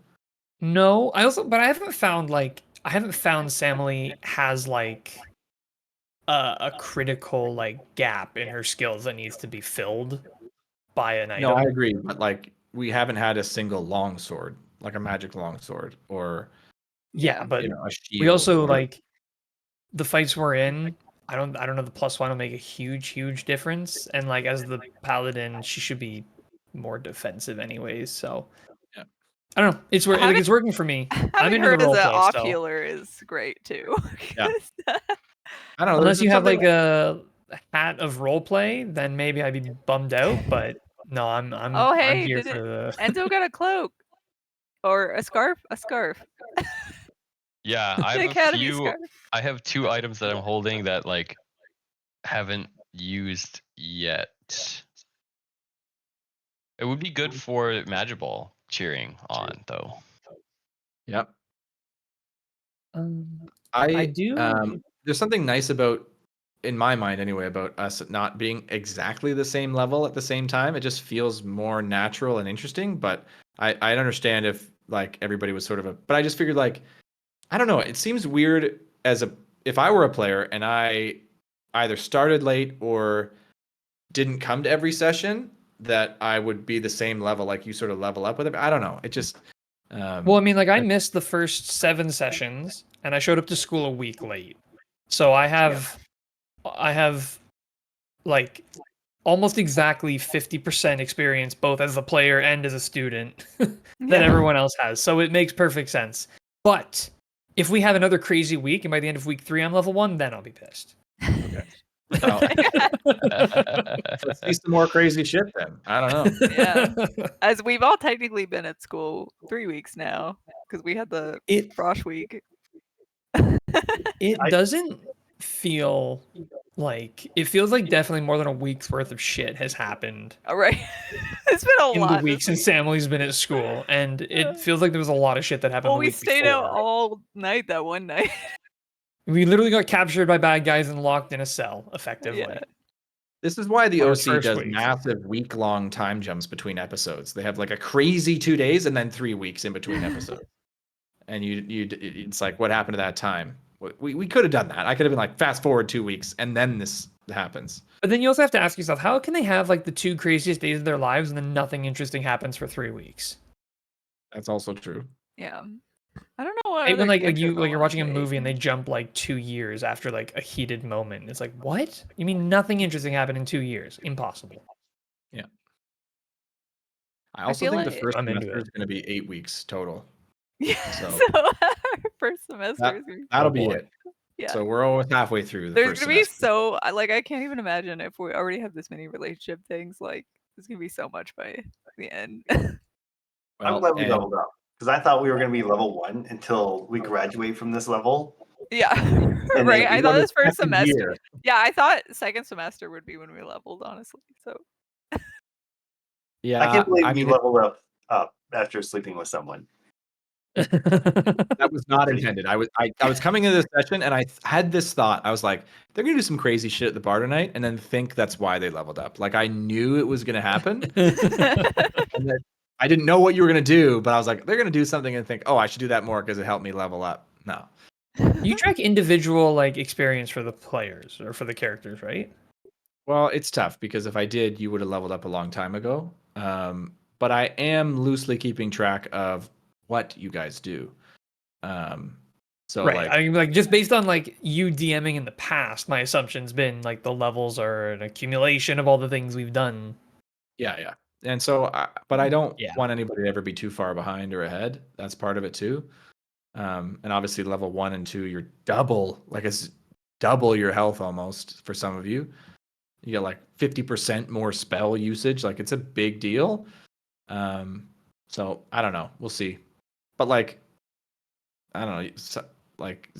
[SPEAKER 5] no, but I haven't found Samily has like a critical like gap in her skills that needs to be filled by an item.
[SPEAKER 1] No, I agree, but like we haven't had a single longsword, like a magic longsword, or
[SPEAKER 5] Yeah, but
[SPEAKER 1] a shield.
[SPEAKER 5] we also
[SPEAKER 1] or-
[SPEAKER 5] like the fights we're in. I don't know. The +1 will make a huge difference, and like as the paladin, she should be more defensive anyways. So
[SPEAKER 1] Yeah.
[SPEAKER 5] I don't know. It's
[SPEAKER 3] Having-
[SPEAKER 5] it's working for me. I'm
[SPEAKER 3] Having
[SPEAKER 5] into the
[SPEAKER 3] her as
[SPEAKER 5] role
[SPEAKER 3] an
[SPEAKER 5] play
[SPEAKER 3] off
[SPEAKER 5] still.
[SPEAKER 3] healer is great too.
[SPEAKER 1] Yeah. I don't know.
[SPEAKER 5] Unless
[SPEAKER 1] there's
[SPEAKER 5] you have
[SPEAKER 1] something
[SPEAKER 5] like a hat of roleplay, then maybe I'd be bummed out. But No, I'm
[SPEAKER 3] Oh,
[SPEAKER 5] I'm
[SPEAKER 3] hey,
[SPEAKER 5] here
[SPEAKER 3] did
[SPEAKER 5] for
[SPEAKER 3] it?
[SPEAKER 5] the.
[SPEAKER 3] Enzo got a cloak or a scarf. A scarf.
[SPEAKER 2] Yeah, I
[SPEAKER 3] The
[SPEAKER 2] have a
[SPEAKER 3] academy
[SPEAKER 2] few.
[SPEAKER 3] scarf.
[SPEAKER 2] I have 2 items that I'm holding that like haven't used yet. It would be good for magiball cheering on though.
[SPEAKER 1] Yep.
[SPEAKER 5] I
[SPEAKER 1] I
[SPEAKER 5] do.
[SPEAKER 1] there's something nice about, in my mind anyway, about us not being exactly the same level at the same time. It just feels more natural and interesting. But I understand if like everybody was sort of a. But I just figured like I don't know. It seems weird as a if I were a player and I either started late or didn't come to every session that I would be the same level, like you sort of level up with it. I don't know. It just
[SPEAKER 5] Well, I mean, like I missed the first 7 sessions, and I showed up to school a week late. So I have like almost exactly 50% experience both as a player and as a student that
[SPEAKER 3] Yeah.
[SPEAKER 5] everyone else has. So it makes perfect sense. But if we have another crazy week and by the end of week 3 I'm level 1, then I'll be pissed.
[SPEAKER 1] okay. Well, let's see some more crazy shit then. I don't know.
[SPEAKER 3] Yeah. As we've all technically been at school 3 weeks now because we had the
[SPEAKER 5] It
[SPEAKER 3] frosh week.
[SPEAKER 5] it
[SPEAKER 4] I-
[SPEAKER 5] doesn't feel like it feels like definitely more than a week's worth of shit has happened
[SPEAKER 3] All right. It's been a
[SPEAKER 5] in the
[SPEAKER 3] lot.
[SPEAKER 5] week
[SPEAKER 3] this
[SPEAKER 5] since
[SPEAKER 3] week.
[SPEAKER 5] Samuel's been at school, and it feels like there was a lot of shit that happened
[SPEAKER 3] Well,
[SPEAKER 5] the
[SPEAKER 3] we
[SPEAKER 5] week
[SPEAKER 3] stayed
[SPEAKER 5] before.
[SPEAKER 3] out all night that one night.
[SPEAKER 5] We literally got captured by bad guys and locked in a cell, effectively.
[SPEAKER 3] Yeah.
[SPEAKER 1] This is why the
[SPEAKER 5] On our
[SPEAKER 1] OC
[SPEAKER 5] first
[SPEAKER 1] does
[SPEAKER 5] week.
[SPEAKER 1] massive week-long time jumps between episodes. They have like a crazy 2 days and then 3 weeks in between episodes. And it's like, what happened to that time? We could have done that. I could have been like, fast forward 2 weeks, and then this happens.
[SPEAKER 5] But then you also have to ask yourself, how can they have like the 2 craziest days of their lives and then nothing interesting happens for 3 weeks?
[SPEAKER 1] That's also true.
[SPEAKER 3] Yeah. I don't know what
[SPEAKER 5] Even
[SPEAKER 3] other
[SPEAKER 5] like
[SPEAKER 3] game shows
[SPEAKER 5] you're
[SPEAKER 3] I
[SPEAKER 5] watching a
[SPEAKER 3] wanna
[SPEAKER 5] movie and
[SPEAKER 3] take.
[SPEAKER 5] they jump like 2 years after like a heated moment. It's like, what? You mean nothing interesting happened in 2 years? Impossible.
[SPEAKER 1] I also
[SPEAKER 3] feel
[SPEAKER 1] think the
[SPEAKER 3] like-
[SPEAKER 1] first
[SPEAKER 5] I'm into
[SPEAKER 1] semester
[SPEAKER 5] it.
[SPEAKER 1] is going to be 8 weeks total.
[SPEAKER 3] Yeah.
[SPEAKER 1] So-
[SPEAKER 3] So our first semester
[SPEAKER 1] That-
[SPEAKER 3] is gonna be
[SPEAKER 1] That'll
[SPEAKER 5] Oh,
[SPEAKER 1] be
[SPEAKER 5] boy.
[SPEAKER 1] it.
[SPEAKER 3] yeah.
[SPEAKER 1] So we're almost halfway through the
[SPEAKER 3] There's
[SPEAKER 1] first
[SPEAKER 3] gonna be
[SPEAKER 1] semester.
[SPEAKER 3] so I can't even imagine if we already have this many relationship things. Like there's gonna be so much by the end.
[SPEAKER 4] I'm
[SPEAKER 1] Well,
[SPEAKER 4] glad we
[SPEAKER 1] and
[SPEAKER 4] leveled up because I thought we were going to be level 1 until we graduate from this level.
[SPEAKER 3] Yeah.
[SPEAKER 4] then
[SPEAKER 3] Right. I
[SPEAKER 1] we
[SPEAKER 3] thought
[SPEAKER 1] go to
[SPEAKER 3] this first
[SPEAKER 1] second
[SPEAKER 3] semester.
[SPEAKER 1] year.
[SPEAKER 3] Yeah, I thought second semester would be when we leveled, honestly. So
[SPEAKER 1] Yeah,
[SPEAKER 4] I can't believe
[SPEAKER 1] I
[SPEAKER 4] we
[SPEAKER 1] mean,
[SPEAKER 4] leveled up after sleeping with someone.
[SPEAKER 1] that was not intended. I was coming into this session and I had this thought. I was like, they're gonna do some crazy shit at the bar tonight, and then think that's why they leveled up. Like I knew it was gonna happen, and that I didn't know what you were gonna do, but I was like, they're gonna do something and think, oh, I should do that more because it helped me level up. No,
[SPEAKER 5] You track individual like experience for the players or for the characters, right?
[SPEAKER 1] well, it's tough because if I did, you would have leveled up a long time ago. But I am loosely keeping track of what you guys do. So
[SPEAKER 5] Right.
[SPEAKER 1] like,
[SPEAKER 5] I mean, like just based on like you DMing in the past, my assumption's been like the levels are an accumulation of all the things we've done.
[SPEAKER 1] yeah. And so, but I don't
[SPEAKER 5] Yeah.
[SPEAKER 1] want anybody to ever be too far behind or ahead. That's part of it too. And obviously level 1 and 2, you're double, like it's double your health almost for some of you. You get like 50% more spell usage. Like it's a big deal. So I don't know. We'll see. But like, I don't know. Like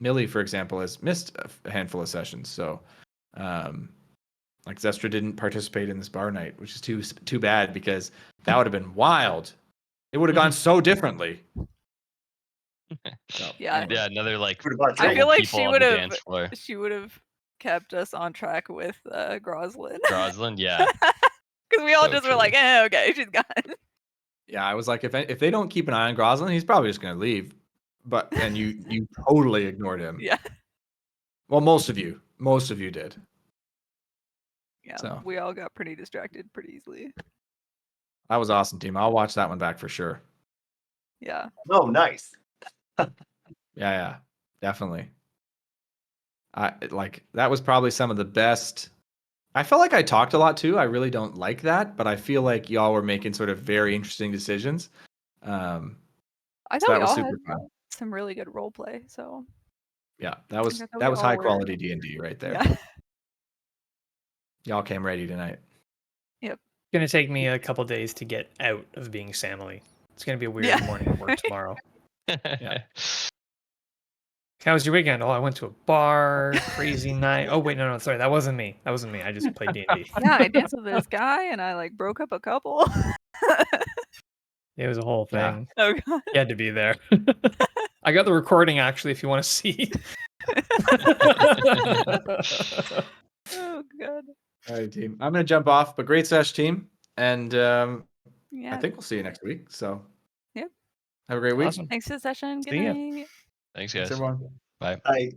[SPEAKER 1] Millie, for example, has missed a handful of sessions. So like Zestra didn't participate in this bar night, which is too bad because that would have been wild. It would have gone so differently. So,
[SPEAKER 3] Yeah.
[SPEAKER 1] anyway.
[SPEAKER 2] Yeah, another like
[SPEAKER 4] What about
[SPEAKER 3] I
[SPEAKER 4] Drake?
[SPEAKER 3] feel like
[SPEAKER 2] people on the dance floor.
[SPEAKER 3] she would have kept us on track with Groslin.
[SPEAKER 2] Rosalind, yeah.
[SPEAKER 3] Because we all
[SPEAKER 2] So
[SPEAKER 3] just
[SPEAKER 2] true.
[SPEAKER 3] were like, okay, she's gone.
[SPEAKER 1] Yeah, I was like, if they don't keep an eye on Groslin, he's probably just gonna leave. But and you totally ignored him.
[SPEAKER 3] Yeah.
[SPEAKER 1] Well, most of you did.
[SPEAKER 3] Yeah.
[SPEAKER 1] So.
[SPEAKER 3] We all got pretty distracted pretty easily.
[SPEAKER 1] That was awesome, team. I'll watch that one back for sure.
[SPEAKER 3] Yeah.
[SPEAKER 4] Oh, nice.
[SPEAKER 1] Yeah, definitely. That was probably some of the best. I felt like I talked a lot too. I really don't like that, but I feel like y'all were making sort of very interesting decisions.
[SPEAKER 3] I
[SPEAKER 1] So
[SPEAKER 3] thought
[SPEAKER 1] that
[SPEAKER 3] we
[SPEAKER 1] was
[SPEAKER 3] all
[SPEAKER 1] super
[SPEAKER 3] had
[SPEAKER 1] fun.
[SPEAKER 3] some really good role play. So
[SPEAKER 1] Yeah, that was
[SPEAKER 3] I thought we all
[SPEAKER 1] high
[SPEAKER 3] were-
[SPEAKER 1] quality D&D right there.
[SPEAKER 3] yeah.
[SPEAKER 1] Y'all came ready tonight.
[SPEAKER 3] Yep.
[SPEAKER 5] gonna take me a couple days to get out of being Samly. It's gonna be a weird morning at work tomorrow. Yeah. How was your weekend? Oh, I went to a bar, crazy night. Oh wait, no, sorry, that wasn't me. That wasn't me. I just played D&D.
[SPEAKER 3] Yeah, I danced with this guy and I like broke up a couple.
[SPEAKER 5] It was a whole
[SPEAKER 1] Yeah.
[SPEAKER 5] thing.
[SPEAKER 3] Oh god.
[SPEAKER 5] You had to be there. I got the recording actually, if you want to see.
[SPEAKER 3] Oh god.
[SPEAKER 1] All right, team. I'm gonna jump off, but great sesh, team, and I
[SPEAKER 3] Yeah.
[SPEAKER 1] think we'll see you next week. So,
[SPEAKER 3] Yep.
[SPEAKER 1] have a great week.
[SPEAKER 5] Awesome.
[SPEAKER 3] Thanks for the session. Good
[SPEAKER 5] See ya.
[SPEAKER 3] night.
[SPEAKER 2] Thanks,
[SPEAKER 1] Thanks,
[SPEAKER 2] guys.
[SPEAKER 1] everyone.
[SPEAKER 2] Bye.
[SPEAKER 4] I